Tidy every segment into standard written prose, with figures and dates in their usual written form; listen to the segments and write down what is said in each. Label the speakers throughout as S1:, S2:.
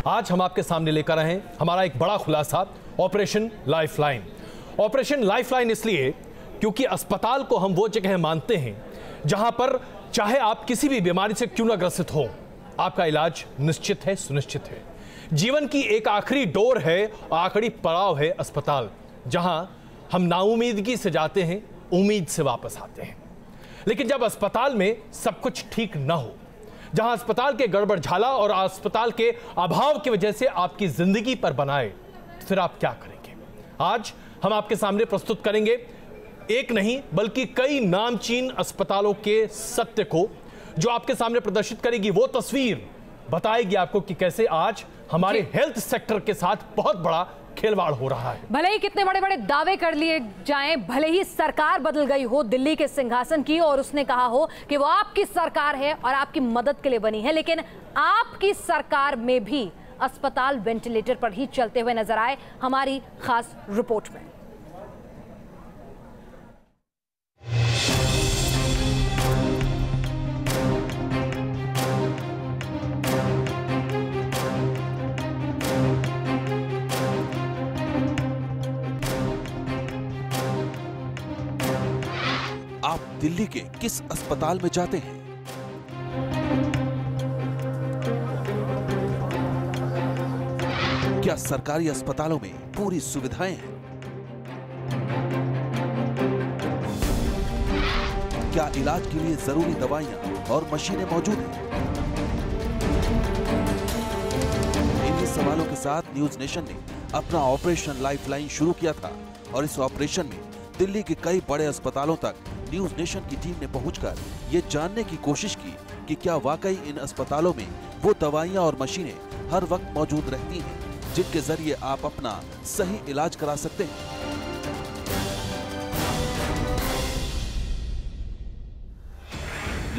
S1: आज हम आपके सामने लेकर आए हैं हमारा एक बड़ा खुलासा, ऑपरेशन लाइफलाइन। ऑपरेशन लाइफलाइन इसलिए क्योंकि अस्पताल को हम वो जगह मानते हैं जहां पर चाहे आप किसी भी बीमारी से क्यों न ग्रसित हो, आपका इलाज निश्चित है, सुनिश्चित है। जीवन की एक आखिरी डोर है, आखिरी पड़ाव है अस्पताल, जहां हम नाउमीदगी से जाते हैं, उम्मीद से वापस आते हैं। लेकिन जब अस्पताल में सब कुछ ठीक न हो, जहां अस्पताल के गड़बड़ झाला और अस्पताल के अभाव की वजह से आपकी जिंदगी पर बनाए, तो फिर आप क्या करेंगे? आज हम आपके सामने प्रस्तुत करेंगे एक नहीं बल्कि कई नामचीन अस्पतालों के सत्य को, जो आपके सामने प्रदर्शित करेगी वो तस्वीर, बताएगी आपको कि कैसे आज हमारे हेल्थ सेक्टर के साथ बहुत बड़ा खिलवाड़ हो रहा है।
S2: भले ही कितने बड़े बड़े दावे कर लिए जाएं, भले ही सरकार बदल गई हो दिल्ली के सिंहासन की और उसने कहा हो कि वो आपकी सरकार है और आपकी मदद के लिए बनी है, लेकिन आपकी सरकार में भी अस्पताल वेंटिलेटर पर ही चलते हुए नजर आए। हमारी खास रिपोर्ट में
S3: आप दिल्ली के किस अस्पताल में जाते हैं? क्या सरकारी अस्पतालों में पूरी सुविधाएं हैं? क्या इलाज के लिए जरूरी दवाइयां और मशीनें मौजूद हैं? इन्हीं सवालों के साथ न्यूज नेशन ने अपना ऑपरेशन लाइफलाइन शुरू किया था और इस ऑपरेशन में दिल्ली के कई बड़े अस्पतालों तक न्यूज नेशन की टीम ने पहुंचकर ये जानने की कोशिश की कि क्या वाकई इन अस्पतालों में वो दवाइयां और मशीनें हर वक्त मौजूद रहती हैं जिनके जरिए आप अपना सही इलाज करा सकते हैं।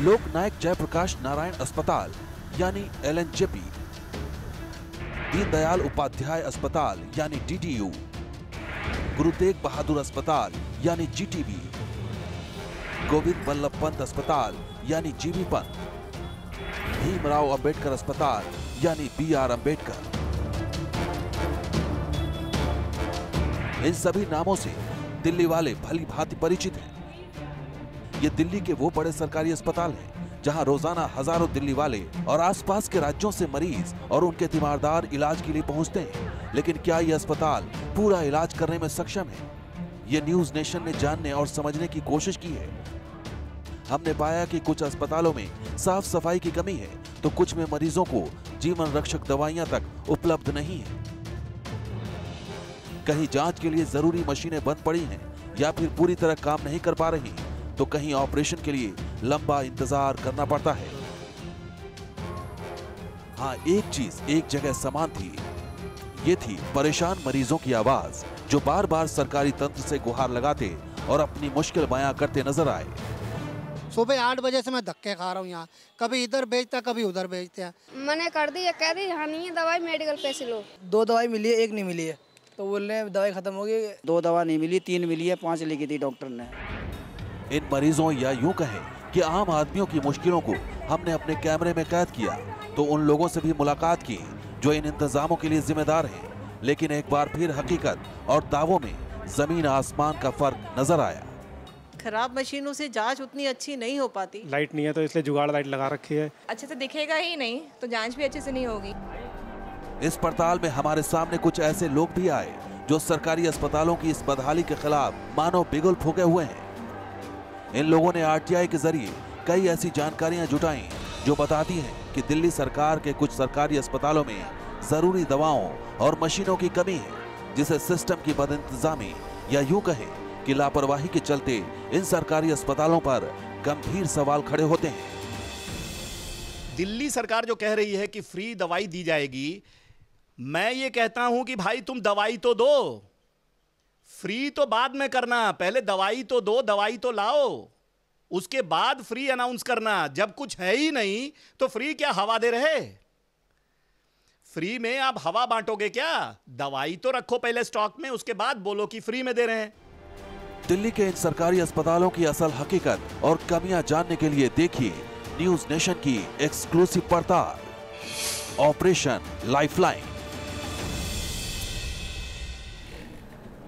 S3: लोकनायक जयप्रकाश नारायण अस्पताल यानी LNJP, दीनदयाल उपाध्याय अस्पताल यानी DDU, गुरु तेग बहादुर अस्पताल यानी GTB, गोविंद बल्लभ पंत अस्पताल यानी GB पंत, भीमराव अंबेडकर अस्पताल यानी BR अंबेडकर। इन सभी नामों से दिल्ली वाले भली भांति परिचित हैं। ये दिल्ली के वो बड़े सरकारी अस्पताल हैं जहां रोजाना हजारों दिल्ली वाले और आसपास के राज्यों से मरीज और उनके तीमारदार इलाज के लिए पहुंचते हैं। लेकिन क्या ये अस्पताल पूरा इलाज करने में सक्षम है? ये न्यूज नेशन ने जानने और समझने की कोशिश की है। हमने पाया कि कुछ अस्पतालों में साफ सफाई की कमी है, तो कुछ में मरीजों को जीवन रक्षक दवाइयां तक उपलब्ध नहीं है। कहीं जांच के लिए जरूरी मशीनें बंद पड़ी हैं या फिर पूरी तरह काम नहीं कर पा रही, तो कहीं ऑपरेशन के लिए लंबा इंतजार करना पड़ता है। हाँ, एक चीज एक जगह समान थी। ये थी परेशान मरीजों की आवाज, जो बार बार सरकारी तंत्र से गुहार लगाते और अपनी मुश्किल बयां करते नजर आए।
S4: सुबह 8 बजे से मैं धक्के खा रहा हूँ यहाँ, कभी इधर भेजता कभी उधर भेजते हैं।
S5: मैंने कर दी, कह दी यहाँ नहीं है दवाई, मेडिकल पैसे लो।
S6: 2 दवाई मिली है, 1 नहीं मिली है, तो बोल रहे हैं दवाई खत्म हो गई।
S7: 2 दवा नहीं मिली, 3 मिली है, 5 लिखी थी डॉक्टर ने।
S3: इन मरीजों या यूं कहें कि आम आदमियों की मुश्किलों को हमने अपने कैमरे में कैद किया, तो उन लोगों से भी मुलाकात की जो इन इंतजामों के लिए जिम्मेदार हैं। लेकिन एक बार फिर हकीकत और दावों में जमीन आसमान का फर्क नजर आया।
S8: खराब मशीनों से जांच उतनी अच्छी नहीं हो पाती।
S9: लाइट नहीं है तो इसलिए जुगाड़ लाइट लगा रखी है।
S8: अच्छे से दिखेगा ही नहीं तो जांच भी अच्छे से नहीं होगी।
S3: इस पड़ताल में हमारे सामने कुछ ऐसे लोग भी आए जो सरकारी अस्पतालों की इस बदहाली के खिलाफ मानो बिगुल फूके हुए हैं। इन लोगों ने RTI के जरिए कई ऐसी जानकारियां जुटाई जो बताती हैं कि दिल्ली सरकार के कुछ सरकारी अस्पतालों में जरूरी दवाओं और मशीनों की कमी है, जिसे सिस्टम की बदइंतजामी या यूं कहें कि लापरवाही के चलते इन सरकारी अस्पतालों पर गंभीर सवाल खड़े होते हैं।
S10: दिल्ली सरकार जो कह रही है कि फ्री दवाई दी जाएगी, मैं ये कहता हूं कि भाई तुम दवाई तो दो, फ्री तो बाद में करना, पहले दवाई तो दो, दवाई तो लाओ, उसके बाद फ्री अनाउंस करना। जब कुछ है ही नहीं तो फ्री क्या हवा दे रहे? फ्री में आप हवा बांटोगे क्या? दवाई तो रखो पहले स्टॉक में, उसके बाद बोलो कि फ्री में दे रहे हैं।
S3: दिल्ली के इन सरकारी अस्पतालों की असल हकीकत और कमियां जानने के लिए देखिए न्यूज नेशन की एक्सक्लूसिव पड़ताल। Operation lifeline.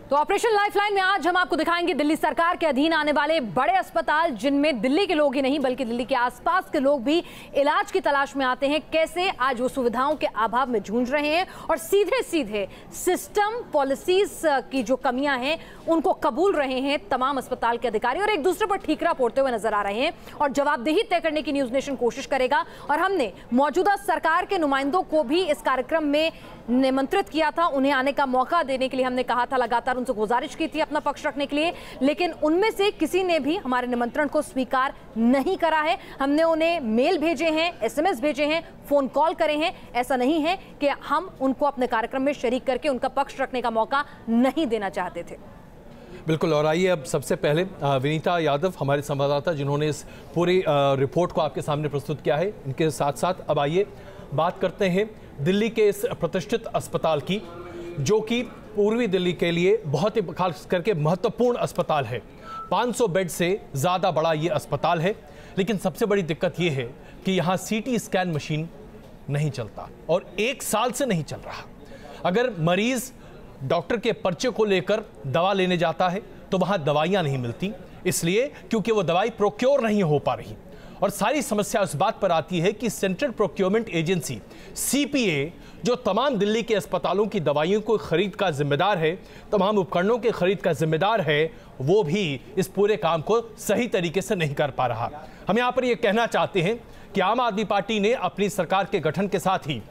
S2: तो ऑपरेशन लाइफलाइन में आज हम आपको दिखाएंगे दिल्ली सरकार के अधीन आने वाले बड़े अस्पताल, जिनमें दिल्ली के लोग ही नहीं बल्कि दिल्ली के आसपास के लोग भी इलाज की तलाश में आते हैं। कैसे आज वो सुविधाओं के अभाव में जूझ रहे हैं और सीधे सीधे सिस्टम पॉलिसीज की जो कमियां हैं उनको कबूल रहे हैं तमाम अस्पताल के अधिकारी और एक दूसरे पर ठीकरा फोड़ते हुए नजर आ रहे हैं। और जवाबदेही तय करने की न्यूज नेशन कोशिश करेगा। और हमने मौजूदा सरकार के नुमाइंदों को भी इस कार्यक्रम में निमंत्रित किया था, उन्हें आने का मौका देने के लिए हमने कहा था, लगातार उनसे गुजारिश की थी अपना पक्ष रखने के लिए, लेकिन उनमें से किसी ने भी हमारे निमंत्रण को स्वीकार नहीं करा है। हमने उन्हें मेल भेजे हैं, एसएमएस भेजे हैं, फोन कॉल करे हैं। ऐसा नहीं है कि हम उनको अपने कार्यक्रम में शरीक करके उनका पक्ष रखने का मौका नहीं देना चाहते थे।
S1: बिल्कुल। और आइए अब सबसे पहले विनीता यादव हमारे संवाददाता, जिन्होंने इस पूरी रिपोर्ट को आपके सामने प्रस्तुत किया है, इनके साथ साथ अब आइए बात करते हैं दिल्ली के इस प्रतिष्ठित अस्पताल की, जो कि पूर्वी दिल्ली के लिए बहुत ही खास करके महत्वपूर्ण अस्पताल है। 500 बेड से ज़्यादा बड़ा ये अस्पताल है, लेकिन सबसे बड़ी दिक्कत ये है कि यहाँ सीटी स्कैन मशीन नहीं चलता और 1 साल से नहीं चल रहा। अगर मरीज डॉक्टर के पर्चे को लेकर दवा लेने जाता है तो वहाँ दवाइयाँ नहीं मिलती, इसलिए क्योंकि वो दवाई प्रोक्योर नहीं हो पा रही। और सारी समस्या उस बात पर आती है कि सेंट्रल प्रोक्योरमेंट एजेंसी सीपीए, जो तमाम दिल्ली के अस्पतालों की दवाइयों को खरीद का जिम्मेदार है, तमाम उपकरणों के खरीद का जिम्मेदार है, वो भी इस पूरे काम को सही तरीके से नहीं कर पा रहा। हम यहाँ पर ये कहना चाहते हैं कि आम आदमी पार्टी ने अपनी सरकार के गठन के साथ ही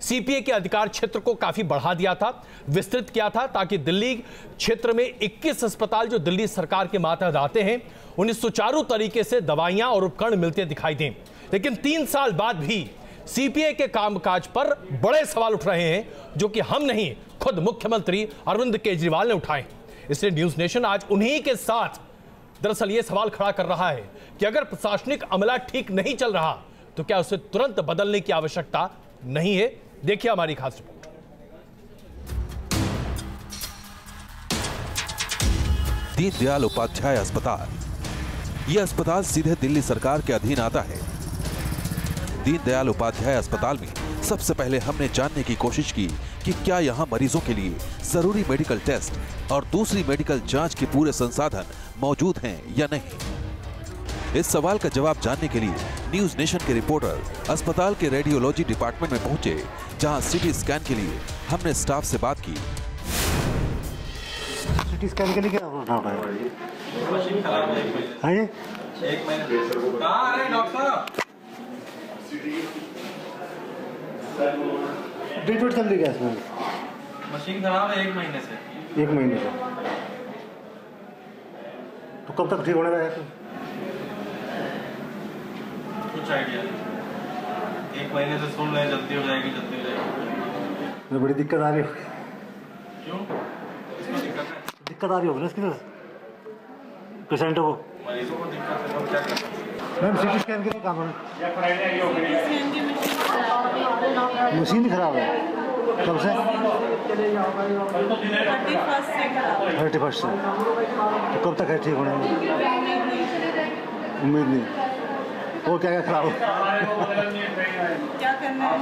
S1: सीपीए के अधिकार क्षेत्र को काफी बढ़ा दिया था, विस्तृत किया था, ताकि दिल्ली क्षेत्र में 21 अस्पताल जो दिल्ली सरकार के मातहत आते हैं उन्हें सुचारू तरीके से दवाइयां और उपकरण मिलते दिखाई दें। लेकिन 3 साल बाद भी सीपीए के कामकाज पर बड़े सवाल उठ रहे हैं, जो कि हम नहीं, खुद मुख्यमंत्री अरविंद केजरीवाल ने उठाए। इसलिए न्यूज नेशन आज उन्हीं के साथ दरअसल ये सवाल खड़ा कर रहा है कि अगर प्रशासनिक अमला ठीक नहीं चल रहा तो क्या उसे तुरंत बदलने की आवश्यकता नहीं है। देखिए हमारी खास रिपोर्ट।
S3: दीनदयाल उपाध्याय अस्पताल, यह अस्पताल सीधे दिल्ली सरकार के अधीन आता है। दीनदयाल उपाध्याय अस्पताल में सबसे पहले हमने जानने की कोशिश की कि क्या यहाँ मरीजों के लिए जरूरी मेडिकल टेस्ट और दूसरी मेडिकल जांच के पूरे संसाधन मौजूद हैं या नहीं। इस सवाल का जवाब जानने के लिए न्यूज नेशन के रिपोर्टर अस्पताल के रेडियोलॉजी डिपार्टमेंट में पहुंचे, जहां सीटी स्कैन के लिए हमने स्टाफ से बात की।
S11: सीटी स्कैन के लिए क्या प्रॉब्लम है? मशीन खराब है। हां जी, 1 महीने कहां आ रहे हैं डॉक्टर साहब? ट्रीटमेंट चल रही है इसमें।
S12: मशीन खराब है 1 महीने से।
S11: 1 महीने से तो कब तक ठीक होने वाला है?
S12: कुछ आइडिया नहीं। 1 महीने से सुन रहे हैं जल्दी हो जाएगी, जल्दी हो जाएगी।
S11: बड़ी दिक्कत आ रही है।
S12: क्यों? इसमें दिक्कत है?
S11: दिक्कत आ रही होगी ना इसकी पेशेंटों को,
S12: मरीजों को दिक्कत है। क्या करें
S11: मैम? सीटी स्कैन के लिए काम है, मशीन ही खराब है। कब से? 31 से। तो कब तक है ठीक होने में? उम्मीद नहीं। वो क्या क्या खराब हो?
S13: क्या करना है?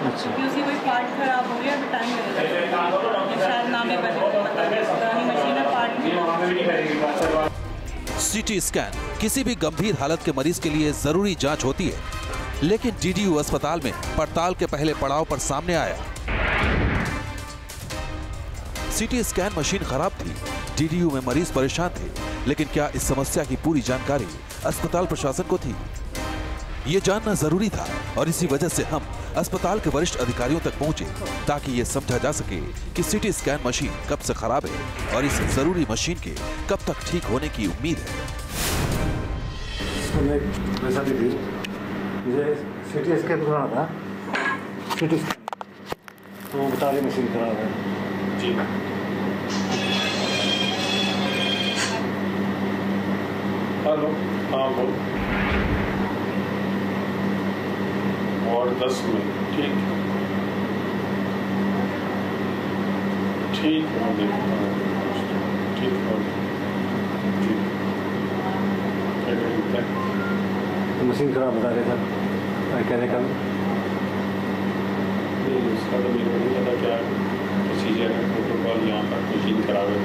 S11: अच्छा,
S13: उसी कोई पार्ट खराब हो गया, अभी टाइम लगेगा, शायद नाम ही पुरानी मशीन है, पार्ट।
S3: सीटी स्कैन किसी भी गंभीर हालत के मरीज के लिए जरूरी जांच होती है, लेकिन डीडीयू अस्पताल में पड़ताल के पहले पड़ाव पर सामने आया सीटी स्कैन मशीन खराब थी। डीडीयू में मरीज परेशान थे, लेकिन क्या इस समस्या की पूरी जानकारी अस्पताल प्रशासन को थी? ये जानना जरूरी था और इसी वजह से हम अस्पताल के वरिष्ठ अधिकारियों तक पहुंचे, ताकि ये समझा जा सके कि सीटी स्कैन मशीन कब से खराब है और इस जरूरी मशीन के कब तक ठीक होने की उम्मीद है।
S11: मुझे सीटी स्कैन कराना था, सीटी तो बता रही मशीन खराब है।
S12: जी हेलो, हाँ बोल। और 10 मिनट, ठीक ठीक हो गया, ठीक हो गया, ठीक।
S11: मशीन खराब बता रहे सर, कह रहे कल
S12: उसका तो मेरे को नहीं पता क्या प्रोसीजर है, प्रोटोकॉल यहाँ पर मशीन खराब है।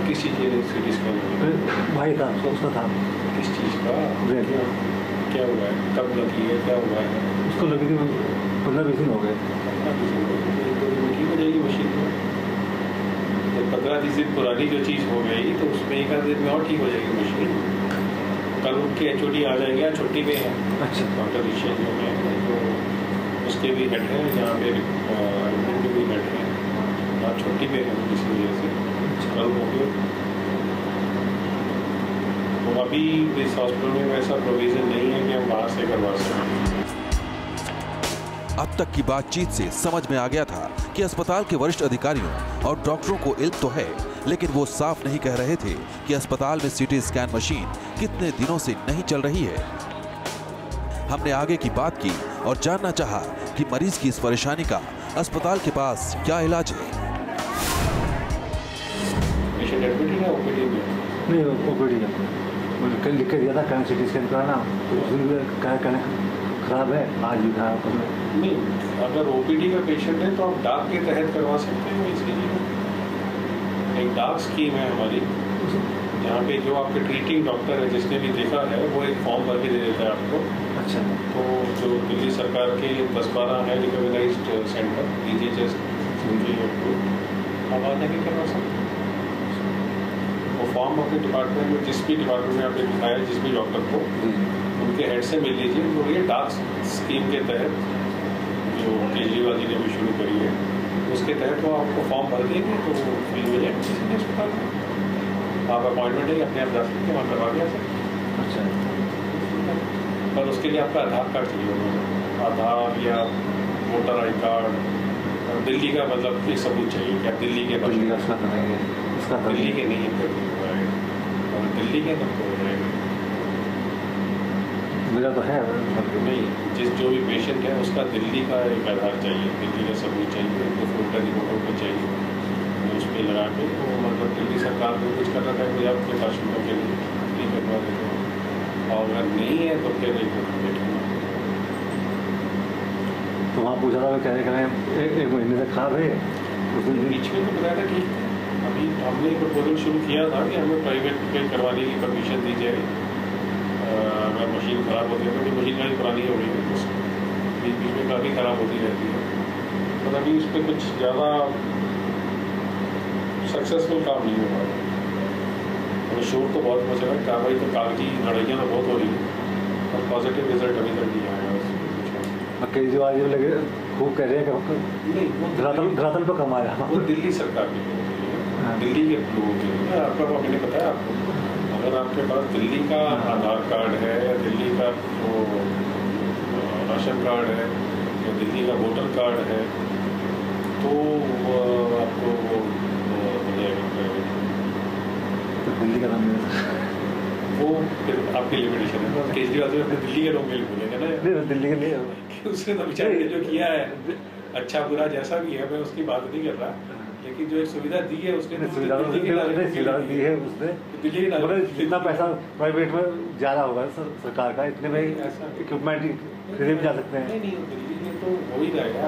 S12: किस चीज़ के सीटी स्कैन
S11: भाई था उसका था।
S12: किस चीज़ का क्या हुआ है, कब लगी है, क्या हुआ है?
S11: उसको लगी थी 15-20 दिन हो गए।
S12: 15-20 दिन ठीक हो जाएगी मशीन में। तो 15-20 दिन पुरानी जो चीज़ हो गई तो उसमें 1 दिन में और ठीक हो जाएगी मशीन। कल उठ के HOD आ जाएंगे, छुट्टी पे है।
S11: अच्छा।
S12: डॉक्टर ऋषि में तो उसके भी हेड है, यहाँ पे भी हेड है, यहाँ छुट्टी पे है किसी वजह से। कल हो गया तो अभी इस हॉस्पिटल में वैसा प्रोविजन नहीं है कि हम बाहर से करवा सकें।
S3: अब तक की बातचीत से समझ में आ गया था कि अस्पताल के वरिष्ठ अधिकारियों और डॉक्टरों को इल्म तो है, लेकिन वो साफ नहीं कह रहे थे कि अस्पताल में सीटी स्कैन मशीन कितने दिनों से नहीं चल रही है। हमने आगे की बात की और जानना चाहा कि मरीज की इस परेशानी का अस्पताल के पास क्या इलाज है।
S12: पेशेंट एडमिट है या ओपीडी में?
S11: नहीं, ओपीडी है। कल लिख के दिया था कल सीटी स्कैन कराना, तो उस दिन खराब है, आज भी खराब है।
S12: नहीं, अगर ओपीडी का पेशेंट है तो आप डाक के तहत करवा सकते हैं। इसके लिए एक डाक स्कीम है हमारी, यहाँ पे जो आपके ट्रीटिंग डॉक्टर है जिसने भी देखा है वो एक फॉर्म भर के दे देता है आपको। अच्छा। तो जो दिल्ली सरकार के 10-12 है रिकॉग्नाइज्ड सेंटर DGHS आप आने के करवा सकते हैं। वो फॉर्म अपने डिपार्टमेंट में, जिस भी डिपार्टमेंट में आपने दिखाया जिस भी डॉक्टर को, उनके हेड से मिल लीजिए। तो ये डाक स्कीम के तहत जो केजरीवाल जी ने भी शुरू करी है, उसके तहत वो आपको फॉर्म भर देंगे तो वो फ्री हो जाएगा किसी भी अस्पताल में। आप अपॉइंटमेंट है अपने आप जा सकते हैं, वहाँ करवा दिया सकते। अच्छा। पर उसके लिए आपका आधार कार्ड चाहिए होगा, आधार या वोटर आई कार्ड, दिल्ली का मतलब एक सबूत चाहिए कि आप दिल्ली के दिल्ली के नहीं है, और दिल्ली के तब हो जाएगा।
S11: मेरा तो है
S12: नहीं, जो भी पेशेंट है उसका दिल्ली का एक आधार चाहिए, दिल्ली का सबूत चाहिए, तो फोटो की फोटो चाहिए उस पर लगा के। तो मतलब दिल्ली सरकार को कुछ कर रखा है मुझे आपके पेशेंटों के लिए फ्री करवा देते हैं, और अगर नहीं है तो फिर
S11: तो वहाँ पूछा था कह रहे एक महीने से खराब है।
S12: बीच में तो बताया था कि अभी हमने एक प्रपोजल शुरू किया था कि हमें प्राइवेट पे करवाने की परमिशन दी जाए अगर मशीन ख़राब होती है, क्योंकि मशीन काफ़ी पुरानी हो गई है तो बीच में काफ़ी ख़राब होती रहती है। तो अभी उस पर कुछ ज़्यादा सक्सेसफुल काम नहीं हो रहा है। शोर तो बहुत मच रहा है, कार्रवाई तो कागजी लड़ाइयाँ तो बहुत हो रही है, और पॉजिटिव रिजल्ट अभी तक नहीं आया है।
S11: केजरीवाल जी लगे खूब कह रहे हैं कि धरातल पर कमाया।
S12: वो दिल्ली सरकार की दिल्ली के लोगों के लिए आपका वो मैंने बताया आपको, अगर आपके पास दिल्ली का आधार कार्ड है या दिल्ली का वो राशन कार्ड है या दिल्ली का वोटर कार्ड है तो आपको वो हो जाएगा।
S11: तो दिल्ली का नाम
S12: वो फिर आपकी लिमिटेशन है। केजरीवाल जी अपने दिल्ली के लोगों के लिए बोलेंगे ना,
S11: नहीं दिल्ली के लिए
S12: उसने तो विचार जो किया है अच्छा बुरा जैसा भी है, मैं उसकी बात नहीं कर रहा, लेकिन जो एक सुविधा दी है उसने
S11: सुविधा दी है उसने। मतलब जितना पैसा प्राइवेट में ज़्यादा होगा सरकार का, इतने में इक्विपमेंट खरीदे भी जा सकते हैं।
S12: नहीं दिल्ली में तो हो ही जाएगा।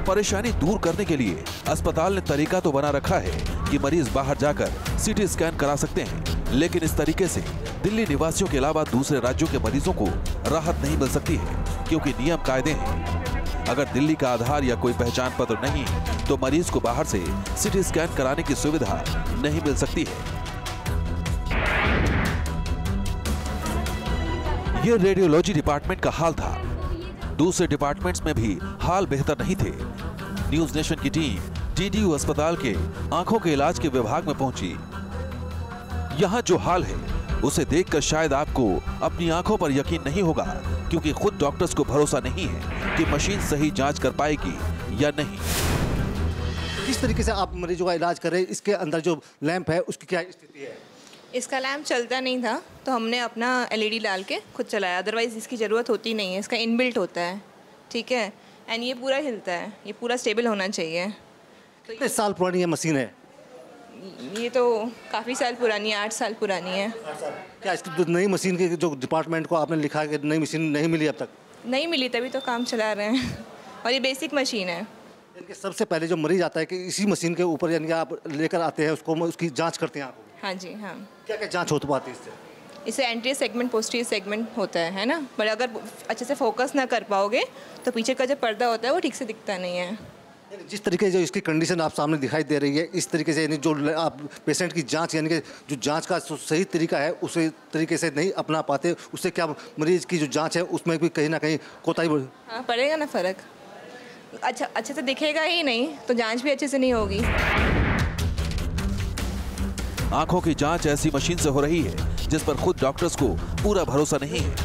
S3: परेशानी दूर करने के लिए अस्पताल ने तरीका तो बना रखा है कि मरीज बाहर जाकर सीटी स्कैन करा सकते हैं, लेकिन इस तरीके से दिल्ली निवासियों के अलावा दूसरे राज्यों के मरीजों को राहत नहीं मिल सकती है, क्योंकि नियम कायदे हैं। अगर दिल्ली का आधार या कोई पहचान पत्र नहीं तो मरीज को बाहर से सीटी स्कैन कराने की सुविधा नहीं मिल सकती है। यह रेडियोलॉजी डिपार्टमेंट का हाल था। दूसरे डिपार्टमेंट्स में भी हाल बेहतर नहीं थे। न्यूज नेशन की टीम DDU अस्पताल के आंखों के इलाज के विभाग में पहुंची। यहां जो हाल है उसे देखकर शायद आपको अपनी आंखों पर यकीन नहीं होगा, क्योंकि खुद डॉक्टर्स को भरोसा नहीं है कि मशीन सही जांच कर पाएगी या नहीं।
S14: किस तरीके से आप मरीजों का इलाज कर रहे हैं? इसके अंदर जो लैंप है उसकी क्या स्थिति है?
S15: इसका लैंप चलता नहीं था तो हमने अपना LED डाल के खुद चलाया, अदरवाइज इसकी ज़रूरत होती नहीं है। इसका इनबिल्ट होता है, ठीक है, एंड ये पूरा हिलता है, ये पूरा स्टेबल होना चाहिए।
S14: कितने साल पुरानी ये मशीन है?
S15: ये तो काफ़ी साल पुरानी है, 8 साल पुरानी है।
S14: क्या इसकी नई मशीन की जो डिपार्टमेंट को आपने लिखा है कि नई मशीन नहीं मिली अब तक?
S15: नहीं मिली, तभी तो काम चला रहे हैं और ये बेसिक मशीन है।
S14: सबसे पहले जो मरीज आता है कि इसी मशीन के ऊपर यानी आप लेकर आते हैं उसको, उसकी जाँच करते हैं आप?
S15: हाँ जी, हाँ।
S14: क्या क्या जाँच हो पाती है इससे?
S15: इससे एंटीरियर सेगमेंट, पोस्टीरियर सेगमेंट होता है ना, पर अगर अच्छे से फोकस ना कर पाओगे तो पीछे का जो पर्दा होता है वो ठीक से दिखता नहीं है।
S14: जिस तरीके से जो इसकी कंडीशन आप सामने दिखाई दे रही है, इस तरीके से यानी जो आप पेशेंट की जांच यानी कि जो जांच का सही तरीका है उसी तरीके से नहीं अपना पाते, उससे क्या मरीज की जो जांच है उसमें भी कहीं ना कहीं कोताही
S15: हाँ पड़ेगा ना फ़र्क। अच्छा अच्छे से दिखेगा ही नहीं तो जांच भी अच्छे से नहीं होगी।
S3: आंखों की जांच ऐसी मशीन से हो रही है जिस पर खुद डॉक्टर्स को पूरा भरोसा नहीं है।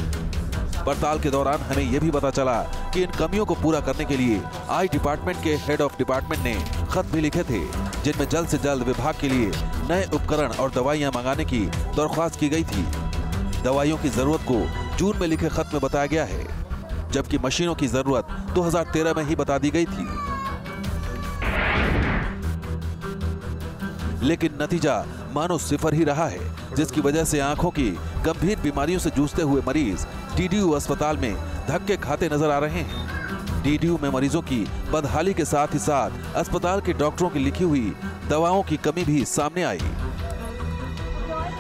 S3: पड़ताल के दौरान हमें यह भी पता चला कि इन कमियों को पूरा करने के लिए आई डिपार्टमेंट के हेड ऑफ डिपार्टमेंट ने खत भी लिखे थे, जिनमें जल्द से जल्द विभाग के लिए नए उपकरण और दवाइयां मंगाने की दरख्वास्त की गई थी। दवाइयों की जरूरत को जून में लिखे खत में बताया गया है, जबकि मशीनों की जरूरत 2013 में ही बता दी गई थी। लेकिन नतीजा मानो सिफर ही रहा है, जिसकी वजह से आंखों की गंभीर बीमारियों से जूझते हुए मरीज डीडीयू अस्पताल में धक्के खाते नजर आ रहे हैं। डीडीयू में मरीजों की बदहाली के साथ ही साथ अस्पताल के डॉक्टरों की लिखी हुई दवाओं की कमी भी सामने आई।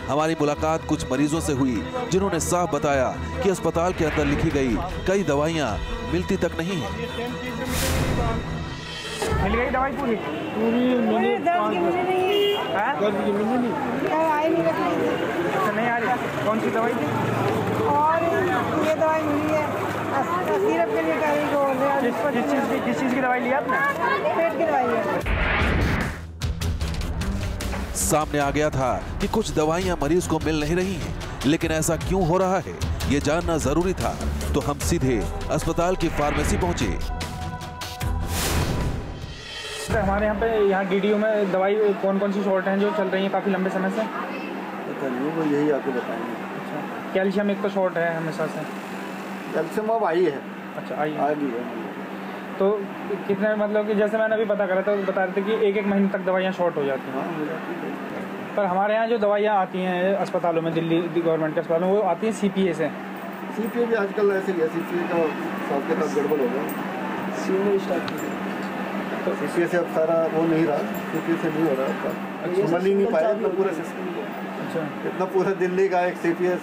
S3: हमारी मुलाकात कुछ मरीजों से हुई जिन्होंने साफ बताया कि अस्पताल के अंदर लिखी गई कई दवाइयां मिलती तक नहीं है।
S16: मिल गई दवाई पूरी मिली, दर्द की मिली नहीं है, दर्द की मिली नहीं, आई नहीं रखी, नहीं आ रही। कौन सी दवाई थी? और ये दवाई मिली है सिरप के लिए कह रही हो। किस चीज़ की दवाई ली आपने? पेट की दवाई है।
S3: सामने आ गया था कि कुछ दवाइयां मरीज को मिल नहीं रही हैं, लेकिन ऐसा क्यों हो रहा है ये जानना जरूरी था, तो हम सीधे अस्पताल की फार्मेसी पहुंचे।
S16: हमारे यहाँ डीडीयू में दवाई कौन कौन सी शॉर्ट हैं जो चल रही हैं काफ़ी लंबे समय से?
S17: वो यही आपको बताएंगे।
S16: अच्छा, कैल्शियम एक तो शॉर्ट है हमेशा से।
S17: कैल्शियम अब आई है।
S16: अच्छा, आई है। तो कितने मतलब कि जैसे मैंने अभी पता करा था, बता रहे थे कि एक महीने तक दवाइयाँ शॉर्ट हो जाती हैं। पर हमारे यहाँ जो दवाइयाँ आती हैं अस्पतालों में, दिल्ली गवर्नमेंट के अस्पतालों में, वो आती हैं CPA से।
S17: CPA भी आजकल ऐसे ही है, CPA का सबके साथ गड़बड़ हो गया। सीनियर स्टाफ तो CPA से अब सारा वो नहीं रहा, CPA से नहीं हो रहा, संभाल ही नहीं पाया इतना पूरा सिस्टम। अच्छा, इतना पूरा दिल्ली का एक CPA,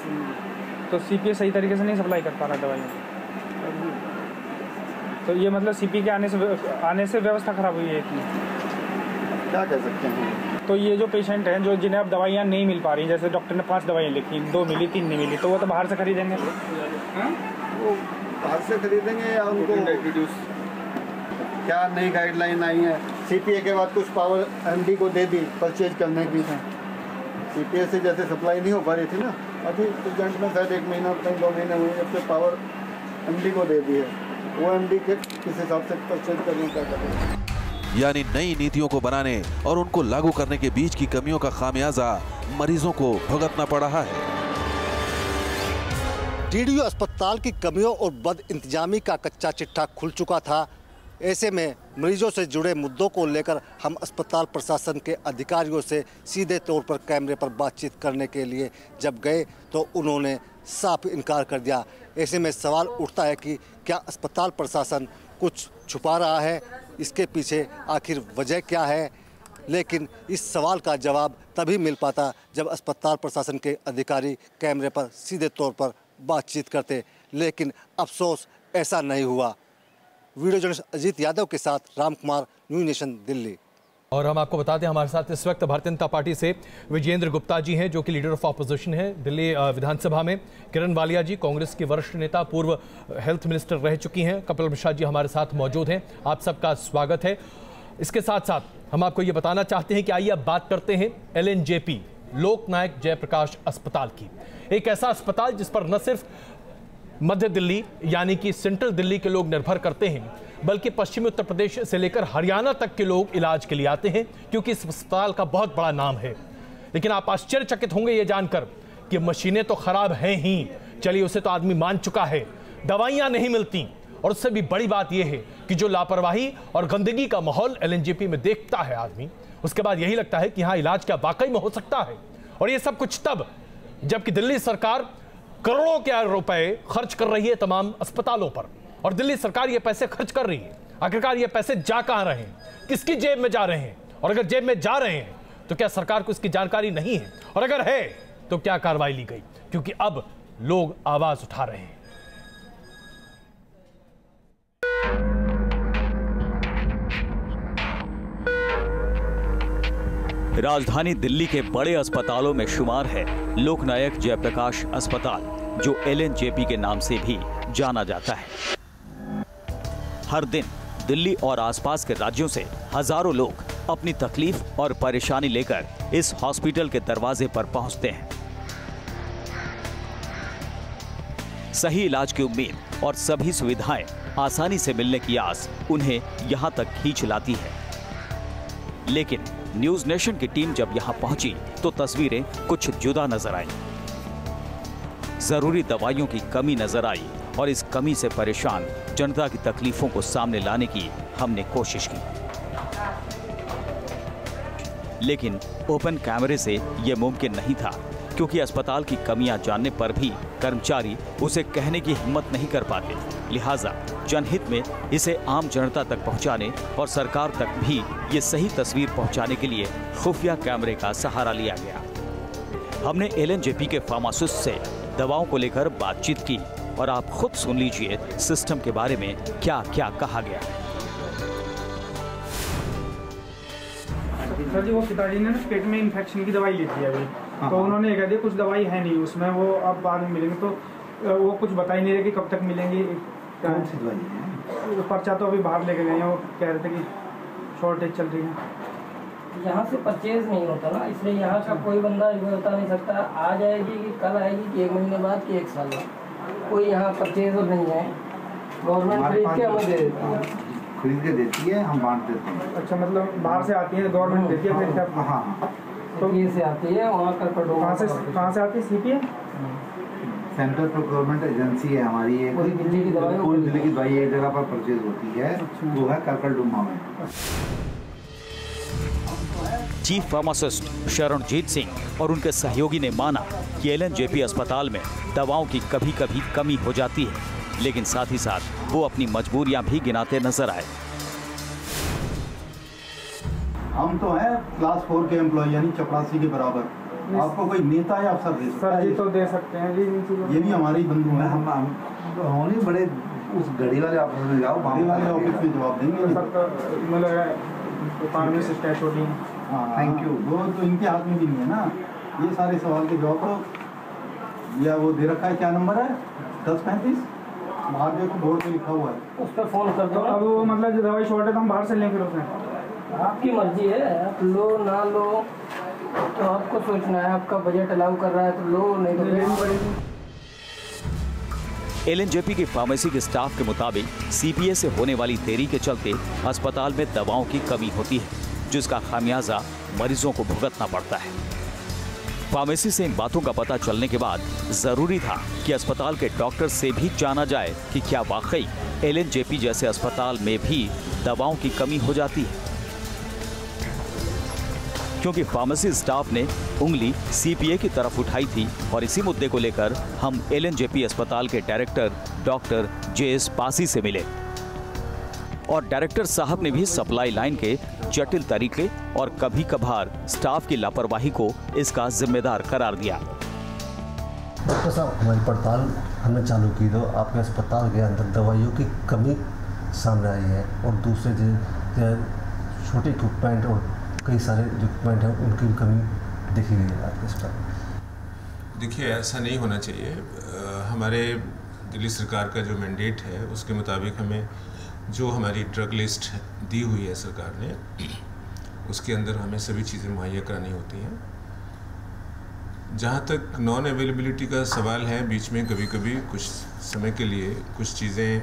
S16: तो CPA सही तरीके से नहीं सप्लाई कर पा रहा दवाइयाँ। तो ये मतलब CPA के आने से व्यवस्था खराब हुई है इतनी,
S17: क्या कह सकते हैं।
S16: तो ये जो पेशेंट हैं जो जिन्हें अब दवाइयाँ नहीं मिल पा रही, जैसे डॉक्टर ने 5 दवाइयाँ लिखी, 2 मिली 3 नहीं मिली, तो वो तो बाहर से खरीदेंगे।
S17: वो बाहर से खरीदेंगे या उनको क्या नई गाइडलाइन आई है? CPA के बाद कुछ पावर MD को दे दी परचेज करने की। CPA से जैसे सप्लाई नहीं हो पा रही थी ना, अभी प्रेजेंट में शायद 1 महीना 2 महीने हुए जब से पावर MD को दे दी है, वो MD के किस हिसाब से परचेज करने का करें।
S3: यानी नई नीतियों को बनाने और उनको लागू करने के बीच की कमियों का खामियाजा मरीजों को भुगतना पड़ रहा है।
S14: डीडीयू अस्पताल की कमियों और बद इंतजामी का कच्चा चिट्ठा खुल चुका था। ऐसे में मरीजों से जुड़े मुद्दों को लेकर हम अस्पताल प्रशासन के अधिकारियों से सीधे तौर पर कैमरे पर बातचीत करने के लिए जब गए तो उन्होंने साफ इनकार कर दिया। ऐसे में सवाल उठता है कि क्या अस्पताल प्रशासन कुछ छुपा रहा है, इसके पीछे आखिर वजह क्या है? लेकिन इस सवाल का जवाब तभी मिल पाता जब अस्पताल प्रशासन के अधिकारी कैमरे पर सीधे तौर पर बातचीत करते, लेकिन अफसोस ऐसा नहीं हुआ। वीडियो जर्नलिस्ट अजीत यादव के साथ राम कुमार, न्यू नेशन, दिल्ली।
S1: और हम आपको बता दें हमारे साथ इस वक्त भारतीय जनता पार्टी से विजेंद्र गुप्ता जी हैं, जो कि लीडर ऑफ ऑपोजिशन है दिल्ली विधानसभा में। किरण वालिया जी कांग्रेस की वरिष्ठ नेता, पूर्व हेल्थ मिनिस्टर रह चुकी हैं। कपिल मिश्रा जी हमारे साथ मौजूद हैं। आप सबका स्वागत है। इसके साथ साथ हम आपको ये बताना चाहते हैं कि आइए अब बात करते हैं LNJP लोकनायक जयप्रकाश अस्पताल की। एक ऐसा अस्पताल जिस पर न सिर्फ मध्य दिल्ली यानी कि सेंट्रल दिल्ली के लोग निर्भर करते हैं, बल्कि पश्चिमी उत्तर प्रदेश से लेकर हरियाणा तक के लोग इलाज के लिए आते हैं, क्योंकि इस अस्पताल का बहुत बड़ा नाम है। लेकिन आप आश्चर्यचकित होंगे ये जानकर कि मशीनें तो खराब हैं ही, चलिए उसे तो आदमी मान चुका है, दवाइयां नहीं मिलती और उससे भी बड़ी बात यह है कि जो लापरवाही और गंदगी का माहौल एलएनजेपी में देखता है आदमी, उसके बाद यही लगता है कि हाँ, इलाज क्या वाकई में हो सकता है। और ये सब कुछ तब जबकि दिल्ली सरकार करोड़ों के रुपए खर्च कर रही है तमाम अस्पतालों पर, और दिल्ली सरकार ये पैसे खर्च कर रही है। आखिरकार ये पैसे जा कहां रहे हैं, किसकी जेब में जा रहे हैं, और अगर जेब में जा रहे हैं तो क्या सरकार को इसकी जानकारी नहीं है, और अगर है तो क्या कार्रवाई ली गई? क्योंकि अब लोग आवाज उठा रहे हैं।
S18: राजधानी दिल्ली के बड़े अस्पतालों में शुमार है लोकनायक जयप्रकाश अस्पताल, जो एलएनजेपी के नाम से भी जाना जाता है। हर दिन दिल्ली और आसपास के राज्यों से हजारों लोग अपनी तकलीफ और परेशानी लेकर इस हॉस्पिटल के दरवाजे पर पहुंचते हैं। सही इलाज की उम्मीद और सभी सुविधाएं आसानी से मिलने की आस उन्हें यहां तक खींच लाती है। लेकिन न्यूज नेशन की टीम जब यहां पहुंची तो तस्वीरें कुछ जुदा नजर आई। जरूरी दवाइयों की कमी नजर आई और इस कमी से परेशान जनता की तकलीफों को सामने लाने की हमने कोशिश की, लेकिन ओपन कैमरे से यह मुमकिन नहीं था, क्योंकि अस्पताल की कमियां जानने पर भी कर्मचारी उसे कहने की हिम्मत नहीं कर पाते। लिहाजा जनहित में इसे आम जनता तक पहुंचाने और सरकार तक भी ये सही तस्वीर पहुंचाने के लिए खुफिया कैमरे का सहारा लिया गया। हमने एलएनजेपी के फार्मासिस्ट से दवाओं को लेकर बातचीत की और आप खुद सुन लीजिए सिस्टम के बारे में क्या क्या कहा गया।
S16: सर जी, वो पिताजी ने ना पेट में इन्फेक्शन की दवाई ली थी अभी, तो उन्होंने कह दिया कुछ दवाई है नहीं उसमें, वो अब बाद में मिलेंगे, तो वो कुछ बता ही नहीं रहे कि कब तक मिलेंगी। कौन सी दवाई है? पर्चा तो अभी बाहर लेके गए हैं, वो कह रहे थे कि शॉर्टेज चल रही है।
S19: यहाँ से परचेज नहीं होता ना, इसलिए यहाँ का कोई बंदा बता नहीं सकता आ जाएगी कि कल आएगी कि 1 महीने बाद कि 1 साल बाद। कोई यहाँ परचेज नहीं है, गवर्नमेंट खरीद के हमें दे देती है,
S17: खरीद के देती है, हम बांट देते हैं।
S16: अच्छा, मतलब बाहर से आती है, गवर्नमेंट देती है फिर?
S17: हाँ,
S19: तो ये से आती है, वहाँ का
S16: कहाँ से आती है? सीपीए
S17: सेंट्रल प्रोक्योरमेंट एजेंसी है हमारी, पूरी दिल्ली की दवाई एक जगह पर परचेज होती है, वो है करकलडुमा में।
S18: चीफ फार्मासिस्ट शरणजीत सिंह और उनके सहयोगी ने माना कि एलएनजेपी अस्पताल में दवाओं की कभी कभी कमी हो जाती है, लेकिन साथ ही साथ वो अपनी मजबूरियां भी गिनाते नजर आए।
S17: हम तो हैं क्लास 4 के एम्प्लॉय, यानी चपरासी के बराबर। आपको कोई नेता या अफसर दे सकता है?
S16: सर जी तो दे सकते हैं जी,
S17: ये भी हमारी बंधु है। हम होने बड़े उस घड़ी वाले ऑफिस में जाओ, घड़ी वाले ऑफिस में जवाब देंगे। Thank you. वो तो इनके हाथ में भी नहीं है ना, ये सारे सवाल के जवाब तो या वो दे रखा है, क्या नंबर है 1035 बाहर देखो, बोर्ड पे लिखा हुआ है,
S19: उस पर फोन कर दो।
S16: अब वो मतलब जो दवाई शॉर्ट है तो हम बाहर से लें, फिर उसमें
S19: आपकी मर्जी है, आप लो ना लो तो आपको सोचना है, आपका बजट अलाउ कर रहा है तो लो, नहीं तो लेनी पड़ेगी।
S18: एलएनजेपी के फार्मेसी के स्टाफ के मुताबिक सीपीए से होने वाली देरी के चलते अस्पताल में दवाओं की कमी होती है, जिसका खामियाजा मरीजों को भुगतना पड़ता है। फार्मेसी से इन बातों का पता चलने के बाद जरूरी था कि अस्पताल के डॉक्टर से भी जाना जाए कि क्या वाकई एलएनजेपी जैसे अस्पताल में भी दवाओं की कमी हो जाती है, क्योंकि फार्मेसी स्टाफ ने उंगली सीपीए की तरफ उठाई थी और इसी मुद्दे को लेकर हम एलएनजेपी अस्पताल के डायरेक्टर डॉक्टर जेएस पासी से मिले और डायरेक्टर साहब ने भी सप्लाई लाइन के जटिल तरीके और कभी कभार स्टाफ की लापरवाही को इसका जिम्मेदार करार दिया।
S14: डॉक्टर साहब, हमारी पड़ताल हमने चालू की तो आपके अस्पताल के अंदर दवाइयों की कमी सामने आई है और दूसरे जो छोटे इक्विपमेंट और कई सारे इक्विपमेंट हैं उनकी भी कमी देखी गई है आपके अस्पताल।
S12: देखिए, ऐसा नहीं होना चाहिए। हमारे दिल्ली सरकार का जो मैंडेट है उसके मुताबिक हमें जो हमारी ड्रग लिस्ट दी हुई है सरकार ने, उसके अंदर हमें सभी चीज़ें मुहैया करानी होती हैं। जहाँ तक नॉन अवेलेबिलिटी का सवाल है, बीच में कभी कभी कुछ समय के लिए कुछ चीज़ें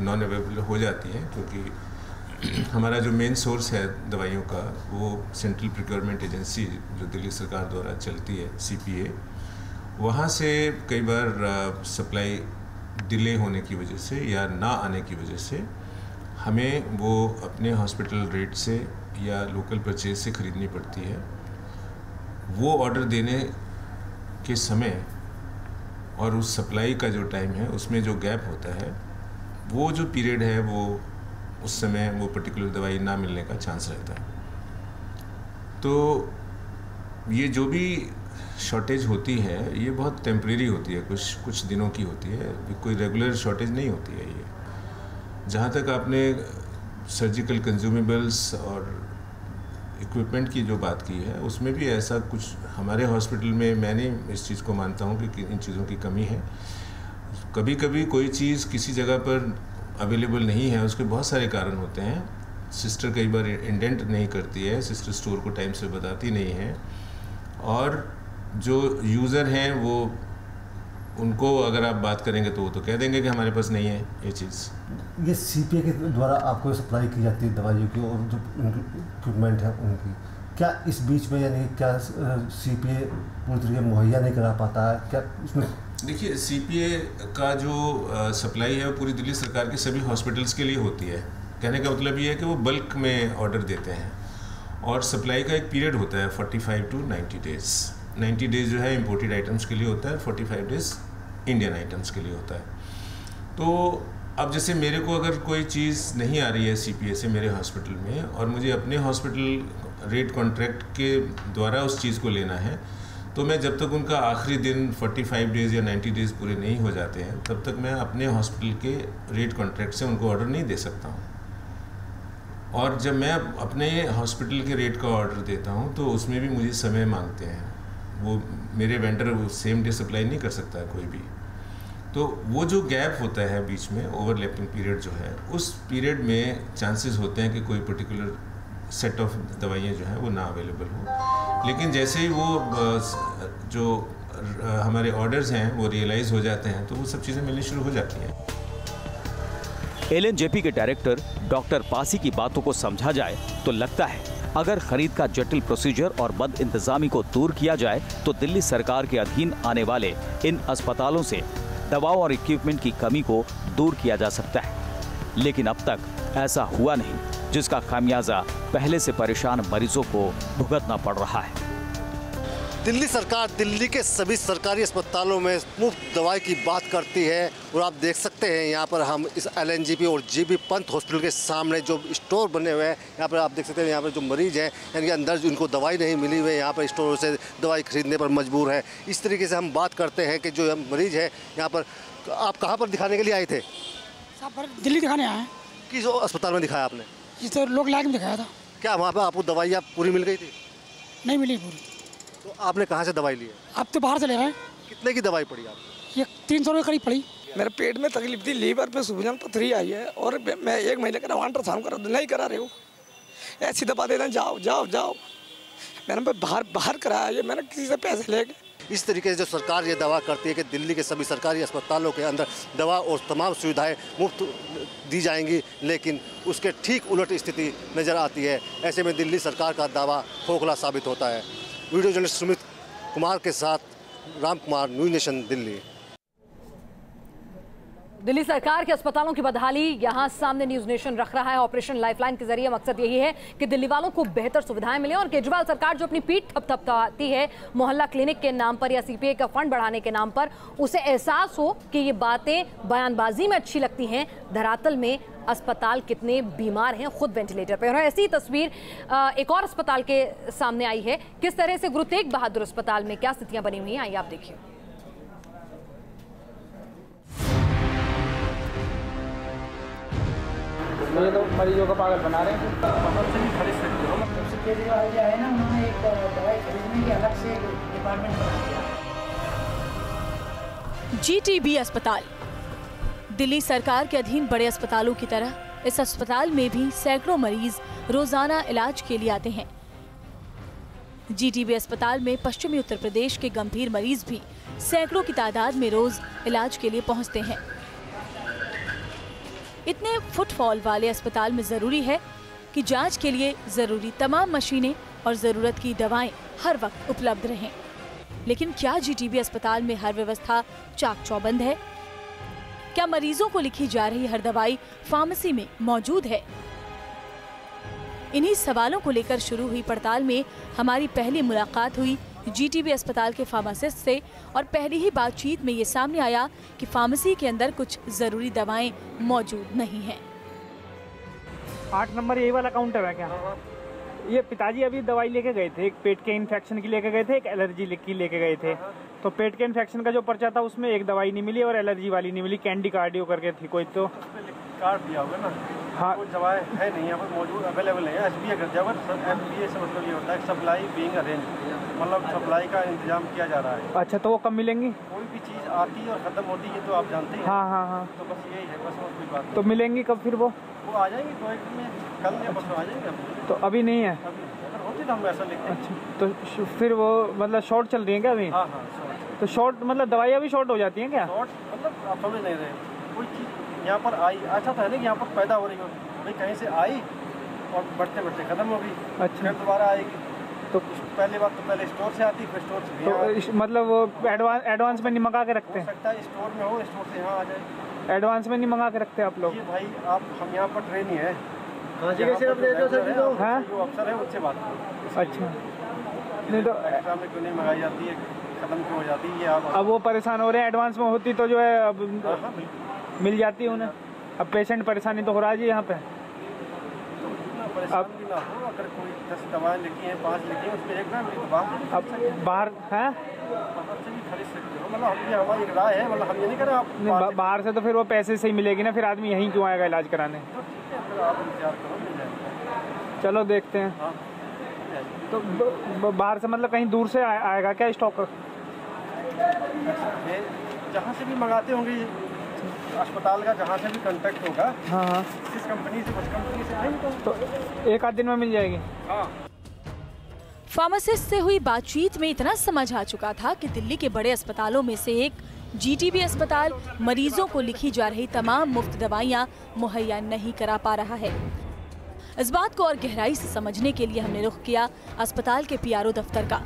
S12: नॉन अवेलेबल हो जाती हैं, क्योंकि हमारा जो मेन सोर्स है दवाइयों का वो सेंट्रल प्रोक्योरमेंट एजेंसी जो दिल्ली सरकार द्वारा चलती है, सीपीए, वहाँ से कई बार सप्लाई
S20: डिले होने की वजह से या ना आने की वजह से हमें वो अपने हॉस्पिटल रेट से या लोकल परचेज से ख़रीदनी पड़ती है। वो ऑर्डर देने के समय और उस सप्लाई का जो टाइम है उसमें जो गैप होता है, वो जो पीरियड है वो उस समय वो पर्टिकुलर दवाई ना मिलने का चांस रहता है। तो ये जो भी शॉर्टेज होती है ये बहुत टेम्परेरी होती है, कुछ दिनों की होती है, कोई रेगुलर शॉर्टेज नहीं होती है ये। जहाँ तक आपने सर्जिकल कंज्यूमेबल्स और इक्विपमेंट की जो बात की है, उसमें भी ऐसा कुछ हमारे हॉस्पिटल में मैं नहीं इस चीज़ को मानता हूँ कि इन चीज़ों की कमी है। कभी कभी कोई चीज़ किसी जगह पर अवेलेबल नहीं है, उसके बहुत सारे कारण होते हैं। सिस्टर कई बार इंडेंट नहीं करती है, सिस्टर स्टोर को टाइम से बताती नहीं है, और जो यूज़र हैं वो उनको अगर आप बात करेंगे तो वो तो कह देंगे कि हमारे पास नहीं है ये चीज़।
S14: ये CPA के द्वारा आपको सप्लाई की जाती है दवाइयों की और जो इक्विपमेंट है उनकी, क्या इस बीच में यानी क्या CPA पूरी तरीके मुहैया नहीं करा पाता है क्या उसमें?
S20: देखिए, CPA का जो सप्लाई है वो पूरी दिल्ली सरकार के सभी हॉस्पिटल्स के लिए होती है। कहने का मतलब ये है कि वो बल्क में ऑर्डर देते हैं और सप्लाई का एक पीरियड होता है 45 टू 90 डेज़। 90 डेज़ जो है इम्पोर्टेड आइटम्स के लिए होता है, 45 डेज़ इंडियन आइटम्स के लिए होता है। तो अब जैसे मेरे को अगर कोई चीज़ नहीं आ रही है CPA से मेरे हॉस्पिटल में और मुझे अपने हॉस्पिटल रेट कॉन्ट्रैक्ट के द्वारा उस चीज़ को लेना है, तो मैं जब तक उनका आखिरी दिन 45 डेज़ या 90 डेज़ पूरे नहीं हो जाते हैं तब तक मैं अपने हॉस्पिटल के रेट कॉन्ट्रैक्ट से उनको ऑर्डर नहीं दे सकता हूँ। और जब मैं अपने हॉस्पिटल के रेट का ऑर्डर देता हूँ तो उसमें भी मुझे समय मांगते हैं। वो मेरे वेंडर सेम डे सप्लाई नहीं कर सकता है कोई भी। तो वो जो गैप होता है बीच में, ओवरलैपिंग पीरियड जो है, उस पीरियड में चांसेस होते हैं कि कोई पर्टिकुलर सेट ऑफ दवाइयाँ जो हैं वो ना अवेलेबल हो। लेकिन जैसे ही वो जो हमारे ऑर्डर्स हैं वो रियलाइज़ हो जाते हैं तो वो सब चीज़ें मिलनी शुरू हो जाती हैं।
S18: LNJP के डायरेक्टर डॉक्टर पासी की बातों को समझा जाए तो लगता है अगर खरीद का जटिल प्रोसीजर और बद इंतजामी को दूर किया जाए तो दिल्ली सरकार के अधीन आने वाले इन अस्पतालों से दवाओं और इक्विपमेंट की कमी को दूर किया जा सकता है। लेकिन अब तक ऐसा हुआ नहीं, जिसका खामियाजा पहले से परेशान मरीजों को भुगतना पड़ रहा है।
S14: दिल्ली सरकार दिल्ली के सभी सरकारी अस्पतालों में मुफ्त दवाई की बात करती है और आप देख सकते हैं यहाँ पर हम इस LNJP और GB पंत हॉस्पिटल के सामने जो स्टोर बने हुए हैं, यहाँ पर आप देख सकते हैं यहाँ पर जो मरीज हैं यानी अंदर उनको दवाई नहीं मिली हुई, यहाँ पर स्टोर से दवाई खरीदने पर मजबूर है। इस तरीके से हम बात करते हैं कि जो मरीज है यहाँ पर, आप कहाँ पर दिखाने के लिए आए थे?
S21: दिल्ली दिखाने आए।
S14: किस अस्पताल में दिखाया आपने?
S21: इस तो लोक लायक में दिखाया था।
S14: क्या वहाँ पर आपको दवाई पूरी मिल गई थी?
S21: नहीं मिली पूरी।
S14: तो आपने कहाँ से दवाई ली है?
S21: अब तो बाहर से ले रहे हैं।
S14: कितने की दवाई पड़ी आपको?
S21: ये 300 रुपये करीब पड़ी।
S22: मेरे पेट में तकलीफ थी, लीवर पे सूजन पथरी आई है और मैं 1 महीने का अल्ट्रासाउंड करा, नहीं करा रहे हो। ऐसी दबा देना, जाओ जाओ जाओ। मैंने बाहर कराया, ये मैंने किसी से पैसे लेके।
S14: इस तरीके से जो सरकार ये दावा करती है कि दिल्ली के सभी सरकारी अस्पतालों के अंदर दवा और तमाम सुविधाएं मुफ्त दी जाएंगी, लेकिन उसके ठीक उलट स्थिति नज़र आती है। ऐसे में दिल्ली सरकार का दावा खोखला साबित होता है। वीडियो जर्नलिस्ट सुमित कुमार के साथ राम कुमार, न्यूज़ नेशन, दिल्ली।
S2: दिल्ली सरकार के अस्पतालों की बदहाली यहां सामने न्यूज़ नेशन रख रहा है। ऑपरेशन लाइफलाइन के जरिए मकसद यही है कि दिल्ली वालों को बेहतर सुविधाएं मिलें और केजरीवाल सरकार जो अपनी पीठ थपथपाती है मोहल्ला क्लिनिक के नाम पर या CPA का फंड बढ़ाने के नाम पर, उसे एहसास हो कि ये बातें बयानबाजी में अच्छी लगती हैं, धरातल में अस्पताल कितने बीमार हैं, खुद वेंटिलेटर पर। और ऐसी तस्वीर एक और अस्पताल के सामने आई है। किस तरह से गुरु तेग बहादुर अस्पताल में क्या स्थितियां बनी हुई हैं, आइए आप देखिए।
S21: ये तो मरीजों का पागल बना रहे हैं। केजरीवाल जो है ना, उन्होंने एक दवाई खरीदने की अलग से डिपार्टमेंट बना दिया।
S23: GTB अस्पताल दिल्ली सरकार के अधीन बड़े अस्पतालों की तरह इस अस्पताल में भी सैकड़ों मरीज रोजाना इलाज के लिए आते हैं। GTB अस्पताल में पश्चिमी उत्तर प्रदेश के गंभीर मरीज भी सैकड़ों की तादाद में रोज इलाज के लिए पहुंचते हैं। इतने फुटफॉल वाले अस्पताल में जरूरी है कि जांच के लिए जरूरी तमाम मशीनें और जरूरत की दवाएं हर वक्त उपलब्ध रहें। लेकिन क्या GTB अस्पताल में हर व्यवस्था चाक चौबंद है? क्या मरीजों को लिखी जा रही हर दवाई फार्मेसी में मौजूद है? इन्हीं सवालों को लेकर शुरू हुई पड़ताल में हमारी पहली मुलाकात हुई जीटीबी अस्पताल के फार्मासिस्ट से और पहली ही बातचीत में ये सामने आया कि फार्मेसी के अंदर कुछ जरूरी दवाएं मौजूद नहीं हैं।
S9: 8 नंबर यही वाला काउंटर है क्या? ये पिताजी अभी दवाई लेके गए थे, एक पेट के इन्फेक्शन की लेके गए थे, एक एलर्जी की लेके गए थे। तो पेट के इन्फेक्शन का जो पर्चा था उसमें एक दवाई नहीं मिली और एलर्जी वाली नहीं मिली, कैंडी कार्डियो करके थी कोई। तो
S4: कार्ड दिया होगा ना? हाँ, कोई दवाएं है नहीं यहाँ पर मौजूद, अवेलेबल नहीं है। SBA कर दिया, SBA से मतलब ये होता है सप्लाई बीइंग अरेंज, मतलब सप्लाई का इंतजाम किया जा रहा है।
S9: अच्छा, तो वो कब मिलेंगी?
S4: कोई भी चीज़ आती है और ख़त्म होती है तो आप जानते हैं।
S9: हाँ हाँ हाँ,
S4: तो बस यही है, बस और कोई बात नहीं।
S9: तो मिलेंगी कब फिर? वो
S4: आ जाएंगी 2 एक में, कल या परसों आ जाएंगे।
S9: तो अभी नहीं है?
S4: अगर होती तो हम ऐसा लिखते हैं।
S9: अच्छा, तो फिर वो मतलब शॉर्ट चल रही है क्या अभी?
S4: हाँ हाँ, शॉर्ट।
S9: तो शॉर्ट मतलब दवाइयाँ भी शॉर्ट हो जाती हैं क्या?
S4: शॉर्ट मतलब आप समझ नहीं रहे, कोई चीज़ यहाँ पर आई, अच्छा तो है ना कि यहाँ पर पैदा हो रही हो, भाई कहीं से आई और बढ़ते बढ़ते खत्म हो गई।
S9: अच्छा,
S4: फिर दोबारा आएगी। तो पहले बात तो पहले स्टोर से आती, फिर स्टोर से
S9: तो मतलब वो एडवांस में नहीं मंगा के रखते हैं?
S4: हो सकता है स्टोर में हो, स्टोर से यहाँ आ जाए।
S9: एडवांस में नहीं मंगा के रखते आप लोग?
S4: ये भाई आप, हम यहाँ पर ट्रेन ही है,
S9: हाँ,
S4: जो अफसर है उनसे बात करो।
S9: अच्छा, नहीं तो
S4: एक्स्ट्रा में क्यों नहीं मंगाई जाती है, खत्म क्यों हो जाती है?
S9: अब वो परेशान हो रहे हैं, एडवांस में होती तो जो है अब मिल जाती है उन्हें। अब पेशेंट परेशानी तो हो रहा है जी यहाँ पे।
S4: परेशान भी ना हो, अगर कोई 10 दवाएं लिखी हैं, 5 लिखी हैं, उसमें एक ना
S9: अब बाहर है
S4: से भी खरीद सकते हो, मतलब हम ये हमारी एक राय है, मतलब हम ये नहीं करें आप
S9: बाहर से, तो फिर वो पैसे से ही मिलेगी ना, फिर आदमी यहीं क्यों आएगा इलाज कराने?
S4: तो ठीक है, फिर आप इंतजार करो, मिल जाएगा।
S9: चलो देखते हैं।
S4: हाँ,
S9: तो बाहर से मतलब कहीं दूर से आएगा क्या स्टॉक?
S4: जहाँ से भी मंगाते होंगे अस्पताल का, जहाँ से भी कांटेक्ट होगा,
S9: हाँ,
S4: किस कंपनी से, कुछ कंपनी से आएंगे
S9: तो एक आध दिन में मिल जाएगी।
S4: हाँ।
S23: फार्मासिस्ट से हुई बातचीत में इतना समझ आ चुका था कि दिल्ली के बड़े अस्पतालों में से एक जीटीबी अस्पताल मरीजों को लिखी जा रही तमाम मुफ्त दवाइयां मुहैया नहीं करा पा रहा है। इस बात को और गहराई से समझने के लिए हमने रुख किया अस्पताल के PRO दफ्तर का।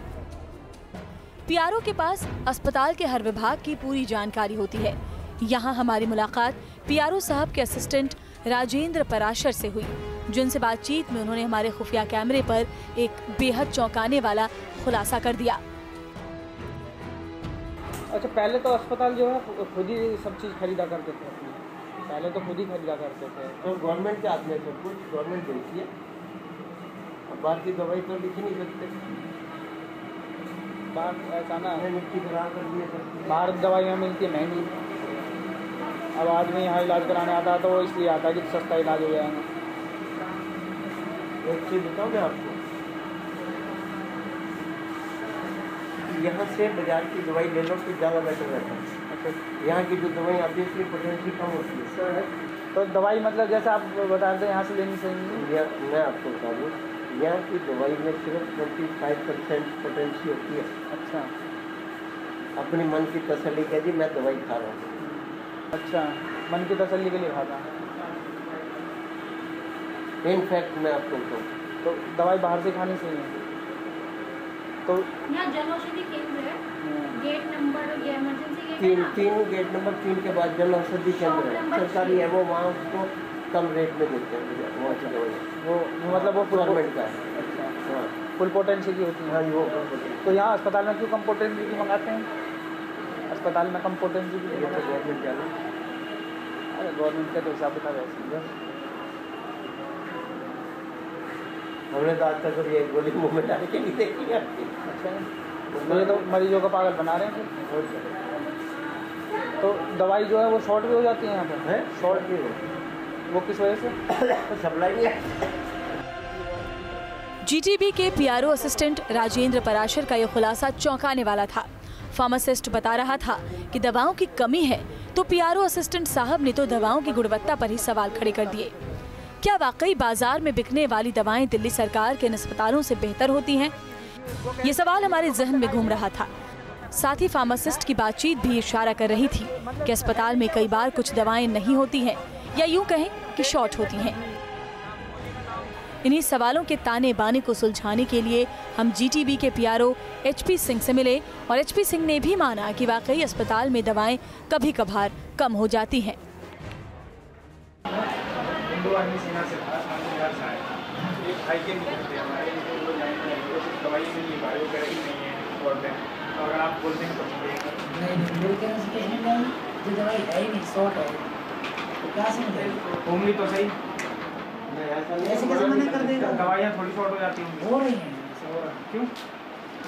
S23: PRO के पास अस्पताल के हर विभाग की पूरी जानकारी होती है। यहाँ हमारी मुलाकात PRO साहब के असिस्टेंट राजेंद्र पराशर से हुई, जिनसे बातचीत में उन्होंने हमारे खुफिया कैमरे पर एक बेहद चौंकाने वाला खुलासा कर दिया।
S9: अच्छा, पहले तो अस्पताल जो है खुद ही सब चीज़ खरीदा करते थे, पहले तो खुद ही खरीदा करते थे।
S19: तो गवर्नमेंट के हाथ में सब कुछ गवर्नमेंट देती है, अब बाहर की दवाई तो लिख ही नहीं सकते।
S9: बाहर ऐसा ना है,
S19: मिट्टी खराब कर दिए सर,
S9: बाहर दवाइयाँ मिलती है महंगी। अब आदमी यहाँ इलाज कराने आता है तो वो इसलिए आता है कि सस्ता इलाज हो जाएगा।
S19: एक चीज़ बताऊँ मैं आपको, यहाँ से बाजार की दवाई ले लो तो ज़्यादा बेटर रहता है। अच्छा, यहाँ की जो दवाई आती है उसकी पोटेंशियल कम होती है सर।
S9: तो दवाई मतलब जैसे आप बता रहे थे यहाँ से लेनी चाहिए?
S19: मैं आपको बता दूँ, यहाँ की दवाई में सिर्फ 25% पोटेंशियल होती है।
S9: अच्छा,
S19: अपनी मन की तसल्ली कह दी मैं दवाई खा रहा हूँ।
S9: अच्छा, मन की तसल्ली के लिए खाता हूँ।
S19: इनफैक्ट मैं आपको बताऊँ
S9: तो दवाई बाहर से खानी चाहिए। तो
S21: यहाँ जन औषधि केंद्र है, गेट नंबर इमरजेंसी
S19: तीन गेट नंबर 3 के बाद जन औषधि केंद्र है, सरकारी है, वो वहाँ उसको कम रेट में देते हैं। वो अच्छी दवाई, वो मतलब वो गवर्नमेंट का है। अच्छा, हाँ,
S9: फुल पोटेंसी की होती है।
S19: हाँ जी, वो।
S9: तो यहाँ अस्पताल में क्यों कम पोटेंसी की मंगाते हैं? अस्पताल में कम पोटेंसी की
S19: गवर्नमेंट जाना।
S9: अरे गवर्नमेंट का तो हिसाब बता रहे,
S19: हमने तो आज तक कभी एक गोली मुँह में डाल के नहीं देखी।
S9: अच्छा, तो ये तो मरीजों का पागल बना रहे हैं। तो दवाई जो है वो शॉर्ट भी हो जाती है यहाँ पर?
S19: है शॉर्ट भी हो,
S9: वो किस वजह से?
S19: तो सप्लाई नहीं है।
S23: जीटीबी के PRO असिस्टेंट राजेंद्र पराशर का यह खुलासा चौंकाने वाला था। फार्मासिस्ट बता रहा था कि दवाओं की कमी है, तो PRO असिस्टेंट साहब ने तो दवाओं की गुणवत्ता पर ही सवाल खड़े कर दिए। क्या वाकई बाजार में बिकने वाली दवाएं दिल्ली सरकार के इन अस्पतालों से बेहतर होती हैं? ये सवाल हमारे जहन में घूम रहा था। साथ ही फार्मासिस्ट की बातचीत भी इशारा कर रही थी कि अस्पताल में कई बार कुछ दवाएं नहीं होती हैं या यूं कहें कि शॉर्ट होती हैं। इन्हीं सवालों के ताने बाने को सुलझाने के लिए हम जीटीबी के पीआरओ एचपी सिंह से मिले और एचपी सिंह ने भी माना कि वाकई अस्पताल में दवाएं कभी कभार कम हो जाती हैं।
S9: अगर आप बोलते हैं तो
S21: जो दवाई है ही नहीं, शॉर्ट है तो क्या समझेंगे?
S9: होंगी तो सही,
S21: ऐसे कैसे मना कर देगा?
S9: दवाइयाँ थोड़ी शॉर्ट हो जाती होंगी।
S21: हो रही हैं।
S9: क्यों?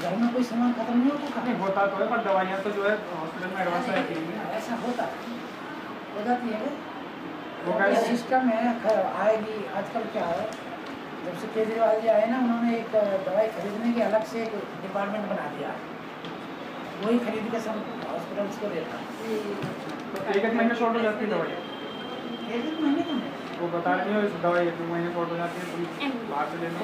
S21: घर में कोई सामान खत्म नहीं होता?
S9: नहीं होता तो है, पर दवाइयाँ तो जो है हॉस्पिटल में एडवांस रहती हैं।
S21: ऐसा होता हो जाती है।
S9: वो
S21: सिस्टम है, आएगी। आजकल क्या है, जब से केजरीवाल जी आए ना, उन्होंने एक दवाई खरीदने की अलग से एक डिपार्टमेंट बना दिया, वही खरीद के सब हॉस्पिटल्स को देता।
S9: तो एक महीने शॉर्ट हो जाती है दवाई?
S21: एक महीने तो नहीं,
S9: वो बता रही हो इस दवाई 1 महीने शॉर्ट हो जाती है, तुम बाहर से लेना।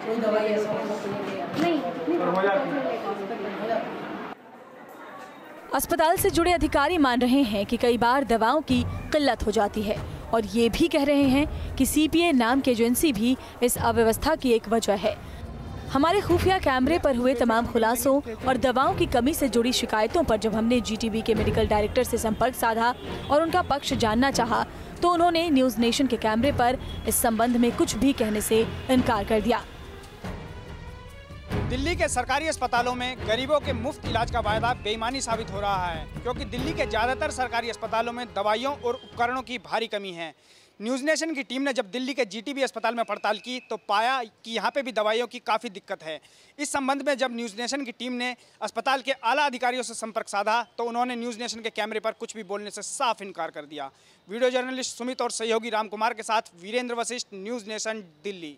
S21: कोई दवाई ऐसा नहीं
S9: हो जाती है।
S23: अस्पताल से जुड़े अधिकारी मान रहे हैं कि कई बार दवाओं की किल्लत हो जाती है और ये भी कह रहे हैं कि सीपीए नाम की एजेंसी भी इस अव्यवस्था की एक वजह है। हमारे खुफिया कैमरे पर हुए तमाम खुलासों और दवाओं की कमी से जुड़ी शिकायतों पर जब हमने जीटीबी के मेडिकल डायरेक्टर से संपर्क साधा और उनका पक्ष जानना चाहा, तो उन्होंने न्यूज़ नेशन के कैमरे पर इस संबंध में कुछ भी कहने से इनकार कर दिया।
S5: दिल्ली के सरकारी अस्पतालों में गरीबों के मुफ्त इलाज का वायदा बेईमानी साबित हो रहा है, क्योंकि दिल्ली के ज़्यादातर सरकारी अस्पतालों में दवाइयों और उपकरणों की भारी कमी है। न्यूज़ नेशन की टीम ने जब दिल्ली के जीटीबी अस्पताल में पड़ताल की तो पाया कि यहाँ पे भी दवाइयों की काफ़ी दिक्कत है। इस संबंध में जब न्यूज़ नेशन की टीम ने अस्पताल के आला अधिकारियों से संपर्क साधा तो उन्होंने न्यूज़ नेशन के कैमरे पर कुछ भी बोलने से साफ इनकार कर दिया। वीडियो जर्नलिस्ट सुमित और सहयोगी राम कुमार के साथ वीरेंद्र वशिष्ठ, न्यूज़ नेशन, दिल्ली।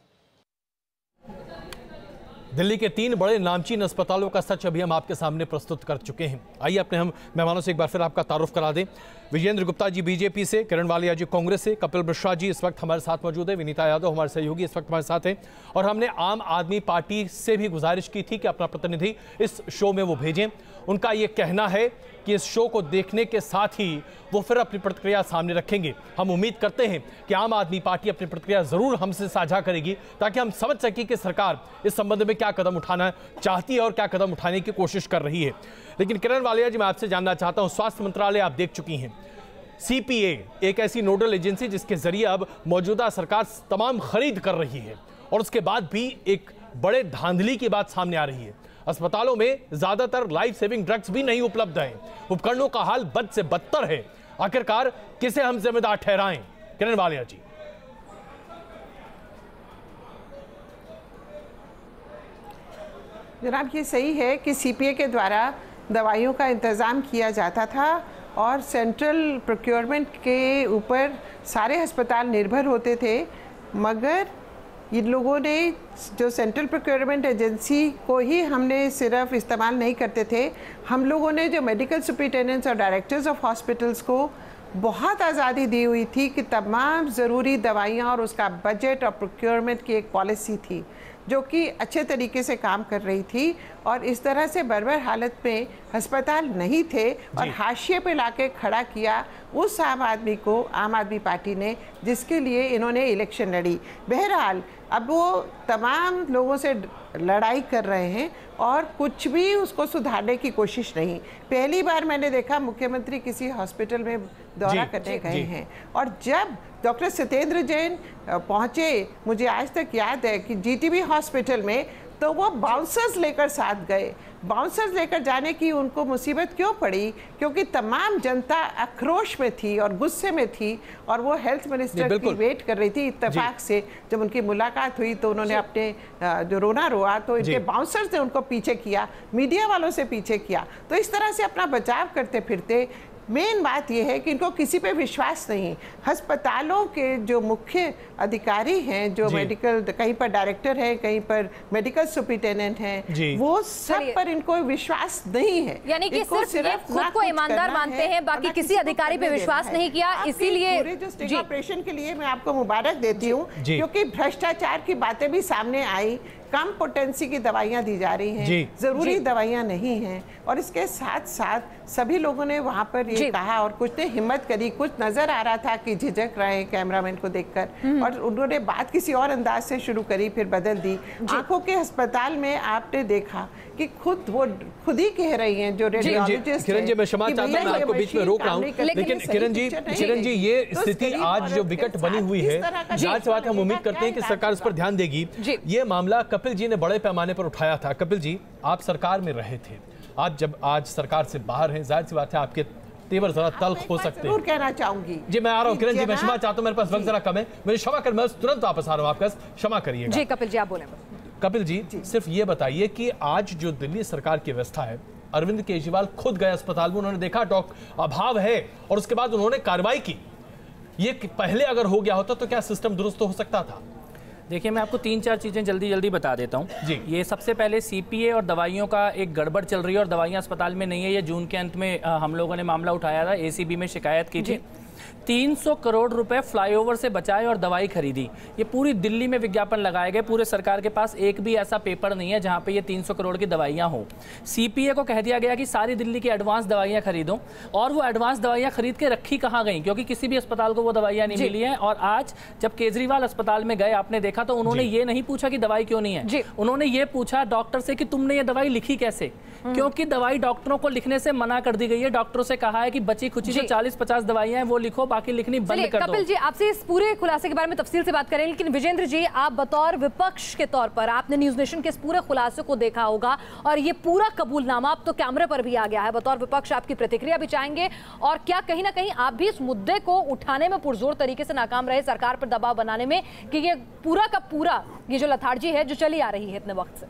S1: दिल्ली के 3 बड़े नामचीन अस्पतालों का सच अभी हम आपके सामने प्रस्तुत कर चुके हैं। आइए अपने हम मेहमानों से एक बार फिर आपका तारुफ करा दें। विजेंद्र गुप्ता जी बीजेपी से, किरण वालिया जी कांग्रेस से, कपिल मिश्रा जी इस वक्त हमारे साथ मौजूद है, विनीता यादव हमारे सहयोगी इस वक्त हमारे साथ हैं। और हमने आम आदमी पार्टी से भी गुजारिश की थी कि अपना प्रतिनिधि इस शो में वो भेजें। उनका ये कहना है कि इस शो को देखने के साथ ही वो फिर अपनी प्रतिक्रिया सामने रखेंगे। हम उम्मीद करते हैं कि आम आदमी पार्टी अपनी प्रतिक्रिया जरूर हमसे साझा करेगी ताकि हम समझ सकें कि सरकार इस संबंध में क्या कदम उठाना चाहती है और क्या कदम उठाने की कोशिश कर रही है। लेकिन किरण वालिया जी, मैं आपसे जानना चाहता हूं, स्वास्थ्य मंत्रालय आप देख चुकी हैं, सीपीए एक ऐसी नोडल एजेंसी जिसके जरिए अब मौजूदा सरकार तमाम खरीद कर रही है और उसके बाद भी एक बड़े धांधली की बात सामने आ रही है। अस्पतालों में ज्यादातर लाइफ सेविंग ड्रग्स भी नहीं उपलब्ध हैं, उपकरणों का हाल बद से बदतर है। आखिरकार किसे हम जिम्मेदार ठहराएं? किरण वालिया जी।
S6: जनाब, ये सही है कि सीपीए के द्वारा दवाइयों का इंतज़ाम किया जाता था और सेंट्रल प्रोक्योरमेंट के ऊपर सारे अस्पताल निर्भर होते थे, मगर इन लोगों ने जो सेंट्रल प्रोक्योरमेंट एजेंसी को ही हमने सिर्फ इस्तेमाल नहीं करते थे, हम लोगों ने जो मेडिकल सुपरिटेंडेंट्स और डायरेक्टर्स ऑफ हॉस्पिटल्स को बहुत आज़ादी दी हुई थी कि तमाम ज़रूरी दवाइयाँ और उसका बजट और प्रोक्योरमेंट की एक पॉलिसी थी जो कि अच्छे तरीके से काम कर रही थी। और इस तरह से बर्बर हालत में अस्पताल नहीं थे और हाशिए पे लाके खड़ा किया उस आम आदमी को, आम आदमी पार्टी ने, जिसके लिए इन्होंने इलेक्शन लड़ी। बहरहाल अब वो तमाम लोगों से लड़ाई कर रहे हैं और कुछ भी उसको सुधारने की कोशिश नहीं। पहली बार मैंने देखा मुख्यमंत्री किसी हॉस्पिटल में दौरा करने गए हैं और जब डॉक्टर सत्येंद्र जैन पहुंचे, मुझे आज तक याद है कि जीटीबी हॉस्पिटल में, तो वो बाउंसर्स लेकर साथ गए। बाउंसर्स लेकर जाने की उनको मुसीबत क्यों पड़ी? क्योंकि तमाम जनता आक्रोश में थी और गुस्से में थी और वो हेल्थ मिनिस्टर की वेट कर रही थी। इत्तेफाक से जब उनकी मुलाकात हुई तो उन्होंने अपने जो रोना रोआ तो इनके बाउंसर्स ने उनको पीछे किया, मीडिया वालों से पीछे किया। तो इस तरह से अपना बचाव करते फिरते मेन बात यह है कि इनको किसी पे विश्वास नहीं। अस्पतालों के जो मुख्य अधिकारी हैं, जो मेडिकल, कहीं पर डायरेक्टर है, कहीं पर मेडिकल सुपरिटेंडेंट हैं, वो सब पर इनको विश्वास नहीं है।
S2: यानी कि सिर्फ ये खुद को ईमानदार मानते हैं, बाकी किसी अधिकारी पे विश्वास नहीं किया। इसीलिए
S6: पूरे जो स्टिंग ऑपरेशन के लिए मैं आपको मुबारक देती हूँ, क्योंकि भ्रष्टाचार की बातें भी सामने आई, कम पोटेंसी की दवाइयां दी जा रही हैं, जरूरी दवाइयां नहीं हैं। और इसके साथ साथ सभी लोगों ने वहां पर ये कहा और कुछ ने हिम्मत करी, कुछ नजर आ रहा था कि झिझक रहे हैं कैमरामैन को देखकर, और उन्होंने बात किसी और अंदाज से शुरू करी, फिर बदल दी। आंखों के अस्पताल में आपने देखा कि खुद ही कह रही हैं जो रेडियोलॉजिस्ट।
S1: किरण जी, मैं क्षमा चाहता हूं, मैं आपको बीच में रोक रहा हूं, लेकिन किरण जी ये स्थिति आज जो विकट बनी हुई है, जांच से बात हम उम्मीद करते हैं कि सरकार इस पर ध्यान देगी। ये मामला कपिल जी ने बड़े पैमाने पर उठाया था। कपिल जी, आप सरकार में रहे थे, आज सरकार से बाहर हैं, जाहिर सी बात है आपके तेवर जरा तल्ख हो सकते हैं।
S6: कहना चाहूंगी
S1: जी, मैं आ रहा हूं किरण जी, मैं क्षमा चाहता हूं, मेरे पास वक्त जरा कम है, मुझे क्षमा कर, मैं तुरंत वापस आ रहा हूं, आपका क्षमा करिएगा।
S2: जी कपिल जी, आप बोले।
S1: कपिल जी, सिर्फ ये बताइए कि आज जो दिल्ली सरकार की व्यवस्था है, अरविंद केजरीवाल खुद गए अस्पताल में, उन्होंने देखा अभाव है और उसके बाद उन्होंने कार्रवाई की। ये पहले अगर हो गया होता तो क्या सिस्टम दुरुस्त हो सकता था?
S7: देखिए, मैं आपको 3-4 चीज़ें जल्दी बता देता हूँ जी। ये सबसे पहले सीपीए और दवाइयों का एक गड़बड़ चल रही है और दवाइयाँ अस्पताल में नहीं है। ये जून के अंत में हम लोगों ने मामला उठाया था, एसीबी में शिकायत की थी। 300 करोड़ रुपए फ्लाईओवर से बचाए और दवाई खरीदी। ये पूरी दिल्ली में विज्ञापन लगाए गए, पूरे सरकार के पास एक भी ऐसा पेपर नहीं है जहां पे ये 300 करोड़ की दवाइयां हो। सीपीए को कह दिया गया कि सारी दिल्ली की एडवांस दवाइयां खरीदो, और वो एडवांस दवाइयां खरीद के रखी कहां गई, क्योंकि किसी भी अस्पताल को वो दवाइयां नहीं मिली हैं। और आज जब केजरीवाल अस्पताल में गए, आपने देखा तो उन्होंने ये नहीं पूछा कि दवाई क्यों नहीं है, उन्होंने ये पूछा डॉक्टर से कि तुमने ये दवाई लिखी कैसे, क्योंकि दवाई डॉक्टरों को लिखने से मना कर दी गई है। डॉक्टरों से कहा है कि बची खुची जो 40-50 दवाइयां हैं वो लिखो, बाकी लिखनी बंद कर दो।
S2: कपिल जी, आपसे इस पूरे खुलासे के बारे में तफसील से बात करें, लेकिन विजेंद्र जी, आप बतौर विपक्ष के तौर पर आपने न्यूज नेशन के इस पूरे खुलासे को देखा होगा और ये पूरा कबूलनामा अब तो कैमरे पर भी आ गया है। बतौर विपक्ष आपकी प्रतिक्रिया भी चाहेंगे, और क्या कहीं ना कहीं आप भी इस मुद्दे को उठाने में पुरजोर तरीके से नाकाम रहे, सरकार पर दबाव बनाने में, कि ये पूरा का पूरा ये जो लथार्जी है जो चली आ रही है इतने वक्त से?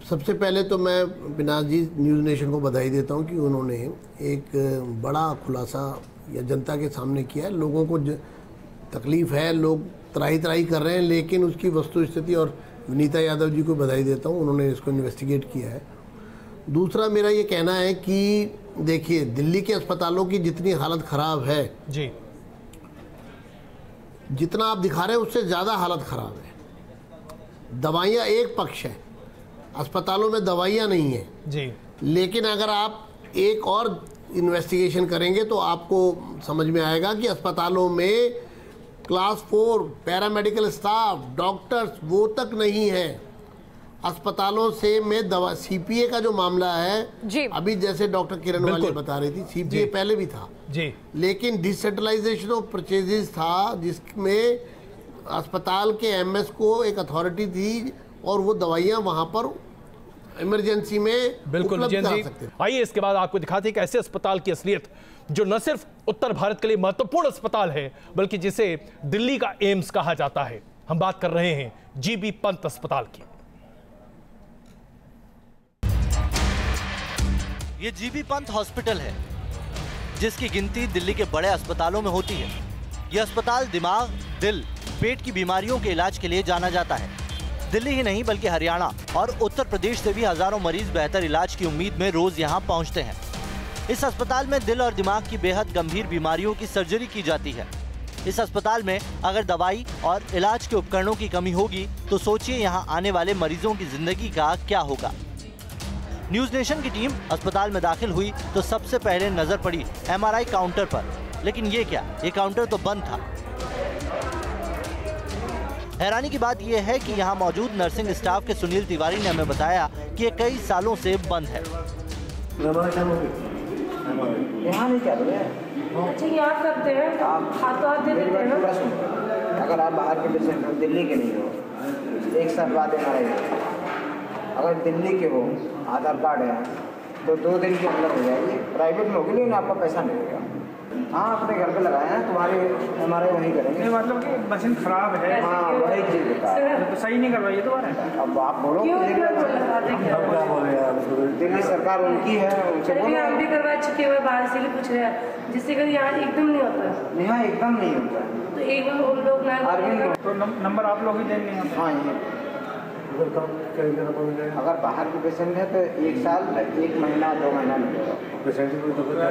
S8: सबसे पहले तो मैं पिनाक जी न्यूज़ नेशन को बधाई देता हूं कि उन्होंने एक बड़ा खुलासा या जनता के सामने किया है। लोगों को तकलीफ़ है, लोग त्राही कर रहे हैं, लेकिन उसकी वस्तु स्थिति, और विनीता यादव जी को बधाई देता हूं, उन्होंने इसको इन्वेस्टिगेट किया है। दूसरा मेरा ये कहना है कि देखिए, दिल्ली के अस्पतालों की जितनी हालत ख़राब है
S1: जी,
S8: जितना आप दिखा रहे हैं उससे ज़्यादा हालत ख़राब है। दवाइयाँ एक पक्ष है, अस्पतालों में दवाइयाँ नहीं हैं
S1: जी,
S8: लेकिन अगर आप एक और इन्वेस्टिगेशन करेंगे तो आपको समझ में आएगा कि अस्पतालों में क्लास 4 पैरामेडिकल स्टाफ, डॉक्टर्स वो तक नहीं है। अस्पतालों से में दवा, सीपीए का जो मामला है जी, अभी जैसे डॉक्टर किरण वाले बता रही थी, सीपीए पहले भी था
S1: जी,
S8: लेकिन डिसेंट्रलाइजेशन ऑफ परचेजेस था, जिसमें अस्पताल के एमएस को एक अथॉरिटी थी और वो दवाइयाँ वहाँ पर इमरजेंसी में
S1: बिल्कुल
S8: करा सकते।
S1: आइए इसके बाद आपको दिखाते हैं कि ऐसे अस्पताल की असलियत जो न सिर्फ उत्तर भारत के लिए महत्वपूर्ण अस्पताल है, बल्कि जिसे दिल्ली का एम्स कहा जाता है। हम बात कर रहे हैं जीबी पंत अस्पताल की।
S10: ये जीबी पंत हॉस्पिटल है जिसकी गिनती दिल्ली के बड़े अस्पतालों में होती है। यह अस्पताल दिमाग, दिल, पेट की बीमारियों के इलाज के लिए जाना जाता है। दिल्ली ही नहीं बल्कि हरियाणा और उत्तर प्रदेश से भी हजारों मरीज बेहतर इलाज की उम्मीद में रोज यहाँ पहुँचते हैं। इस अस्पताल में दिल और दिमाग की बेहद गंभीर बीमारियों की सर्जरी की जाती है। इस अस्पताल में अगर दवाई और इलाज के उपकरणों की कमी होगी तो सोचिए यहाँ आने वाले मरीजों की जिंदगी का क्या होगा। न्यूज नेशन की टीम अस्पताल में दाखिल हुई तो सबसे पहले नजर पड़ी एमआरआई काउंटर पर, लेकिन ये क्या, ये काउंटर तो बंद था। हैरानी की बात यह है कि यहाँ मौजूद नर्सिंग स्टाफ के सुनील तिवारी ने हमें बताया कि ये कई सालों से बंद है।
S24: यहाँ नहीं चल रहे हैं। अच्छा, यहाँ करते हैं, हाथों दे देते हैं ना। अगर आप बाहर के पेशेंट हो, दिल्ली के नहीं हो, एक साल बाद एमआरआई, अगर दिल्ली के हो, आधार कार्ड है तो 2 दिन के अंदर हो जाएगी। प्राइवेट में होगी लेकिन आपका पैसा नहीं होगा। हाँ, अपने घर पे लगाए हैं, तुम्हारे एमआरआई वहीं करेंगे।
S9: मतलब कि मशीन खराब है।
S24: हाँ, वही चीज
S9: तो सही नहीं करवाइए दोबारा।
S24: अब आप बोलो, दिल्ली सरकार उनकी है, उनसे बोलो।
S25: हम भी करवा चुके हुए, बाहर से पूछ रहे हैं, जिससे कभी यहाँ एकदम नहीं होता।
S24: यहाँ एकदम नहीं होता,
S25: तो एक बार हम लोग ना
S9: तो नंबर आप लोग ही देंगे।
S24: हाँ, अगर बाहर के पेशेंट है तो 1 साल, 1 महीना, 2 महीना मिलेगा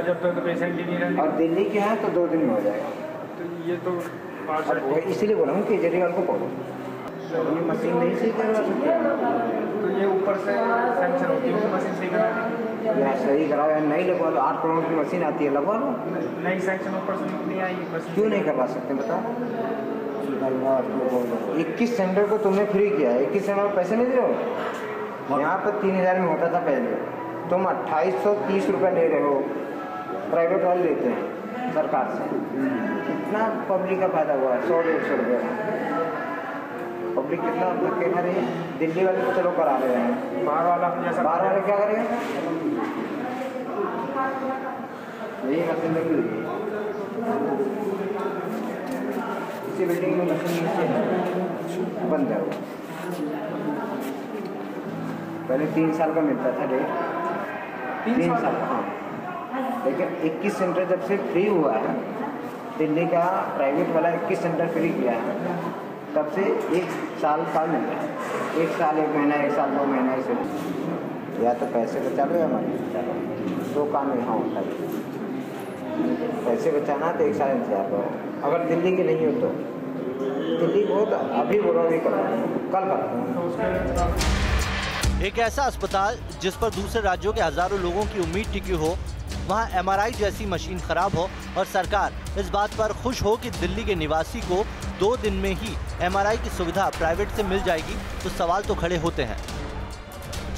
S9: जब तक पेशेंट ही नहीं रहने।
S24: और दिल्ली के हैं तो 2 दिन में हो जाएगा।
S9: तो ये तो
S24: इसीलिए बोला हूँ केजरीवाल को पढ़ो, ये मशीन नहीं सही करवा सकते।
S9: तो ये ऊपर से सैंक्शन होती है मशीन सही कराने।
S24: यार सही कराओ यार, नहीं लगवा लो, 8 करोड़ की मशीन आती है, लगवा लो।
S9: नहीं सैंक्शन ऊपर से नहीं आएगी मशीन।
S24: क्यों नहीं करवा सकते बताओ? 21 सेंटर को तुमने फ्री किया है, 21 सेंटर में पैसे नहीं दे रहे हो। यहाँ पर 3000 में होता था पहले, तुम 2830 रुपये ले रहे हो, प्राइवेट वाले लेते हैं सरकार से। कितना पब्लिक का फायदा हुआ है, 100-150 रुपये का। पब्लिक कितना धक्के खा रही है। दिल्ली वाले तो चलो करा रहे हैं, बाहर वाले क्या करेगा? यही मशीन लगी हुई है इसी बिल्डिंग में, मशीन नीचे बंद है वो। पहले 3 साल का मिलता था डेट, 3 साल। हाँ, लेकिन 21 सेंटर जब से फ्री हुआ है, दिल्ली का प्राइवेट वाला 21 सेंटर फ्री किया है, तब से 1 साल का मिल रहा है। 1 साल 1 महीना, 1 साल 2 महीना ऐसे। या तो पैसे बचा लो या मनी बचा लो, 2 काम यहाँ होता है। पैसे बचाना तो 1 साल इंतजार करो। अगर दिल्ली के नहीं हो तो दिल्ली को तो अभी बोलो, अभी करो, कल करो।
S10: एक ऐसा अस्पताल जिस पर दूसरे राज्यों के हजारों लोगों की उम्मीद टिकी हो, वहाँ MRI जैसी मशीन खराब हो और सरकार इस बात पर खुश हो कि दिल्ली के निवासी को 2 दिन में ही MRI की सुविधा प्राइवेट से मिल जाएगी, तो सवाल तो खड़े होते हैं।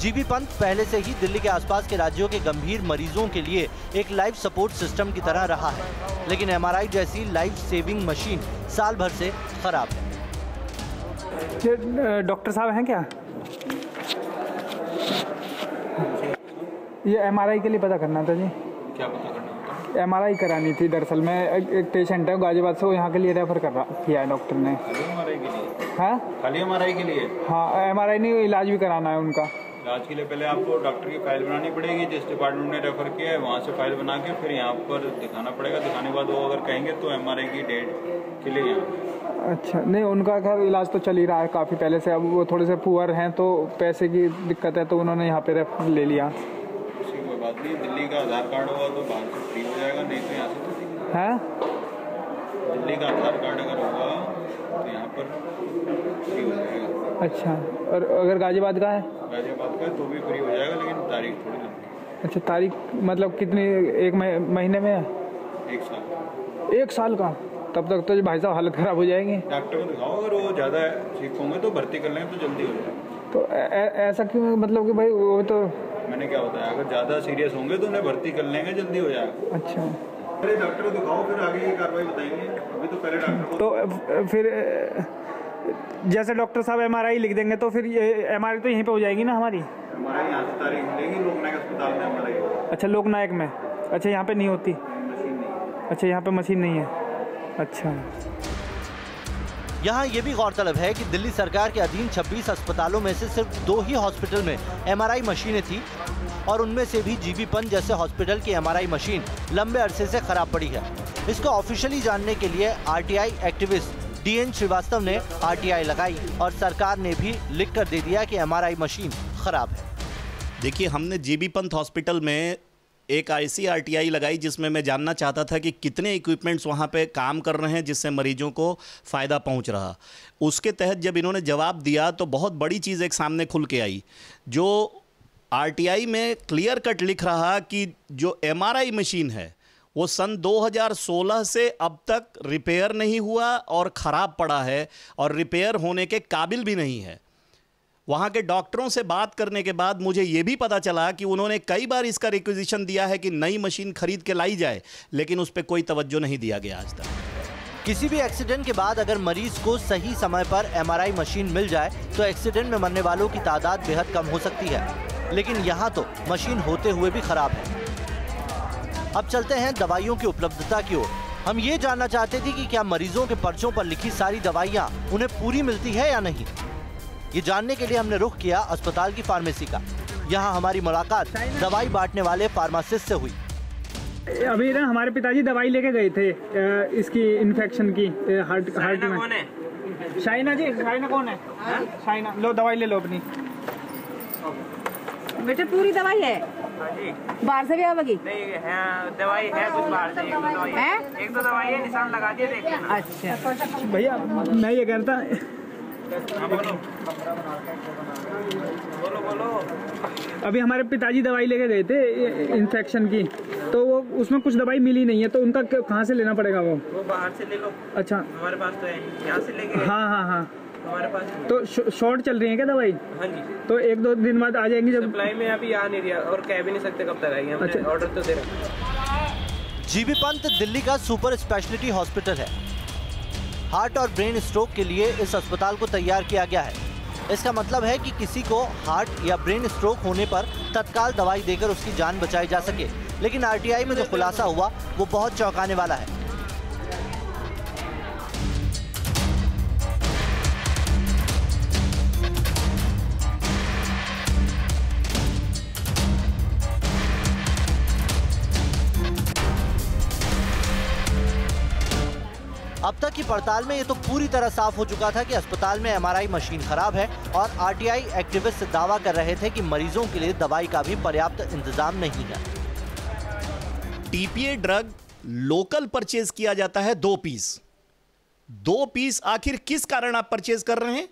S10: जीबी पंत पहले से ही दिल्ली के आसपास के राज्यों के गंभीर मरीजों के लिए एक लाइफ सपोर्ट सिस्टम की तरह रहा है, लेकिन MRI जैसी लाइफ सेविंग मशीन साल भर से खराब है।
S9: डॉक्टर साहब हैं क्या? ये MRI के लिए पता करना था जी।
S3: क्या पता करना?
S9: MRI करानी थी दरअसल। मैं एक पेशेंट है गाजियाबाद से, वो यहाँ के लिए रेफर किया है डॉक्टर ने।
S3: MRI के लिए?
S9: हाँ,
S3: खाली MRI के लिए?
S9: हाँ, MRI नहीं, इलाज भी कराना है उनका।
S3: इलाज के लिए पहले आपको डॉक्टर की फाइल बनानी पड़ेगी, जिस डिपार्टमेंट ने रेफर किया है वहाँ से फाइल बना के फिर यहाँ पर दिखाना पड़ेगा। दिखाने के बाद वो अगर कहेंगे तो MRI की डेट के लिए यहाँ।
S9: अच्छा, नहीं उनका खैर इलाज तो चल ही रहा है काफ़ी पहले से। अब वो थोड़े से पुअर हैं तो पैसे की दिक्कत है, तो उन्होंने यहाँ पे रेफर ले लिया।
S3: कोई बात नहीं, दिल्ली का आधार कार्ड होगा तो बाहर से फ्री हो जाएगा, नहीं तो यहाँ से तो
S9: है।
S3: दिल्ली का आधार कार्ड अगर होगा तो यहाँ पर फ्री हो जाएगा।
S9: अच्छा, और अगर गाजियाबाद का है?
S3: गाजियाबाद का तो भी फ्री हो जाएगा, लेकिन तारीख थोड़ी लंबी।
S9: अच्छा, तारीख मतलब कितनी? 1 महीने में है?
S3: 1 साल।
S9: 1 साल का? तब तक तो भाई साहब हालत खराब हो जाएगी।
S3: डॉक्टर को दिखाओ, अगर वो ज़्यादा ठीक होंगे तो भर्ती कर लेंगे तो जल्दी हो जाएगा।
S9: तो ऐसा क्यों? मतलब कि भाई वो तो
S3: मैंने क्या बताया, अगर ज़्यादा सीरियस होंगे तो उन्हें भर्ती कर लेंगे, जल्दी हो जाएगा।
S9: अच्छा,
S3: पहले डॉक्टर को दिखाओ फिर आगे की कार्रवाई बताएंगे। अभी तो पहले डॉक्टर को।
S9: तो फिर जैसे डॉक्टर साहब MRI लिख देंगे तो फिर ये MRI तो यहीं पे हो जाएगी ना हमारी?
S3: हमारे यहाँ से तारीख मिलेगी, लोकनायक अस्पताल में MRI होगा।
S9: अच्छा, लोकनायक में? अच्छा, यहाँ पे नहीं होती?
S3: मशीन नहीं।
S9: अच्छा, यहाँ पे मशीन नहीं है। अच्छा,
S10: यहाँ ये भी गौरतलब है कि दिल्ली सरकार के अधीन 26 अस्पतालों में से सिर्फ 2 ही हॉस्पिटल में MRI मशीनें थी, और उनमें से भी जीबी पंत जैसे हॉस्पिटल की MRI मशीन लंबे अरसे से खराब पड़ी है। इसको ऑफिशियली जानने के लिए RTI एक्टिविस्ट DN श्रीवास्तव ने RTI लगाई और सरकार ने भी लिख कर दे दिया कि MRI मशीन खराब है।
S11: देखिए, हमने जीबी पंत हॉस्पिटल में एक ऐसी RTI लगाई जिसमें मैं जानना चाहता था कि कितने इक्विपमेंट्स वहाँ पे काम कर रहे हैं जिससे मरीजों को फ़ायदा पहुँच रहा। उसके तहत जब इन्होंने जवाब दिया तो बहुत बड़ी चीज़ एक सामने खुल के आई। जो RTI में क्लियर कट लिख रहा कि जो MRI मशीन है वो सन 2016 से अब तक रिपेयर नहीं हुआ और ख़राब पड़ा है और रिपेयर होने के काबिल भी नहीं है। वहाँ के डॉक्टरों से बात करने के बाद मुझे ये भी पता चला कि उन्होंने कई बार इसका रिक्विजिशन दिया है कि नई मशीन खरीद के लाई जाए, लेकिन उस पर कोई तवज्जो नहीं दिया गया आज तक।
S10: किसी भी एक्सीडेंट के बाद अगर मरीज को सही समय पर MRI मशीन मिल जाए तो एक्सीडेंट में मरने वालों की तादाद बेहद कम हो सकती है, लेकिन यहाँ तो मशीन होते हुए भी खराब है। अब चलते हैं दवाइयों की उपलब्धता की ओर। हम ये जानना चाहते थे कि क्या मरीजों के पर्चों पर लिखी सारी दवाइयाँ उन्हें पूरी मिलती है या नहीं। ये जानने के लिए हमने रुख किया अस्पताल की फार्मेसी का। यहाँ हमारी मुलाकात दवाई बांटने वाले फार्मासिस्ट से हुई।
S9: अभी ना हमारे पिताजी दवाई लेके गए थे इसकी इन्फेक्शन की, हार्ट में। कौन है? शाइना जी, शाइना कौन है? शाइना, लो दवाई ले लो अपनी।
S13: बेटे पूरी दवाई है? बाहर से भी आवेगी?
S15: नहीं है, दवाई है कुछ बाहर से, एक दो दवाई है, निशान लगा दिए देख लेना।
S13: अच्छा
S9: भैया मैं ये कहता अभी हमारे पिताजी दवाई लेके गए थे इन्फेक्शन की, तो वो उसमें कुछ दवाई मिली नहीं है, तो उनका कहाँ से लेना पड़ेगा? वो
S15: बाहर से ले लो।
S9: अच्छा,
S15: हमारे पास तो है, यहाँ से लेके।
S9: हाँ,
S15: हमारे पास
S9: तो शॉर्ट चल रही है क्या दवाई?
S15: हाँ जी।
S9: तो 1-2 दिन बाद आ जाएंगी? जब
S15: सप्लाई में अभी आ नहीं रहा और कह भी नहीं सकते कब तक आएगी, हमने ऑर्डर तो दे रहा।
S10: जीबी पंत दिल्ली का सुपर स्पेशलिटी हॉस्पिटल है। हार्ट और ब्रेन स्ट्रोक के लिए इस अस्पताल को तैयार किया गया है। इसका मतलब है कि किसी को हार्ट या ब्रेन स्ट्रोक होने पर तत्काल दवाई देकर उसकी जान बचाई जा सके। लेकिन आरटीआई में जो खुलासा हुआ वो बहुत चौंकाने वाला है। अब तक की पड़ताल में ये तो पूरी तरह साफ हो चुका था कि अस्पताल में एमआरआई मशीन खराब है और आरटीआई एक्टिविस्ट दावा कर रहे थे कि मरीजों के लिए दवाई का भी पर्याप्त इंतजाम नहीं है।
S11: टीपीए ड्रग लोकल परचेज किया जाता है 2 पीस। आखिर किस कारण आप परचेज कर रहे हैं?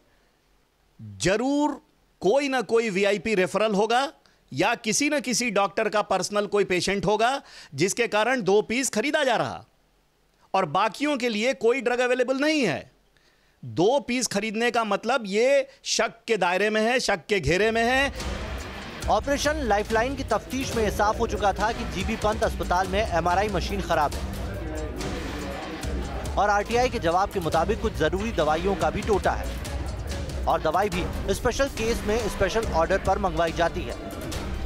S11: जरूर कोई ना कोई वीआईपी रेफरल होगा या किसी न किसी डॉक्टर का पर्सनल कोई पेशेंट होगा जिसके कारण 2 पीस खरीदा जा रहा और बाकियों के लिए कोई ड्रग अवेलेबल नहीं है। 2 पीस खरीदने का मतलब ये शक के दायरे में है, शक के घेरे में है।
S10: ऑपरेशन लाइफलाइन की तफ्तीश में यह साफ हो चुका था कि जीबी पंत अस्पताल में एमआरआई मशीन खराब है और आरटीआई के जवाब के मुताबिक कुछ जरूरी दवाइयों का भी टोटा है और दवाई भी स्पेशल केस में स्पेशल ऑर्डर पर मंगवाई जाती है।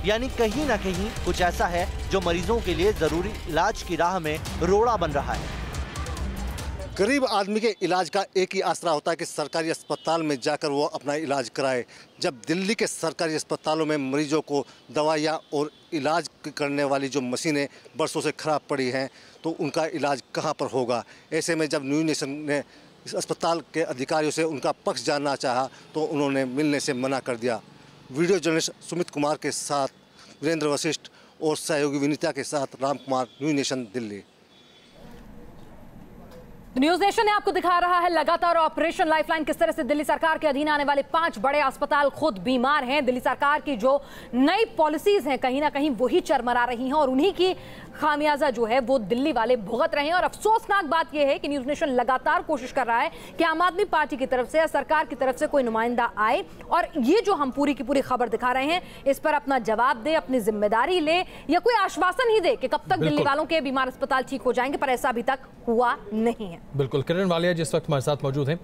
S10: यानी कहीं ना कहीं कुछ ऐसा है जो मरीजों के लिए जरूरी इलाज की राह में रोड़ा बन रहा है।
S14: गरीब आदमी के इलाज का एक ही आसरा होता है कि सरकारी अस्पताल में जाकर वो अपना इलाज कराए। जब दिल्ली के सरकारी अस्पतालों में मरीजों को दवाइयाँ और इलाज करने वाली जो मशीनें बरसों से खराब पड़ी हैं तो उनका इलाज कहाँ पर होगा? ऐसे में जब न्यूज़ नेशन ने इस अस्पताल के अधिकारियों से उनका पक्ष जानना चाहा तो उन्होंने मिलने से मना कर दिया। वीडियो जर्नलिस्ट सुमित कुमार के साथ वीरेंद्र वशिष्ठ और सहयोगी विनीता के साथ Ram Kumar, news nation Delhi.
S2: News nation ने आपको दिखा रहा है लगातार ऑपरेशन लाइफलाइन किस तरह से दिल्ली सरकार के अधीन आने वाले 5 बड़े अस्पताल खुद बीमार हैं। दिल्ली सरकार की जो नई पॉलिसीज हैं कहीं ना कहीं वही चरमरा रही हैं और उन्हीं की खामियाजा जो है वो दिल्ली वाले भुगत रहे हैं। और अफसोसनाक बात यह है कि न्यूज नेशन लगातार कोशिश कर रहा है कि आम आदमी पार्टी की तरफ से या सरकार की तरफ से कोई नुमाइंदा आए और ये जो हम पूरी की पूरी खबर दिखा रहे हैं इस पर अपना जवाब दे, अपनी जिम्मेदारी ले या कोई आश्वासन ही दे कि कब तक दिल्ली वालों के बीमार अस्पताल ठीक हो जाएंगे, पर ऐसा अभी तक हुआ नहीं है।
S1: बिल्कुल, किरण वालिया जिस वक्त हमारे साथ मौजूद हैं।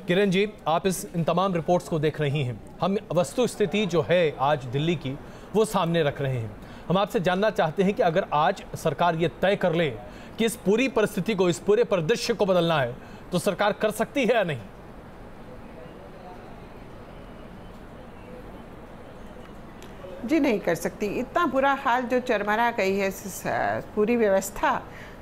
S1: किरण जी, आप इन तमाम रिपोर्ट्स को देख रही हैं, हम वस्तु स्थिति जो है आज दिल्ली की वो सामने रख रहे हैं। हम आपसे जानना चाहते हैं कि अगर आज सरकार ये तय कर ले कि इस पूरी परिस्थिति को, इस पूरे परिदृश्य को बदलना है तो सरकार कर सकती है या नहीं?
S6: जी नहीं कर सकती। इतना बुरा हाल जो चरमरा गई है पूरी व्यवस्था,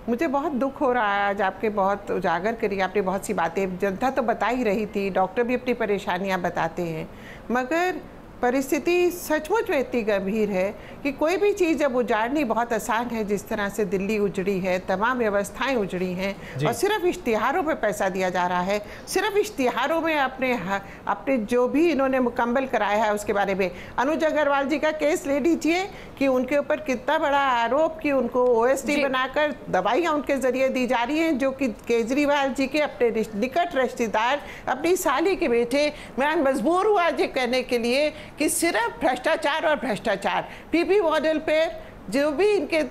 S6: मुझे बहुत दुख हो रहा है। आज आपके बहुत उजागर करी आपने बहुत सी बातें, जनता तो बता ही रही थी, डॉक्टर भी अपनी परेशानियां बताते हैं, मगर परिस्थिति सचमुच में इतनी गंभीर है कि कोई भी चीज़ जब उजाड़नी बहुत आसान है, जिस तरह से दिल्ली उजड़ी है, तमाम व्यवस्थाएं उजड़ी हैं और सिर्फ इश्तिहारों पे पैसा दिया जा रहा है, सिर्फ इश्तिहारों में अपने जो भी इन्होंने मुकम्मल कराया है उसके बारे में। अनुज अग्रवाल जी का केस ले लीजिए कि उनके ऊपर कितना बड़ा आरोप कि उनको OSD बनाकर दवाइयाँ उनके ज़रिए दी जा रही हैं, जो कि केजरीवाल जी के अपने निकट रिश्तेदार, अपनी साली के बेटे। मैं मजबूर हुआ ये कहने के लिए कि सिर्फ भ्रष्टाचार और भ्रष्टाचार। पीपी मॉडल पे जो भी इनके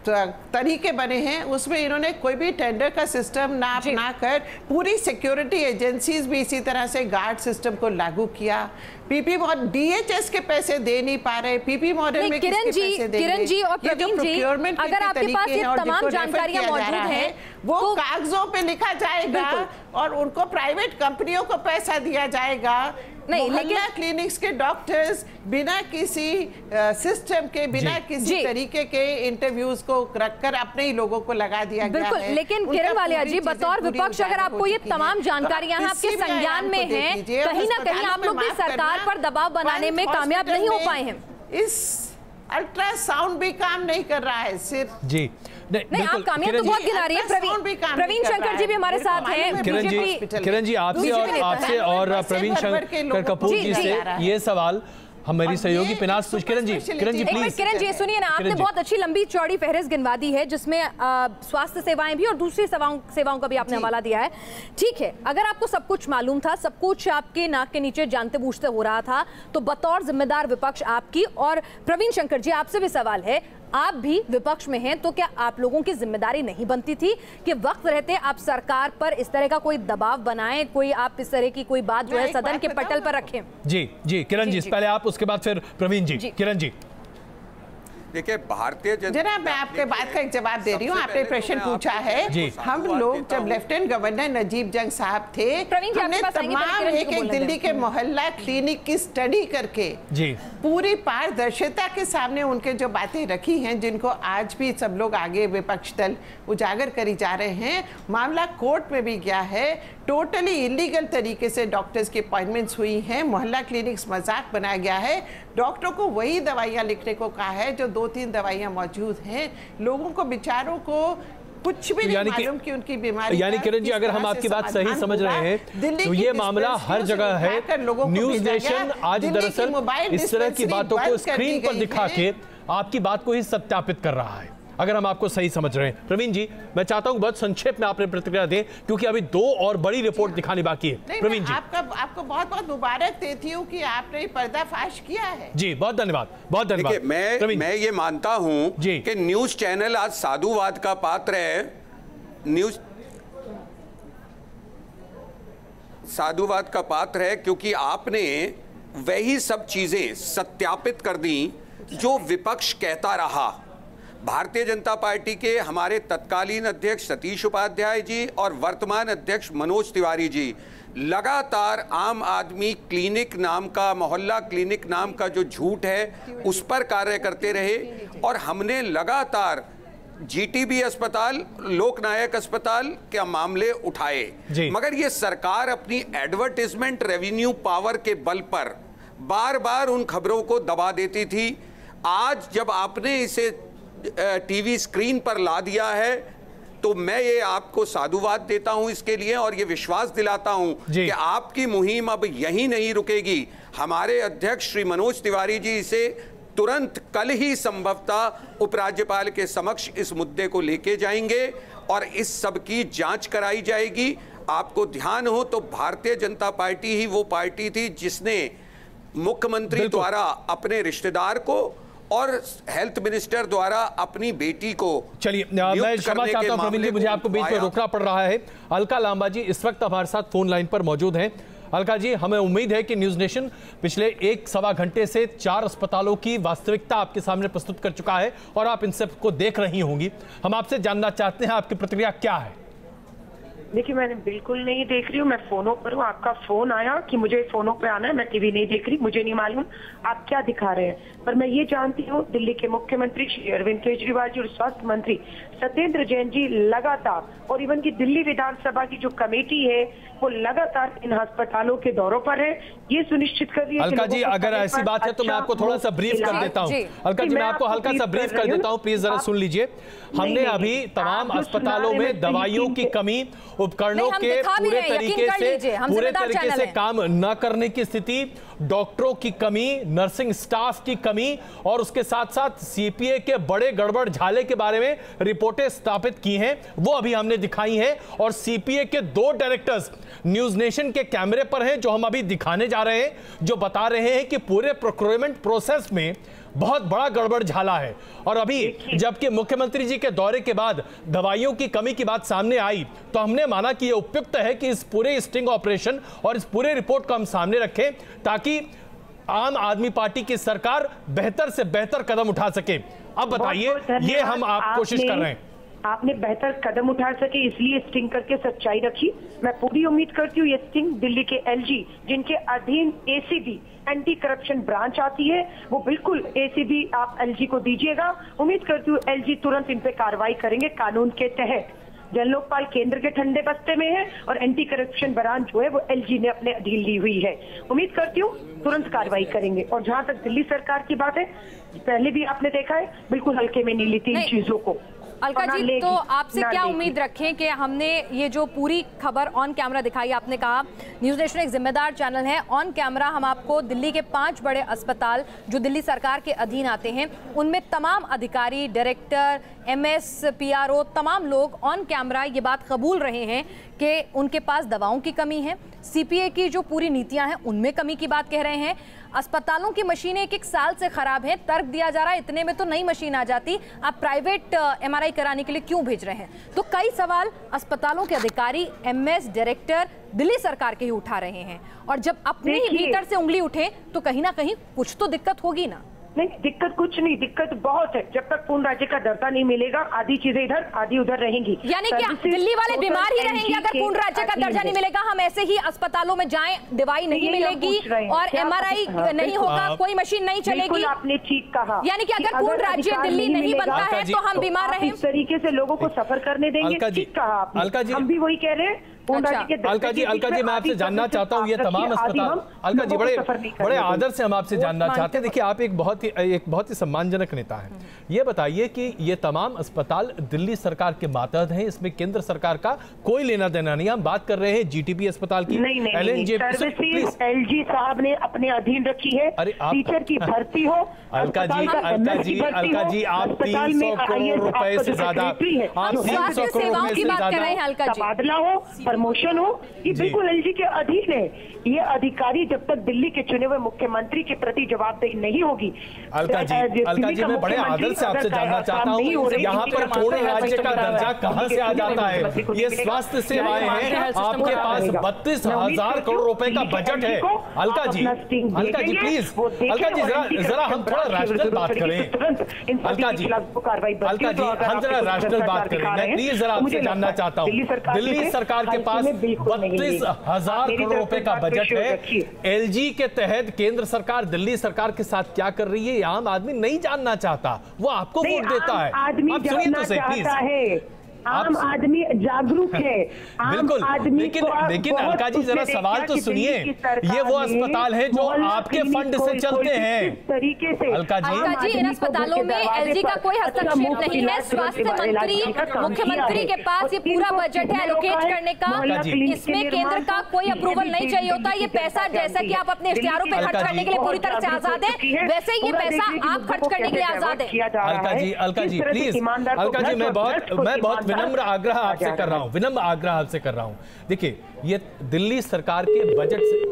S6: तरीके बने हैं उसमें इन्होंने कोई भी टेंडर का सिस्टम ना अपनाकर पूरी सिक्योरिटी एजेंसीज भी इसी तरह से गार्ड सिस्टम को लागू किया। पीपी मॉडल DHS के पैसे दे नहीं पा रहे, पीपी मॉडल में किसके पैसे देंगे?
S2: किरण जी और प्रवीण जी, अगर आपके पास ये तमाम जानकारियां मौजूद हैं
S6: वो कागजों पे लिखा जाएगा और उनको प्राइवेट कंपनियों को पैसा दिया जाएगा। नहीं, लेकिन क्लिनिक्स के डॉक्टर्स बिना किसी सिस्टम के, बिना किसी तरीके के इंटरव्यूज को रखकर अपने ही लोगों को लगा दिया गया है।
S2: बिल्कुल, लेकिन किरण वालिया जी, बतौर विपक्ष अगर आपको ये तमाम जानकारियां आपके संज्ञान में हैं, कहीं ना कहीं आप लोग भी सरकार पर दबाव बनाने में कामयाब नहीं हो पाए हैं।
S6: इस अल्ट्रासाउंड भी काम नहीं कर रहा है सिर्फ।
S1: जी
S2: नहीं, आप कामयाब तो बहुत गिना रही है। प्रवीण शंकर जी भी हमारे साथ हैं।
S1: किरण जी आपसे और प्रवीण शंकर कपूर जी से ये सवाल हमारी सहयोगी पिनाज पूछ। किरण जी प्लीज।
S2: किरण जी सुनिए ना, आपने बहुत अच्छी लंबी चौड़ी फहरिस्त गिनवा दी है, जिसमें स्वास्थ्य सेवाएं भी और दूसरी सेवाओं का भी आपने हवाला दिया है। ठीक है, अगर आपको सब कुछ मालूम था, सब कुछ आपके नाक के नीचे जानते बूझते हो रहा था, तो बतौर जिम्मेदार विपक्ष आपकी, और प्रवीण शंकर जी आपसे भी सवाल है, आप भी विपक्ष में हैं, तो क्या आप लोगों की जिम्मेदारी नहीं बनती थी कि वक्त रहते आप सरकार पर इस तरह का कोई दबाव बनाएं, कोई आप इस तरह की कोई बात जो है सदन के पटल पर रखें?
S1: जी किरण जी, पहले आप, उसके बाद फिर प्रवीण जी। किरण जी
S12: देखिए, भारतीय
S6: जनता, मैं आपके बात का एक जवाब दे रही हूँ। आपने प्रश्न पूछा है, हम लोग जब लेफ्टिनेंट गवर्नर नजीब जंग साहब थे, हमने तमाम एक दिल्ली के मोहल्ला क्लिनिक की स्टडी करके पूरी पारदर्शिता के सामने उनके जो बातें रखी हैं, जिनको आज भी सब लोग आगे विपक्ष दल उजागर करी जा रहे हैं। मामला कोर्ट में भी गया है, टोटली इलीगल तरीके से डॉक्टर्स की अपॉइंटमेंट्स हुई हैं, मोहल्ला क्लिनिक्स मजाक बनाया गया है, डॉक्टरों को वही दवाइयाँ लिखने को कहा है जो 2-3 दवाइयाँ मौजूद हैं, लोगों को बेचारों को कुछ भी नहीं मालूम कि उनकी बीमारी।
S1: यानी किरण जी, अगर हम आपकी बात सही समझ रहे हैं तो ये मामला हर जगह है। न्यूज नेशन आज दरअसल इस तरह की बातों को स्क्रीन पर दिखा के आपकी बात को ही सत्यापित कर रहा है, अगर हम आपको सही समझ रहे हैं। प्रवीण जी, मैं चाहता हूं बहुत संक्षेप में आपने प्रतिक्रिया दें, क्योंकि अभी 2 और बड़ी रिपोर्ट दिखानी बाकी है। प्रवीण जी,
S6: आपको बहुत बहुत मुबारक देती हूं कि आपने पर्दाफाश किया है।
S1: जी, बहुत धन्यवाद, बहुत धन्यवाद।
S12: मैं ये मानता हूं कि न्यूज चैनल आज साधुवाद का पात्र है, साधुवाद का पात्र है, क्योंकि आपने वही सब चीजें सत्यापित कर दी जो विपक्ष कहता रहा। भारतीय जनता पार्टी के हमारे तत्कालीन अध्यक्ष सतीश उपाध्याय जी और वर्तमान अध्यक्ष मनोज तिवारी जी लगातार आम आदमी क्लिनिक नाम का, मोहल्ला क्लिनिक नाम का जो झूठ है उस पर कार्य करते रहे, और हमने लगातार जीटीबी अस्पताल, लोकनायक अस्पताल के मामले उठाए, मगर ये सरकार अपनी एडवर्टाइजमेंट रेवेन्यू पावर के बल पर बार बार उन खबरों को दबा देती थी। आज जब आपने इसे टीवी स्क्रीन पर ला दिया है तो मैं ये आपको साधुवाद देता हूं इसके लिए, और ये विश्वास दिलाता हूं कि आपकी मुहिम अब यहीं नहीं रुकेगी। हमारे अध्यक्ष श्री मनोज तिवारी जी इसे तुरंत कल ही संभवतः उपराज्यपाल के समक्ष इस मुद्दे को लेके जाएंगे और इस सब की जांच कराई जाएगी। आपको ध्यान हो तो भारतीय जनता पार्टी ही वो पार्टी थी जिसने मुख्यमंत्री द्वारा अपने रिश्तेदार को और हेल्थ मिनिस्टर द्वारा अपनी बेटी को,
S1: चलिए मैं क्षमा चाहता हूं प्रवीण जी, मुझे आपको बीच में रोकना पड़ रहा है। अलका लांबा जी इस वक्त हमारे साथ फोन लाइन पर मौजूद हैं। अलका जी, हमें उम्मीद है कि न्यूज नेशन पिछले 1-1.25 घंटे से 4 अस्पतालों की वास्तविकता आपके सामने प्रस्तुत कर चुका है और आप इन सबको देख रही होंगी। हम आपसे जानना चाहते हैं आपकी प्रतिक्रिया क्या है?
S16: देखिए, मैंने बिल्कुल नहीं देख रही हूँ, मैं फोनों पर हूँ। आपका फोन आया कि मुझे फोनों पे आना है, मैं टीवी नहीं देख रही, मुझे नहीं मालूम आप क्या दिखा रहे हैं। पर मैं ये जानती हूँ दिल्ली के मुख्यमंत्री श्री अरविंद केजरीवाल जी और स्वास्थ्य मंत्री सत्येंद्र जैन जी लगातार, और इवन की दिल्ली विधानसभा की जो कमेटी है वो लगातार इन अस्पतालों के दौरों पर है, ये सुनिश्चित कर रही है।
S1: अलका जी, अगर ऐसी बात है तो मैं आपको थोड़ा सा ब्रीफ कर देता हूँ। अलका जी, मैं आपको हल्का सा ब्रीफ कर देता हूँ, प्लीज जरा सुन लीजिए। हमने अभी तमाम अस्पतालों में दवाइयों की कमी, उपकरणों के पूरे तरीके से काम न करने की स्थिति, डॉक्टरों की कमी, नर्सिंग स्टाफ की कमी और उसके साथ साथ सीपीए के बड़े गड़बड़ झाले के बारे में रिपोर्टें स्थापित की हैं, वो अभी हमने दिखाई हैं। और सीपीए के 2 डायरेक्टर्स न्यूज नेशन के कैमरे पर हैं, जो हम अभी दिखाने जा रहे हैं, जो बता रहे हैं कि पूरे प्रोक्योरमेंट प्रोसेस में बहुत बड़ा गड़बड़ झाला है। और अभी जबकि मुख्यमंत्री जी के दौरे के बाद दवाइयों की कमी की बात सामने आई, तो हमने माना कि यह उपयुक्त है कि इस पूरे स्टिंग ऑपरेशन और इस पूरे रिपोर्ट को हम सामने रखें, ताकि आम आदमी पार्टी की सरकार बेहतर से बेहतर कदम उठा सके। अब बताइए, ये हम आप कोशिश कर रहे हैं,
S16: आपने बेहतर कदम उठा सके इसलिए स्टिंग करके सच्चाई रखी। मैं पूरी उम्मीद करती हूँ ये स्टिंग दिल्ली के एलजी, जिनके अधीन एसीबी एंटी करप्शन ब्रांच आती है, वो बिल्कुल एसीबी आप एलजी को दीजिएगा। उम्मीद करती हूँ एलजी तुरंत इन पे कार्रवाई करेंगे कानून के तहत। जन लोकपाल केंद्र के ठंडे बस्ते में है और एंटी करप्शन ब्रांच जो है वो एलजी ने अपने अधीन ली हुई है। उम्मीद करती हूँ तुरंत कार्रवाई करेंगे। और जहां तक दिल्ली सरकार की बात है, पहले भी आपने देखा है बिल्कुल हल्के में नहीं ली थी इन चीजों को।
S2: अलका जी, तो आपसे क्या उम्मीद रखें कि हमने ये जो पूरी खबर ऑन कैमरा दिखाई, आपने कहा न्यूज़ नेशन एक जिम्मेदार चैनल है, ऑन कैमरा हम आपको दिल्ली के 5 बड़े अस्पताल जो दिल्ली सरकार के अधीन आते हैं उनमें तमाम अधिकारी, डायरेक्टर, MS, PRO, तमाम लोग ऑन कैमरा ये बात कबूल रहे हैं कि उनके पास दवाओं की कमी है, CPA की जो पूरी नीतियां हैं उनमें कमी की बात कह रहे हैं, अस्पतालों की मशीनें एक साल से खराब हैं, तर्क दिया जा रहा है इतने में तो नई मशीन आ जाती, आप प्राइवेट MRI कराने के लिए क्यों भेज रहे हैं। तो कई सवाल अस्पतालों के अधिकारी, MS, डायरेक्टर दिल्ली सरकार के ही उठा रहे हैं, और जब अपने ही भीतर से उंगली उठे तो कहीं ना कहीं कुछ तो दिक्कत होगी ना।
S16: नहीं, दिक्कत कुछ नहीं, दिक्कत बहुत है। जब तक पूर्ण राज्य का दर्जा नहीं मिलेगा, आधी चीजें इधर आधी उधर रहेंगी।
S2: यानी कि दिल्ली वाले बीमार ही रहेंगे अगर पूर्ण राज्य का दर्जा नहीं मिलेगा। हम ऐसे ही अस्पतालों में जाएं, दवाई नहीं मिलेगी और MRI नहीं होगा, कोई मशीन नहीं चलेगी।
S16: आपने ठीक कहा,
S2: यानी कि अगर पूर्ण राज्य दिल्ली नहीं बनता है तो हम बीमार रहें।
S16: इस तरीके से लोगों को सफर करने देंगे, ठीक कहा आपने। हम भी वही कह रहे हैं।
S1: अलका जी, मैं आपसे जानना चाहता हूँ, ये तमाम अस्पताल, अलका जी बड़े आदर से हम आपसे जानना चाहते हैं। देखिए, आप एक बहुत ही सम्मानजनक नेता हैं, ये बताइए कि ये तमाम अस्पताल दिल्ली सरकार के मातहत हैं, इसमें केंद्र सरकार का कोई लेना देना नहीं। हम बात कर रहे हैं GTB अस्पताल की।
S16: LG साहब ने अपने अधीन रखी है। टीचर की भर्ती हो,
S1: अलका जी, आप 300 करोड़ रुपए से ज्यादा, आप 300 करोड़ रुपए से ज्यादा
S16: तबादला हो, प्रमोशन हो, ये बिल्कुल LG के अधीन है। ये अधिकारी जब तक दिल्ली के चुने हुए मुख्यमंत्री के प्रति जवाबदेही नहीं होगी।
S1: अलका जी, मैं बड़े आदर से आपसे जानना चाहता हूँ, यहाँ पर पूर्ण राज्य का दर्जा कहाँ से आ जाता है? ये स्वास्थ्य सेवाएं हैं, आपके पास 32,000 करोड़ रुपए का बजट है। अलका जी प्लीज, अलका जी जरा हम थोड़ा रैशनल बात करें। अलका जी हम जरा रैशनल बात करें। मैं प्लीज जरा आपसे जानना चाहता हूँ, दिल्ली सरकार के पास 32,000 करोड़ रुपए का बजट है, LG के तहत केंद्र सरकार दिल्ली सरकार के साथ क्या कर रही है ये आम आदमी नहीं जानना चाहता, वो आपको वोट देता है। आप सुनिए तो सही प्लीज।
S16: आम आदमी जागरूक है,
S1: बिल्कुल, लेकिन अलका जी जरा सवाल तो सुनिए। ये वो अस्पताल है जो आपके फंड से चलते हैं
S16: तरीके से।
S1: अलका जी,
S2: इन अस्पतालों में LG का कोई हस्तक्षेप नहीं है। स्वास्थ्य मंत्री, मुख्यमंत्री के पास ये पूरा बजट है एलोकेट करने का, इसमें केंद्र का कोई अप्रूवल नहीं चाहिए होता। ये पैसा जैसा कि आप अपने इख्तियारों पे खर्च करने के लिए पूरी तरह से आजाद है, वैसे ही ये पैसा आप खर्च करने के लिए आजाद है।
S1: अलका जी प्लीज, अलका जी मैं बहुत विनम्र आग्रह आपसे कर रहा हूं। देखिए, ये दिल्ली सरकार के बजट से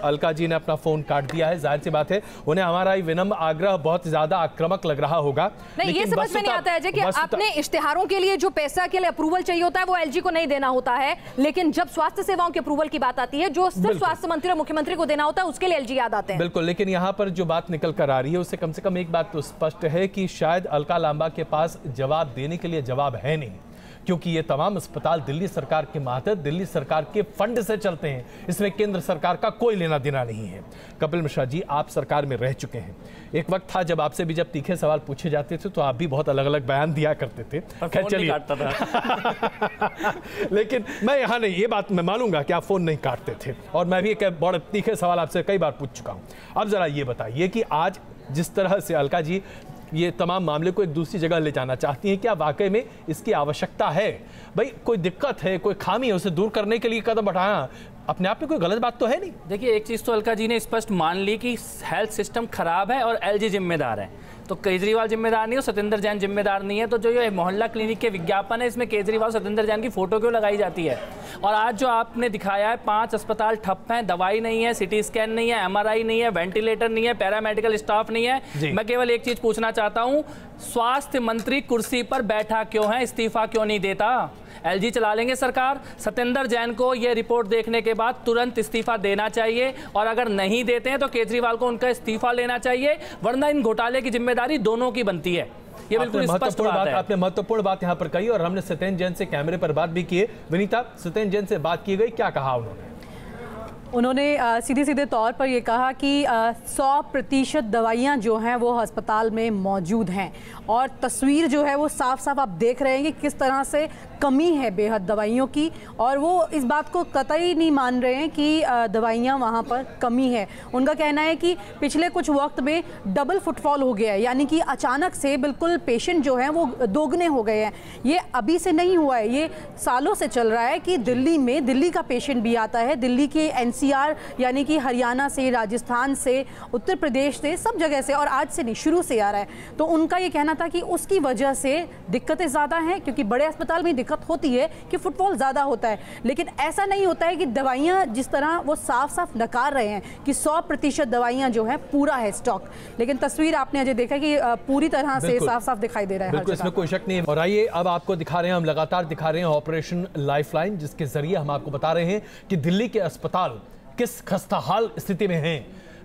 S1: अलका जी ने अपना फोन काट दिया है, जाहिर सी बात है उन्हें हमारा ये विनम्र आग्रह बहुत ज्यादा आक्रामक लग रहा होगा।
S2: नहीं, ये समझ में नहीं आता है कि अपने इश्तिहारों के लिए जो पैसा के लिए अप्रूवल चाहिए होता है वो LG को नहीं देना होता है, लेकिन जब स्वास्थ्य सेवाओं के अप्रूवल की बात आती है जो सिर्फ स्वास्थ्य मंत्री और मुख्यमंत्री को देना होता है उसके लिए LG याद आते हैं।
S1: बिल्कुल, लेकिन यहाँ पर जो बात निकल कर आ रही है उससे कम से कम एक बात तो स्पष्ट है कि शायद अलका लांबा के पास जवाब देने के लिए जवाब है नहीं, क्योंकि ये तमाम अस्पताल दिल्ली सरकार के मातहत दिल्ली सरकार के फंड से चलते हैं, इसमें केंद्र सरकार का कोई लेना देना नहीं है। कपिल मिश्रा जी, आप सरकार में रह चुके हैं, एक वक्त था जब आपसे भी जब तीखे सवाल पूछे जाते थे तो आप भी बहुत अलग अलग बयान दिया करते थे। खैर चलिए लेकिन मैं यहाँ नहीं, ये बात मैं मानूंगा कि आप फोन नहीं काटते थे, और मैं भी एक बड़े तीखे सवाल आपसे कई बार पूछ चुका हूँ। अब जरा ये बताइए कि आज जिस तरह से अलका जी ये तमाम मामले को एक दूसरी जगह ले जाना चाहती हैं, क्या वाकई में इसकी आवश्यकता है? भाई कोई दिक्कत है, कोई खामी है, उसे दूर करने के लिए कदम उठाना अपने आप में कोई गलत बात तो है नहीं।
S7: देखिए, एक चीज़ तो अलका जी ने स्पष्ट मान ली कि हेल्थ सिस्टम खराब है और LG जिम्मेदार है, तो केजरीवाल जिम्मेदार नहीं है, सत्येंद्र जैन जिम्मेदार नहीं है। तो जो ये मोहल्ला क्लिनिक के विज्ञापन है इसमें केजरीवाल सत्येंद्र जैन की फोटो क्यों लगाई जाती है? और आज जो आपने दिखाया है 5 अस्पताल ठप हैं, दवाई नहीं है, CT स्कैन नहीं है, MRI नहीं है, वेंटिलेटर नहीं है, पैरामेडिकल स्टाफ नहीं है। मैं केवल एक चीज पूछना चाहता हूँ, स्वास्थ्य मंत्री कुर्सी पर बैठा क्यों है, इस्तीफा क्यों नहीं देता? LG चला लेंगे सरकार। सत्येंद्र जैन को यह रिपोर्ट देखने के बाद तुरंत इस्तीफा देना चाहिए, और अगर नहीं देते हैं तो केजरीवाल को उनका इस्तीफा लेना चाहिए, वरना इन घोटाले की जिम्मेदारी दोनों की बनती है। ये बिल्कुल स्पष्ट बात है।
S1: आपने महत्वपूर्ण बात यहाँ पर कही, और हमने सत्येंद्र जैन से कैमरे पर बात भी की है। विनीता, सत्येंद्र जैन से बात की गई, क्या कहा
S4: उन्होंने सीधे तौर पर ये कहा कि 100% दवाइयाँ जो हैं वो अस्पताल में मौजूद हैं, और तस्वीर जो है वो साफ साफ आप देख रहे हैं कि किस तरह से कमी है बेहद दवाइयों की, और वो इस बात को कतई नहीं मान रहे हैं कि दवाइयाँ वहाँ पर कमी है। उनका कहना है कि पिछले कुछ वक्त में डबल फुटफॉल हो गया है, यानी कि अचानक से बिल्कुल पेशेंट जो हैं वो दोगुने हो गए हैं। ये अभी से नहीं हुआ है, ये सालों से चल रहा है कि दिल्ली में दिल्ली का पेशेंट भी आता है, दिल्ली के NCR यानी कि हरियाणा से, राजस्थान से, उत्तर प्रदेश से, सब जगह से, और आज से नहीं शुरू से आ रहा है। तो उनका ये कहना था कि उसकी वजह से दिक्कतें ज़्यादा हैं, क्योंकि बड़े अस्पताल में दिक्कत होती है कि फुटफॉल ज़्यादा होता है, लेकिन ऐसा नहीं होता है कि दवाइयाँ जिस तरह वो साफ साफ नकार रहे हैं कि 100% दवाइयाँ जो है पूरा है स्टॉक, लेकिन तस्वीर आपने अजय देखा कि पूरी तरह से साफ साफ दिखाई दे रहा है।
S1: बिल्कुल, इसमें कोई शक नहीं है। और आइए अब आपको दिखा रहे हैं, हम लगातार दिखा रहे हैं ऑपरेशन लाइफलाइन, जिसके जरिए हम आपको बता रहे हैं कि दिल्ली के अस्पताल किस खस्ताहाल स्थिति में हैं।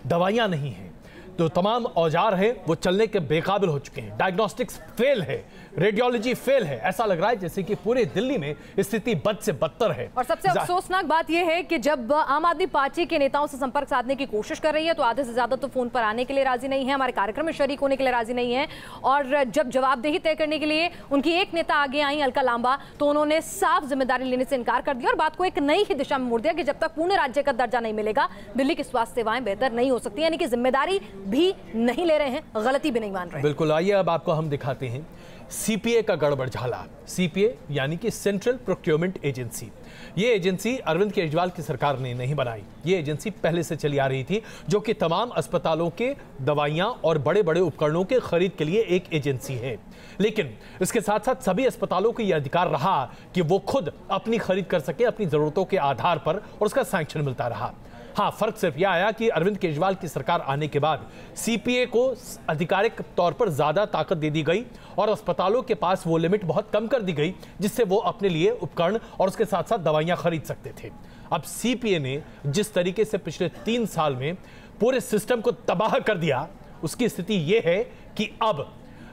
S1: दवाइयां नहीं हैं, तो तमाम औजार हैं वो चलने के बेकाबिल हो चुके हैं, डायग्नोस्टिक्स फेल है, रेडियोलॉजी फेल है। ऐसा लग रहा है जैसे कि पूरे दिल्ली में स्थिति बद से बदतर है।
S2: और सबसे अफसोसनाक बात यह है कि जब आम आदमी पार्टी के नेताओं से संपर्क साधने की कोशिश कर रही है तो आधे से ज्यादा तो फोन पर आने के लिए राजी नहीं है, हमारे कार्यक्रम में शरीक होने के लिए राजी नहीं है। और जब जवाबदेही तय करने के लिए उनकी एक नेता आगे आई, अलका लांबा, तो उन्होंने साफ जिम्मेदारी लेने से इनकार कर दिया और बात को एक नई ही दिशा में मोड़ दिया कि जब तक पूर्ण राज्य का दर्जा नहीं मिलेगा दिल्ली की स्वास्थ्य सेवाएं बेहतर नहीं हो सकती, यानी कि जिम्मेदारी भी नहीं ले रहे हैं, गलती भी नहीं मान रहे।
S1: बिल्कुल, आइए अब आपको हम दिखाते हैं सीपीए का गड़बड़ झाला। सीपीए यानी कि सेंट्रल प्रोक्योरमेंट एजेंसी। ये एजेंसी अरविंद केजरीवाल की सरकार ने नहीं बनाई, ये एजेंसी पहले से चली आ रही थी, जो कि तमाम अस्पतालों के दवाइयां और बड़े बड़े उपकरणों के खरीद के लिए एक एजेंसी है। लेकिन इसके साथ साथ सभी अस्पतालों को यह अधिकार रहा कि वो खुद अपनी खरीद कर सके अपनी जरूरतों के आधार पर, और उसका सैंक्शन मिलता रहा। हाँ, फर्क सिर्फ यह आया कि अरविंद केजरीवाल की सरकार आने के बाद सीपीए को आधिकारिक तौर पर ज्यादा ताकत दे दी गई और अस्पतालों के पास वो लिमिट बहुत कम कर दी गई जिससे वो अपने लिए उपकरण और उसके साथ साथ दवाइयां खरीद सकते थे। अब सीपीए ने जिस तरीके से पिछले 3 साल में पूरे सिस्टम को तबाह कर दिया, उसकी स्थिति ये है कि अब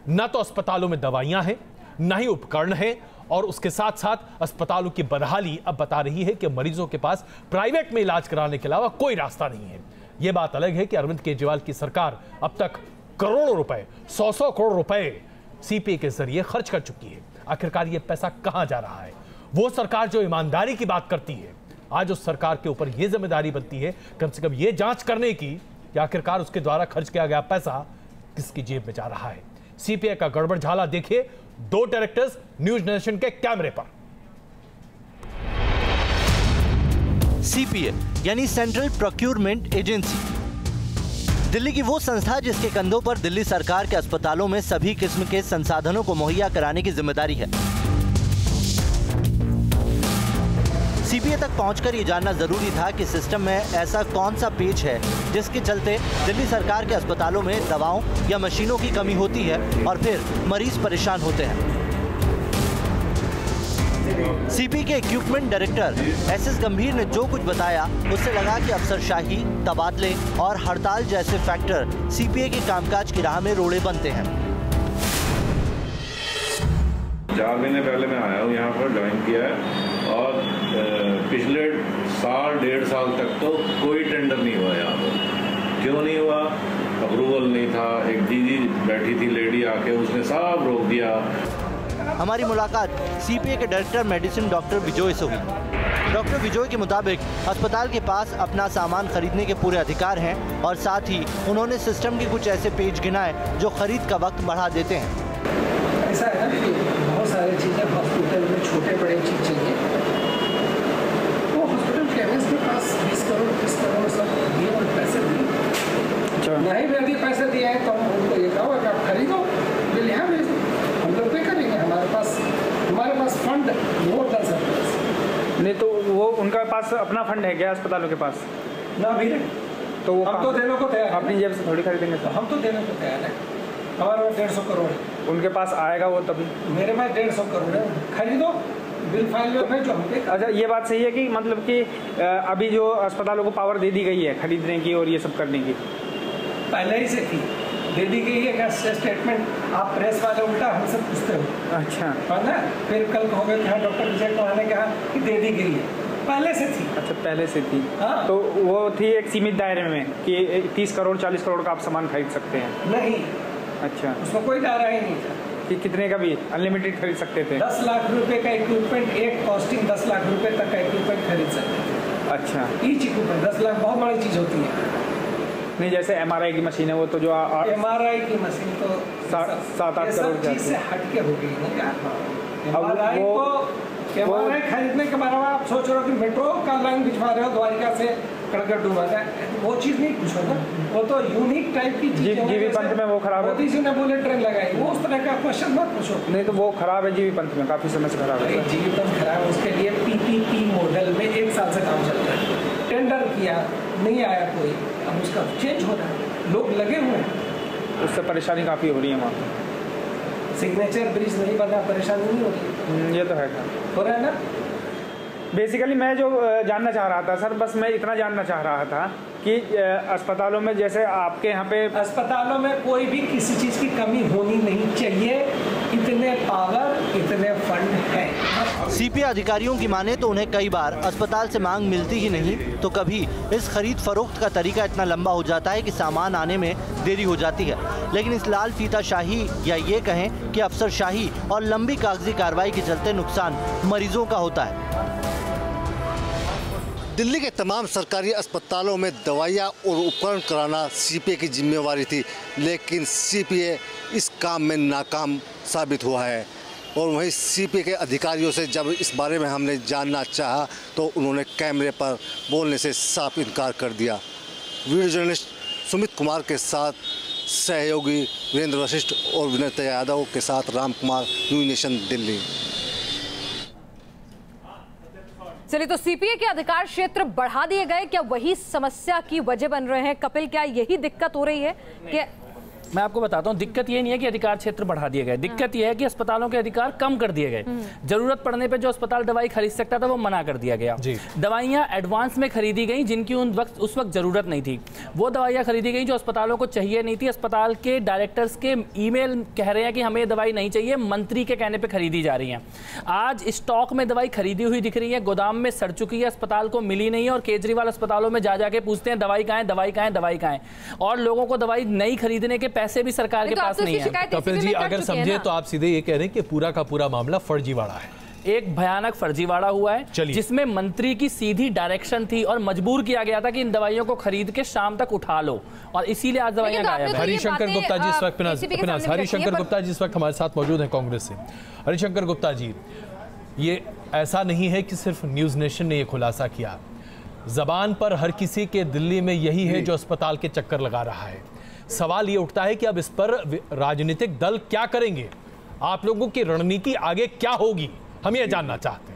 S1: न तो अस्पतालों में दवाइयां हैं, न ही उपकरण है, और उसके साथ साथ अस्पतालों की बदहाली अब बता रही है कि मरीजों के पास प्राइवेट में इलाज कराने के अलावा कोई रास्ता नहीं है। यह बात अलग है कि अरविंद केजरीवाल की सरकार अब तक करोड़ों रुपए, 100 करोड़ रुपए सीपीए के जरिए खर्च कर चुकी है। आखिरकार यह पैसा कहां जा रहा है? वो सरकार जो ईमानदारी की बात करती है, आज उस सरकार के ऊपर यह जिम्मेदारी बनती है कम से कम यह जांच करने की कि आखिरकार उसके द्वारा खर्च किया गया पैसा किसकी जेब में जा रहा है। सीपीए का गड़बड़ झाला देखिए 2 डायरेक्टर्स न्यूज नेशन के कैमरे पर।
S10: सीपीए यानी सेंट्रल प्रोक्योरमेंट एजेंसी, दिल्ली की वो संस्था जिसके कंधों पर दिल्ली सरकार के अस्पतालों में सभी किस्म के संसाधनों को मुहैया कराने की जिम्मेदारी है। सीपीए तक पहुंचकर ये जानना जरूरी था कि सिस्टम में ऐसा कौन सा पेच है जिसके चलते दिल्ली सरकार के अस्पतालों में दवाओं या मशीनों की कमी होती है और फिर मरीज परेशान होते हैं। सीपीए के इक्विपमेंट डायरेक्टर एसएस गंभीर ने जो कुछ बताया उससे लगा कि अफसरशाही, तबादले और हड़ताल जैसे फैक्टर सीपीए के कामकाज की राह में रोड़े बनते हैं।
S17: 4 महीने पहले मैं आया हूँ यहाँ पर, ज्वाइन किया है, और पिछले साल 1.5 साल तक तो कोई टेंडर नहीं हुआ यहाँ पर। क्यों नहीं हुआ? अप्रूवल नहीं था। एक दीदी बैठी थी लेडी, आके उसने सब रोक दिया।
S10: हमारी मुलाकात सीपीए के डायरेक्टर मेडिसिन डॉक्टर विजय से हुई। डॉक्टर विजय के मुताबिक अस्पताल के पास अपना सामान खरीदने के पूरे अधिकार हैं और साथ ही उन्होंने सिस्टम के कुछ ऐसे पेज गिनाए जो खरीद का वक्त बढ़ा देते हैं।
S21: ऐसा है ना कि बहुत सारी चीज़ें हॉस्पिटल में छोटे बड़े चीज़ चाहिए, वो हॉस्पिटल केमिस्ट के पास 20 करोड़ 30 करोड़ सब दिए और पैसे दिए। नहीं भी अभी पैसे दिए हैं तो हम उनको ये कहो कि आप खरीदो, बिल यहाँ भेज दो, हम लोग पे करेंगे। हमारे पास फंड वो कर सकते हैं।
S9: नहीं तो वो उनका पास अपना फंड है क्या अस्पतालों के पास?
S21: ना भी नहीं,
S9: तो वो
S21: हम तो देने को तैयार,
S9: अपनी जेब से थोड़ी खरीदेंगे। तो
S21: हम तो देने को तैयार है। हमारे पास 150 करोड़ है,
S9: उनके पास आएगा वो तभी।
S21: मेरे पास 150 करोड़ है, खरीदो, बिल फाइल में भेजो।
S9: अच्छा, ये बात सही है कि मतलब कि अभी जो अस्पतालों को पावर दे दी गई है खरीदने की और ये सब करने की,
S21: पहले ही से थी, दे दी गई है। क्या स्टेटमेंट आप प्रेस वाले उल्टा हमसे पूछते हो?
S9: अच्छा,
S21: है ना? फिर कल कहोगे कि हाँ डॉक्टर विजय कुमार ने कहा कि दे दी गई है, पहले से थी।
S9: अच्छा, पहले से थी।
S21: हाँ।
S9: तो वो थी एक सीमित दायरे में कि 30 करोड़ 40 करोड़ का आप सामान खरीद सकते हैं।
S21: नहीं,
S9: अच्छा,
S21: उसमें कोई दायरा ही नहीं था।
S9: कि कितने का भी अनलिमिटेड खरीद सकते थे?
S21: 10 लाख रुपए का इक्विपमेंट, एक कॉस्टिंग 10 लाख रुपए तक का इक्विपमेंट खरीद सकते थे।
S9: अच्छा,
S21: ईच इक्विपमेंट 10 लाख बहुत बड़ी चीज़ होती है।
S9: नहीं, जैसे MRI की मशीन है वो तो जो
S21: MRI की मशीन तो
S9: 7-8 करोड़
S21: चीज से हटके हो गई है क्या? MRI खरीदने के बारे में आप सोच रहे हो कि मेट्रो का लाइन बिछवा रहे हो द्वारिका से कड़कड़ डूबा जाए, वो चीज़ नहीं पूछो ना, वो तो यूनिक टाइप की चीज़ है।
S9: जीबी पंथ में वो खराब है,
S21: मोदी जी ने बुलेट ट्रेन लगाई, वो उस तरह का क्वेश्चन मत पूछो।
S9: नहीं तो वो खराब है जीबी पंथ में, काफ़ी समय से खराब है।
S21: जीबी पंथ खराब है, उसके लिए PPP मॉडल में 1 साल से काम चल रहा है। टेंडर किया, नहीं आया कोई, अब उसका चेंज हो रहा है, लोग लगे हुए हैं,
S9: उससे परेशानी काफ़ी हो रही है वहाँ।
S21: सिग्नेचर ब्रिज नहीं बना, परेशानी नहीं हो रही?
S9: ये तो है,
S21: हो रहा है ना।
S9: बेसिकली मैं जो जानना चाह रहा था सर, बस मैं इतना जानना चाह रहा था कि अस्पतालों में जैसे आपके यहाँ पे
S21: अस्पतालों में कोई भी किसी चीज़ की कमी होनी नहीं चाहिए, इतने पावर, इतने फंड है।
S10: सीपीए अधिकारियों की माने तो उन्हें कई बार अस्पताल से मांग मिलती ही नहीं, तो कभी इस खरीद फरोख्त का तरीका इतना लंबा हो जाता है कि सामान आने में देरी हो जाती है। लेकिन इस लाल फीता शाही या ये कहें कि अफसरशाही और लंबी कागजी कार्रवाई के चलते नुकसान मरीजों का होता है।
S14: दिल्ली के तमाम सरकारी अस्पतालों में दवाइयाँ और उपकरण कराना सीपीए की जिम्मेवारी थी, लेकिन सीपीए इस काम में नाकाम साबित हुआ है। और वहीं सीपीए के अधिकारियों से जब इस बारे में हमने जानना चाहा तो उन्होंने कैमरे पर बोलने से साफ इनकार कर दिया। वीडियो जर्नलिस्ट सुमित कुमार के साथ सहयोगी वीरेंद्र वशिष्ठ और विनय यादव के साथ राम कुमार, न्यूज़ नेशन, दिल्ली।
S2: चलिए, तो सीपीए के अधिकार क्षेत्र बढ़ा दिए गए, क्या वही समस्या की वजह बन रहे हैं? कपिल, क्या यही दिक्कत हो रही है कि
S7: मैं आपको बताता हूँ, दिक्कत ये नहीं है कि अधिकार क्षेत्र बढ़ा दिए गए, दिक्कत ये है कि अस्पतालों के अधिकार कम कर दिए गए। जरूरत पड़ने पे जो अस्पताल दवाई खरीद सकता था वो मना कर दिया गया। दवाइयाँ एडवांस में खरीदी गई जिनकी उस वक्त जरूरत नहीं थी, वो दवाइयाँ खरीदी गई जो अस्पतालों को चाहिए नहीं थी। अस्पताल के डायरेक्टर्स के ईमेल कह रहे हैं कि हमें दवाई नहीं चाहिए, मंत्री के कहने पर खरीदी जा रही है। आज स्टॉक में दवाई खरीदी हुई दिख रही है, गोदाम में सड़ चुकी है, अस्पताल को मिली नहीं है, और केजरीवाल अस्पतालों में जा जाके पूछते हैं दवाई कहाँ है, दवाई कहाँ है, दवाई कहाँ है, और लोगों को दवाई नहीं खरीदने के पैसे भी सरकार के पास नहीं है।
S1: कपिल जी, अगर समझे तो आप सीधे ये कह रहे हैं कि पूरा का पूरा मामला फर्जीवाड़ा है।
S7: एक भयानक फर्जीवाड़ा हुआ है जिसमें मंत्री की सीधी डायरेक्शन थी और मजबूर किया गया था कि इन दवाइयों को खरीद के शाम तक उठा लो, और इसीलिए आज दवाइयां गायब हैं।
S1: हरिशंकर गुप्ता जी इस वक्त हरिशंकर गुप्ता जी इस वक्त हमारे साथ मौजूद हैं कांग्रेस से। हरिशंकर गुप्ता जी, ये ऐसा नहीं है कि सिर्फ न्यूज़ नेशन ने ये खुलासा किया, जबान पर हर किसी के दिल्ली में यही है जो अस्पताल के चक्कर लगा रहा है। सवाल ये उठता है कि अब इस पर राजनीतिक दल क्या करेंगे, आप लोगों की रणनीति आगे क्या होगी, हम ये जानना चाहते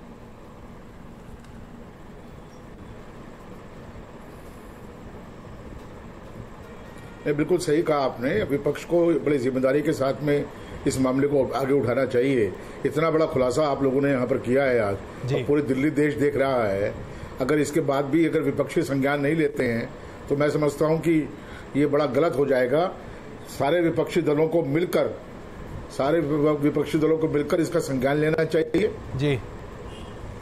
S1: हैं।
S18: बिल्कुल सही कहा आपने, विपक्ष को बड़ी जिम्मेदारी के साथ में इस मामले को आगे उठाना चाहिए। इतना बड़ा खुलासा आप लोगों ने यहाँ पर किया है आज, और पूरी दिल्ली देश देख रहा है। अगर इसके बाद भी अगर विपक्षी संज्ञान नहीं लेते हैं तो मैं समझता हूँ कि ये बड़ा गलत हो जाएगा। सारे विपक्षी दलों को मिलकर इसका संज्ञान लेना चाहिए जी,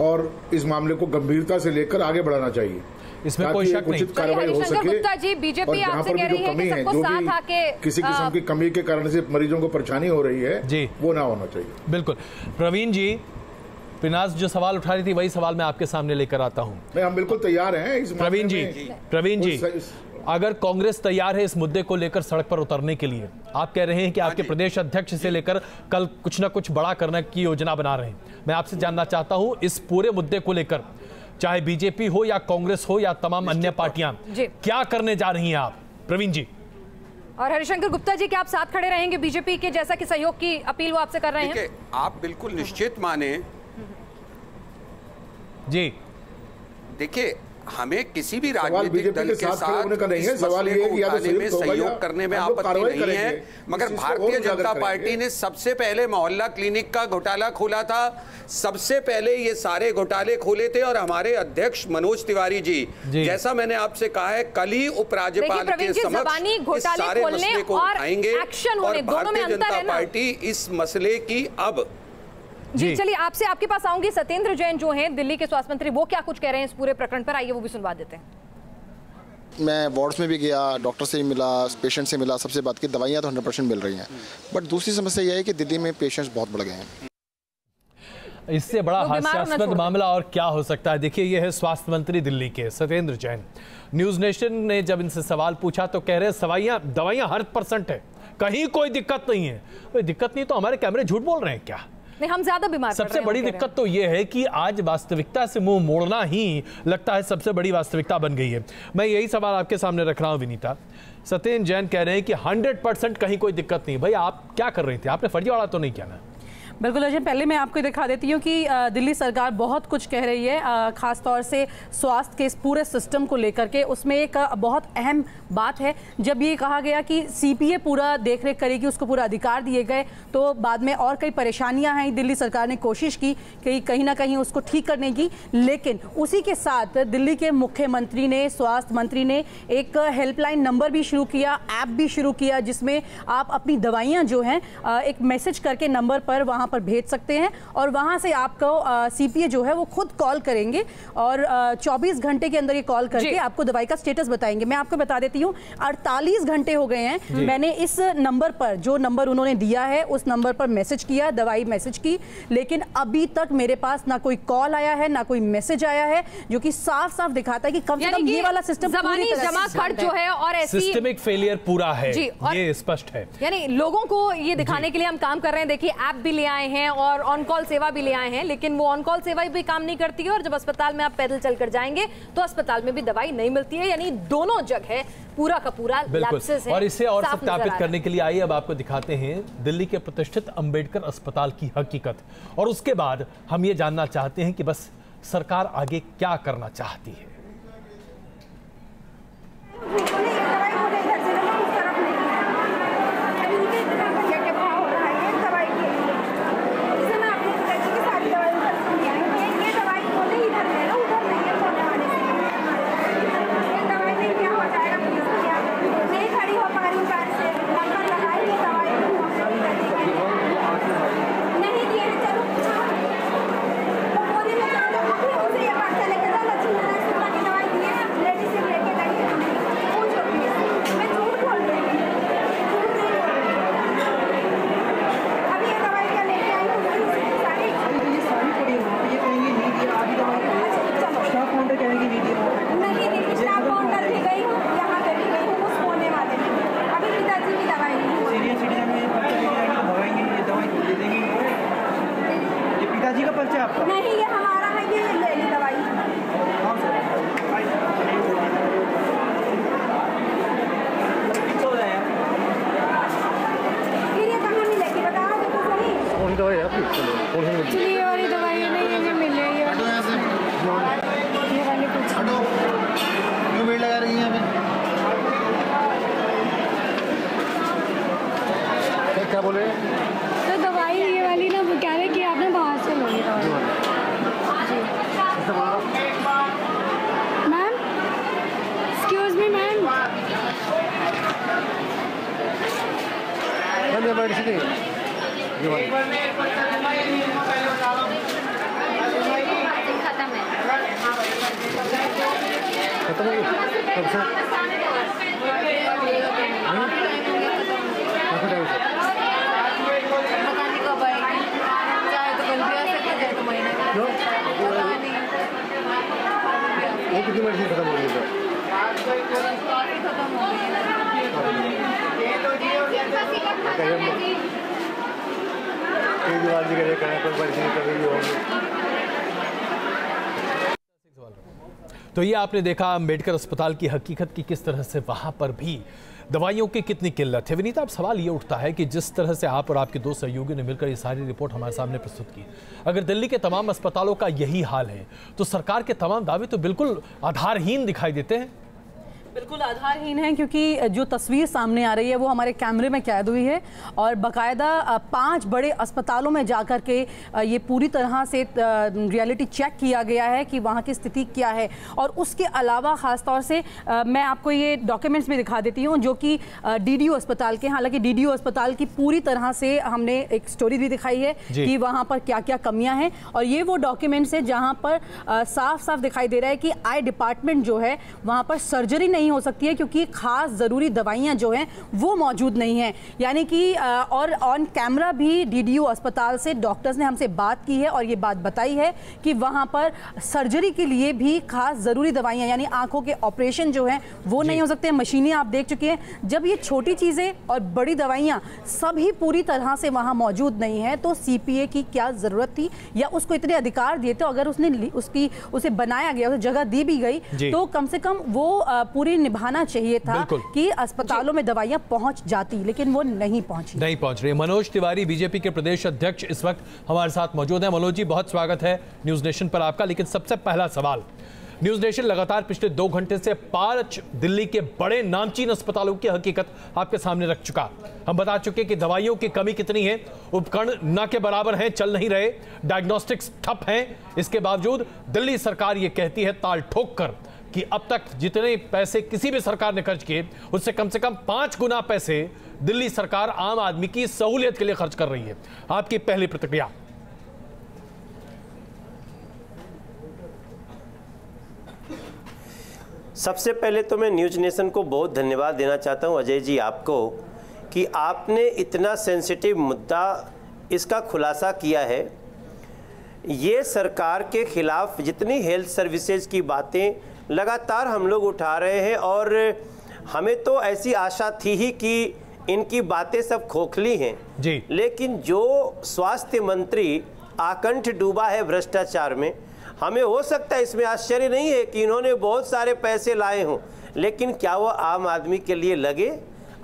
S18: और इस मामले को गंभीरता से लेकर आगे बढ़ाना चाहिए।
S1: इसमें कोई शक नहीं।
S2: कार्रवाई हो सके। गुप्ता जी, बीजेपी आपसे कह रही है कि सबको साथ आके
S18: किसी किस्म की कमी के कारण से मरीजों को परेशानी हो रही है जी, वो ना होना चाहिए।
S1: बिल्कुल। प्रवीण जी, पिनाज जो सवाल उठा रही थी वही सवाल मैं आपके सामने लेकर आता हूँ।
S18: हम बिल्कुल तैयार हैं इस
S1: प्रवीण जी, अगर कांग्रेस तैयार है इस मुद्दे को लेकर सड़क पर उतरने के लिए, आप कह रहे हैं कि आपके प्रदेश अध्यक्ष से लेकर कल कुछ ना कुछ बड़ा करने की योजना बना रहे हैं, मैं आपसे जानना चाहता हूं इस पूरे मुद्दे को लेकर, चाहे बीजेपी हो या कांग्रेस हो या तमाम अन्य पार्टियां, क्या करने जा रही हैं आप? प्रवीण जी
S2: और हरिशंकर गुप्ता जी, क्या आप साथ खड़े रहेंगे बीजेपी के, जैसा कि सहयोग की अपील वो आपसे कर रहे हैं?
S12: आप बिल्कुल निश्चित माने
S1: जी,
S12: देखिए हमें किसी भी राजनीतिक दल के साथ इस मसले को उठाने में सहयोग करने में आपत्ति नहीं है, मगर भारतीय जनता पार्टी ने सबसे पहले मोहल्ला क्लिनिक का घोटाला खोला था, सबसे पहले ये सारे घोटाले खोले थे, और हमारे अध्यक्ष मनोज तिवारी जी जैसा मैंने आपसे कहा है, कल ही उपराज्यपाल के समक्ष इस सारे मसले को उठाएंगे, और भारतीय जनता पार्टी इस मसले की अब
S2: जी। चलिए, आपसे आपके पास आऊंगी। सत्येंद्र जैन जो हैं दिल्ली के स्वास्थ्य मंत्री, वो क्या कुछ कह रहे हैं इस पूरे प्रकरण पर, आइए वो भी सुनवा देते हैं।
S5: मैं वार्ड्स में भी गया, डॉक्टर से भी मिला, पेशेंट से मिला, सबसे बात की दवाइयाँ तो 100% मिल रही हैं, बट दूसरी समस्या यह है कि दिल्ली में पेशेंट्स बहुत बढ़ गए हैं।
S1: इससे बड़ा हास्यास्पद मामला और क्या हो सकता है। देखिए, ये है स्वास्थ्य मंत्री दिल्ली के सत्येंद्र जैन। न्यूज नेशन ने जब इनसे सवाल पूछा तो कह रहे दवाइयाँ 100% है, कहीं कोई दिक्कत नहीं है। कोई दिक्कत नहीं तो हमारे कैमरे झूठ बोल रहे हैं क्या?
S2: नहीं, हम ज्यादा बीमार पड़ रहे हैं।
S1: सबसे बड़ी दिक्कत तो यह है कि आज वास्तविकता से मुंह मोड़ना ही लगता है सबसे बड़ी वास्तविकता बन गई है। मैं यही सवाल आपके सामने रख रहा हूं विनीता। सत्येंद्र जैन कह रहे हैं कि 100% कहीं कोई दिक्कत नहीं। भाई आप क्या कर रही थी? आपने फर्जीवाड़ा तो नहीं किया ना?
S4: बिल्कुल अजय, पहले मैं आपको दिखा देती हूँ कि दिल्ली सरकार बहुत कुछ कह रही है, खास तौर से स्वास्थ्य के इस पूरे सिस्टम को लेकर के। उसमें एक बहुत अहम बात है, जब ये कहा गया कि सीपीए पूरा देखरेख करेगी, उसको पूरा अधिकार दिए गए, तो बाद में और कई परेशानियां हैं। दिल्ली सरकार ने कोशिश की कि कहीं ना कहीं उसको ठीक करने की, लेकिन उसी के साथ दिल्ली के मुख्यमंत्री ने, स्वास्थ्य मंत्री ने एक हेल्पलाइन नंबर भी शुरू किया, ऐप भी शुरू किया, जिसमें आप अपनी दवाइयाँ जो हैं एक मैसेज करके नंबर पर वहाँ पर भेज सकते हैं और वहां से आपको सीपीए जो है वो खुद कॉल करेंगे और 24 घंटे के अंदर ये कॉल करके आपको दवाई का स्टेटस बताएंगे। मैं आपको बता देती हूँ, 48 घंटे हो गए हैं, मैंने इस नंबर पर, जो नंबर उन्होंने दिया है उस नंबर पर मैसेज किया, दवाई मैसेज की, लेकिन अभी तक मेरे पास ना कोई कॉल आया है ना कोई मैसेज आया है, जो कि साफ साफ दिखाता है कि कम से कम ये वाला सिस्टम
S2: ज़बानी जमा खर्च जो है और ऐसी
S1: सिस्टमिक फेलियर पूरा है, ये स्पष्ट है।
S2: यानी लोगों को ये दिखाने के लिए हम काम कर रहे हैं। देखिए, ऐप भी ले आए हैं और ऑन कॉल सेवा भी ले आए हैं, लेकिन वो ऑन कॉल सेवा भी काम नहीं करती है और जब अस्पताल में आप पैदल चलकर जाएंगे तो अस्पताल में भी दवाई नहीं मिलती है। यानी दोनों जगह पूरा का पूरा लैप्सेस है।
S1: और इसे और सत्यापित करने के लिए आइए अब आपको दिखाते हैं दिल्ली के प्रतिष्ठित अंबेडकर अस्पताल की हकीकत, और उसके बाद हम ये जानना चाहते हैं कि बस सरकार आगे क्या करना चाहती है।
S19: क्या बोल रहे हैं?
S20: तो दवाई ये वाली ना वो कह रहे कि आपने बाहर से लो मैम। Excuse me ma'am.
S19: खत्म हो वो कितनी मेडिसिन खत्म हो गई सर? केजरीवाल जी कह रहे कोई मेडिसिन कर रही होगी।
S1: तो ये आपने देखा अंबेडकर अस्पताल की हकीकत की किस तरह से वहां पर भी दवाइयों की कितनी किल्लत है। विनीता, अब सवाल ये उठता है कि जिस तरह से आप और आपके दो सहयोगियों ने मिलकर ये सारी रिपोर्ट हमारे सामने प्रस्तुत की, अगर दिल्ली के तमाम अस्पतालों का यही हाल है तो सरकार के तमाम दावे तो बिल्कुल आधारहीन दिखाई देते हैं।
S4: बिल्कुल आधारहीन है, क्योंकि जो तस्वीर सामने आ रही है वो हमारे कैमरे में कैद हुई है और बाकायदा 5 बड़े अस्पतालों में जाकर के ये पूरी तरह से रियलिटी चेक किया गया है कि वहाँ की स्थिति क्या है। और उसके अलावा ख़ास तौर से मैं आपको ये डॉक्यूमेंट्स भी दिखा देती हूँ जो कि डीडीओ अस्पताल के, हालांकि डीडीओ अस्पताल की पूरी तरह से हमने एक स्टोरी भी दिखाई है कि वहाँ पर क्या क्या कमियाँ हैं। और ये वो डॉक्यूमेंट्स है जहाँ पर साफ साफ दिखाई दे रहा है कि आई डिपार्टमेंट जो है वहाँ पर सर्जरी नहीं नहीं हो सकती है क्योंकि खास ज़रूरी दवाइयाँ जो हैं वो मौजूद नहीं हैं। यानी कि और ऑन कैमरा भी डीडीयू अस्पताल से डॉक्टर्स ने हमसे बात की है और ये बात बताई है कि वहाँ पर सर्जरी के लिए भी खास ज़रूरी दवाइयाँ यानी आँखों के ऑपरेशन जो हैं वो नहीं हो सकते हैं। मशीनें आप देख चुके हैं। जब ये छोटी चीज़ें और बड़ी दवाइयाँ सभी पूरी तरह से वहाँ मौजूद नहीं है तो सीपीए की क्या ज़रूरत थी, या उसको इतने अधिकार दिए तो अगर उसे बनाया गया, उसे जगह दी भी गई तो कम से कम वो पूरी निभाना चाहिए था कि अस्पतालों में दवाइयाँ पहुँच जाती, लेकिन वो नहीं पहुँच
S1: रही। मनोज तिवारी बीजेपी के प्रदेश अध्यक्ष इस वक्त हमारे साथ मौजूद हैं। मनोज जी, बहुत स्वागत है न्यूज़ नेशन पर आपका। लेकिन सबसे पहला सवाल, न्यूज़ नेशन लगातार पिछले 2 घंटे से 5 दिल्ली के बड़े नामचीन अस्पतालों की हकीकत आपके सामने रख चुका। हम बता चुके कि दवाइयों की कमी कितनी है, उपकरण न के बराबर हैं, चल नहीं रहे, डायग्नोस्टिक्स ठप हैं। इसके बावजूद दिल्ली सरकार ये कहती है ताल ठोक कर कि अब तक जितने पैसे किसी भी सरकार ने खर्च किए उससे कम 5 गुना पैसे दिल्ली सरकार आम आदमी की सहूलियत के लिए खर्च कर रही है। आपकी पहली प्रतिक्रिया?
S8: सबसे पहले तो मैं न्यूज़ नेशन को बहुत धन्यवाद देना चाहता हूं, अजय जी आपको, कि आपने इतना सेंसिटिव मुद्दा इसका खुलासा किया है। ये सरकार के खिलाफ जितनी हेल्थ सर्विसेज की बातें लगातार हम लोग उठा रहे हैं और हमें तो ऐसी आशा थी ही कि इनकी बातें सब खोखली हैं जी, लेकिन जो स्वास्थ्य मंत्री आकंठ डूबा है भ्रष्टाचार में, हमें हो सकता है इसमें आश्चर्य नहीं है कि इन्होंने बहुत सारे पैसे लाए हों, लेकिन क्या वो आम आदमी के लिए लगे?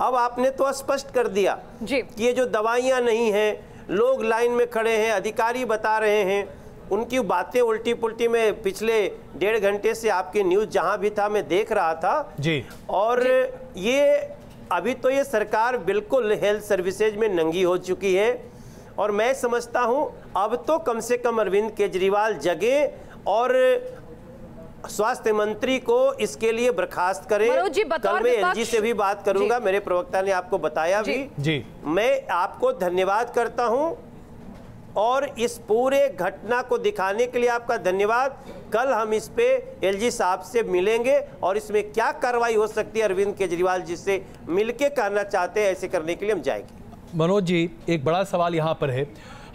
S8: अब आपने तो स्पष्ट कर दिया जी कि ये जो दवाइयाँ नहीं हैं, लोग लाइन में खड़े हैं, अधिकारी बता रहे हैं, उनकी बातें उल्टी पुल्टी में पिछले 1.5 घंटे से आपकी न्यूज़ जहाँ भी था मैं देख रहा था जी। और ये अभी तो ये सरकार बिल्कुल हेल्थ सर्विसेज में नंगी हो चुकी है और मैं समझता हूं अब तो कम से कम अरविंद केजरीवाल जगे और स्वास्थ्य मंत्री को इसके लिए बर्खास्त करें। कल मैं एलजी से भी बात करूंगा, मेरे प्रवक्ता ने आपको बताया भी। मैं आपको धन्यवाद करता हूं और इस पूरे घटना को दिखाने के लिए आपका धन्यवाद। कल हम इस पे एलजी साहब से मिलेंगे और इसमें क्या कार्रवाई हो सकती है अरविंद केजरीवाल जी से मिलके करना चाहते हैं, ऐसे करने के लिए हम जाएंगे।
S1: मनोज जी, एक बड़ा सवाल यहाँ पर है।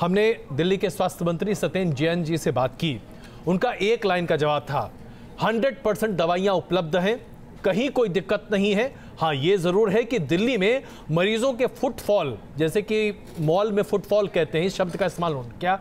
S1: हमने दिल्ली के स्वास्थ्य मंत्री सत्येंद्र जैन जी से बात की, उनका एक लाइन का जवाब था 100% दवाइयाँ उपलब्ध हैं, कहीं कोई दिक्कत नहीं है। हाँ, ये ज़रूर है कि दिल्ली में मरीजों के फुटफॉल, जैसे कि मॉल में फुटफॉल कहते हैं, इस शब्द का इस्तेमाल हो, क्या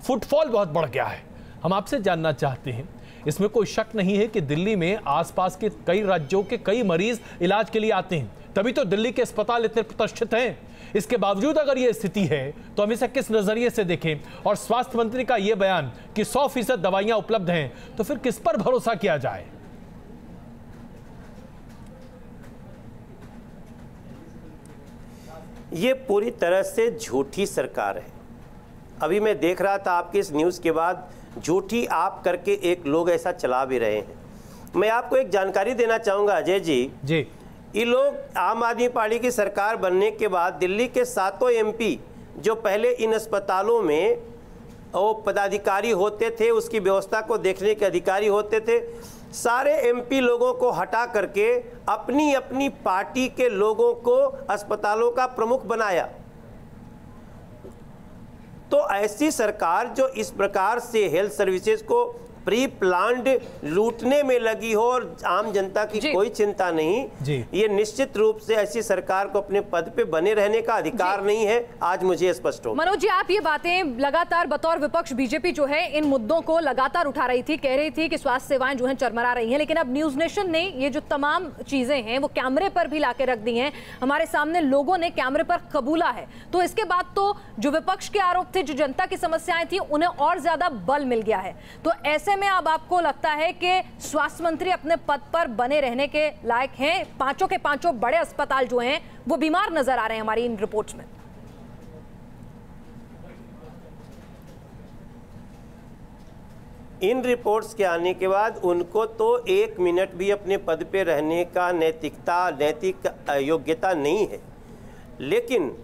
S1: फुटफॉल बहुत बढ़ गया है। हम आपसे जानना चाहते हैं, इसमें कोई शक नहीं है कि दिल्ली में आसपास के कई राज्यों के कई मरीज इलाज के लिए आते हैं, तभी तो दिल्ली के अस्पताल इतने प्रतिष्ठित हैं। इसके बावजूद अगर ये स्थिति है तो हम इसे किस नजरिए से देखें? और स्वास्थ्य मंत्री का ये बयान कि 100% दवाइयां उपलब्ध हैं, तो फिर किस पर भरोसा किया जाए?
S8: ये पूरी तरह से झूठी सरकार है। अभी मैं देख रहा था आपके इस न्यूज़ के बाद झूठी आप करके एक लोग ऐसा चला भी रहे हैं। मैं आपको एक जानकारी देना चाहूँगा अजय जी। ये लोग आम आदमी पार्टी की सरकार बनने के बाद दिल्ली के 7 एमपी जो पहले इन अस्पतालों में वो पदाधिकारी होते थे, उसकी व्यवस्था को देखने के अधिकारी होते थे, सारे एमपी लोगों को हटा करके अपनी अपनी पार्टी के लोगों को अस्पतालों का प्रमुख बनाया। तो ऐसी सरकार जो इस प्रकार से हेल्थ सर्विसेज को प्री प्लान्ड लूटने में लगी हो और आम जनता की कोई चिंता नहीं, ये निश्चित रूप से ऐसी सरकार को अपने पद पे बने रहने का अधिकार नहीं है। आज मुझे स्पष्ट हो।
S2: मनोज जी, आप ये बातें लगातार बतौर विपक्ष बीजेपी जो है इन मुद्दों को लगातार उठा रही थी, कह रही थी कि स्वास्थ्य सेवाएं जो है चरमरा रही हैं, लेकिन अब न्यूज़ नेशन ने ये जो तमाम चीजें हैं वो कैमरे पर भी लाके रख दी हैं हमारे सामने, लोगों ने कैमरे पर कबूला है। तो इसके बाद तो जो विपक्ष के आरोप थे, जो जनता की समस्याएं थी, उन्हें और ज्यादा बल मिल गया है। तो ऐसे में अब आपको लगता है कि स्वास्थ्य मंत्री अपने पद पर बने रहने के लायक हैं? 5 के 5 बड़े अस्पताल जो हैं वो बीमार नजर आ रहे हैं हमारी इन रिपोर्ट्स में।
S8: इन रिपोर्ट्स के आने के बाद उनको तो 1 मिनट भी अपने पद पे रहने का नैतिक योग्यता नहीं है। लेकिन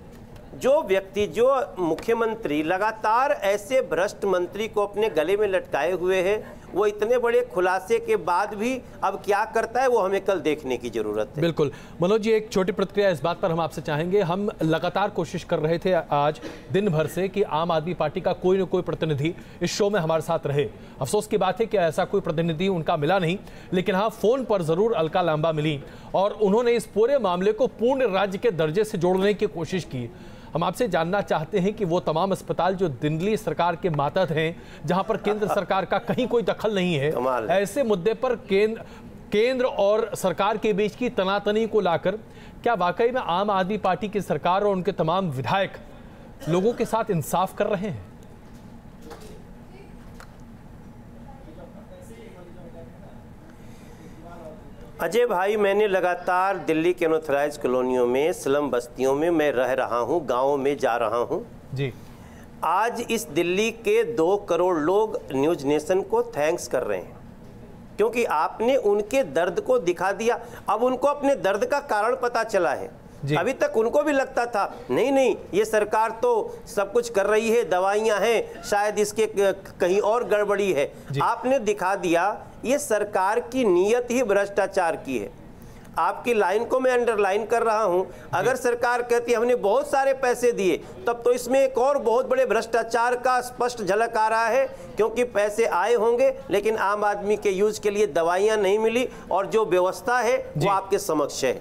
S8: जो व्यक्ति, जो मुख्यमंत्री लगातार ऐसे भ्रष्ट मंत्री को अपने गले में लटकाए हुए है, वो इतने बड़े खुलासे के बाद भी अब क्या करता है वो हमें कल देखने की जरूरत है।
S1: बिल्कुल मनोज जी, एक छोटी प्रतिक्रिया इस बात पर हम आपसे चाहेंगे। हम लगातार कोशिश कर रहे थे आज दिन भर से कि आम आदमी पार्टी का कोई न कोई प्रतिनिधि इस शो में हमारे साथ रहे। अफसोस की बात है कि ऐसा कोई प्रतिनिधि उनका मिला नहीं, लेकिन हाँ फोन पर जरूर अलका लांबा मिली और उन्होंने इस पूरे मामले को पूर्ण राज्य के दर्जे से जोड़ने की कोशिश की। हम आपसे जानना चाहते हैं कि वो तमाम अस्पताल जो दिल्ली सरकार के मातहत हैं, जहां पर केंद्र सरकार का कहीं कोई दखल नहीं है, ऐसे मुद्दे पर केंद्र और सरकार के बीच की तनातनी को लाकर क्या वाकई में आम आदमी पार्टी की सरकार और उनके तमाम विधायक लोगों के साथ इंसाफ कर रहे हैं?
S8: अजय भाई, मैंने लगातार दिल्ली के अनऑथराइज कॉलोनियों में, स्लम बस्तियों में मैं रह रहा हूं, गांवों में जा रहा हूं
S1: जी।
S8: आज इस दिल्ली के 2 करोड़ लोग न्यूज नेशन को थैंक्स कर रहे हैं क्योंकि आपने उनके दर्द को दिखा दिया। अब उनको अपने दर्द का कारण पता चला है। अभी तक उनको भी लगता था नहीं ये सरकार तो सब कुछ कर रही है, दवाइयां हैं, शायद इसके कहीं और गड़बड़ी है। आपने दिखा दिया ये सरकार की नीयत ही भ्रष्टाचार की है। आपकी लाइन को मैं अंडरलाइन कर रहा हूं। अगर सरकार कहती हमने बहुत सारे पैसे दिए, तब तो इसमें एक और बहुत बड़े भ्रष्टाचार का स्पष्ट झलक आ रहा है, क्योंकि पैसे आए होंगे लेकिन आम आदमी के यूज के लिए दवाइयां नहीं मिली और जो व्यवस्था है वो आपके समक्ष है।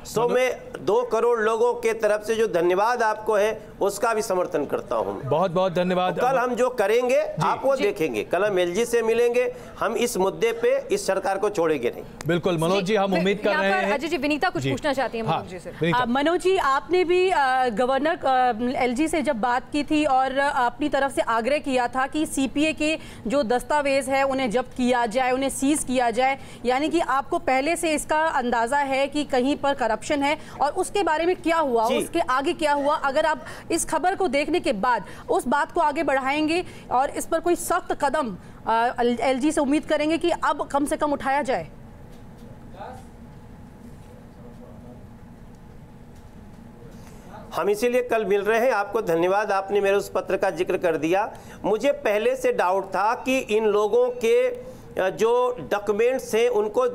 S8: सो मैं 2 करोड़ लोगों के तरफ से जो धन्यवाद आपको है उसका भी समर्थन करता हूं।
S1: बहुत बहुत धन्यवाद।
S8: कल हम जो करेंगे आप वो देखेंगे। कल हम एलजी से मिलेंगे। हम इस मुद्दे पे इस सरकार को छोड़ेंगे नहीं।
S1: बिल्कुल मनोज जी, हम उम्मीद कर रहे हैं।
S2: अजय जी, विनीता कुछ पूछना चाहती है मनोज जी से।
S4: मनोज जी, आपने भी गवर्नर एलजी से जब बात की थी और अपनी तरफ से आग्रह किया था कि सीपीए के जो दस्तावेज है उन्हें जब्त किया जाए, उन्हें सीज किया जाए, यानी कि आपको पहले से इसका अंदाजा है कि कहीं पर करप्शन है। और उसके बारे में क्या हुआ, उसके आगे क्या हुआ? अगर आप इस खबर को देखने के बाद उस बात को आगे बढ़ाएंगे और इस पर कोई सख्त कदम एलजी से उम्मीद करेंगे कि अब कम से कम उठाया जाए?
S8: हम इसीलिए कल मिल रहे हैं। आपको धन्यवाद, आपने मेरे उस पत्र का जिक्र कर दिया। मुझे पहले से डाउट था कि इन लोगों के जो डॉक्यूमेंट्स हैं उनको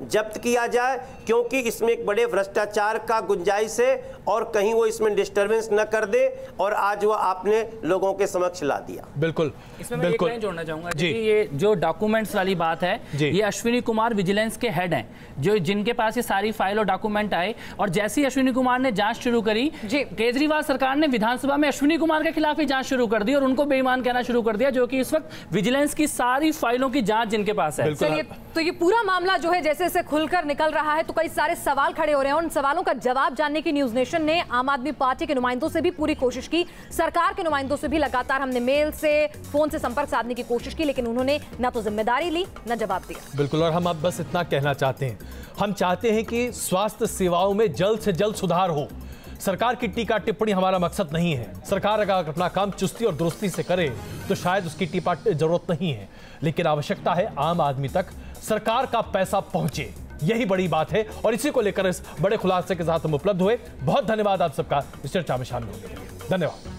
S8: जब्त किया जाए, क्योंकि इसमें एक बड़े भ्रष्टाचार का गुंजाइश है और कहीं वो इसमें डिस्टरबेंस न कर दे, और आज वो आपने लोगों के समक्ष ला दिया।
S1: बिल्कुल,
S7: इसमें मैं एक लाइन जोड़ना चाहूंगा जी। ये जो डॉक्यूमेंट्स वाली बात है, ये अश्विनी कुमार विजिलेंस के हेड हैं, जो जिनके पास ये सारी फाइल और डॉक्यूमेंट आए, और जैसे ही अश्विनी कुमार ने जांच शुरू करी, केजरीवाल सरकार ने विधानसभा में अश्विनी कुमार के खिलाफ ही जांच शुरू कर दी और उनको बेईमान कहना शुरू कर दिया, जो कि इस वक्त विजिलेंस की सारी फाइलों की जांच जिनके पास है।
S2: तो ये पूरा मामला जो है जैसे से खुलकर निकल रहा है, तो कई सारे सवाल खड़े हो रहे हैं। उन सवालों का जवाब जानने की न्यूज नेशन ने आम आदमी पार्टी के नुमाइंदों से भी पूरी कोशिश की, सरकार के नुमाइंदों से भी लगातार हमने मेल से, फोन से संपर्क साधने की कोशिश की, लेकिन उन्होंने ना तो जिम्मेदारी ली ना जवाब दिया।
S1: बिल्कुल, और हम अब बस इतना कहना चाहते हैं, हम चाहते हैं कि स्वास्थ्य सेवाओं में जल्द से जल्द सुधार हो। सरकार की टीका टिप्पणी हमारा मकसद नहीं है। सरकार अगर अपना काम चुस्ती और दुरुस्ती से करे तो शायद उसकी टीपा जरूरत नहीं है, लेकिन आवश्यकता है आम आदमी तक सरकार का पैसा पहुंचे। यही बड़ी बात है और इसी को लेकर इस बड़े खुलासे के साथ हम उपलब्ध हुए। बहुत धन्यवाद आप सबका इस चर्चा में शामिल होने के लिए। धन्यवाद।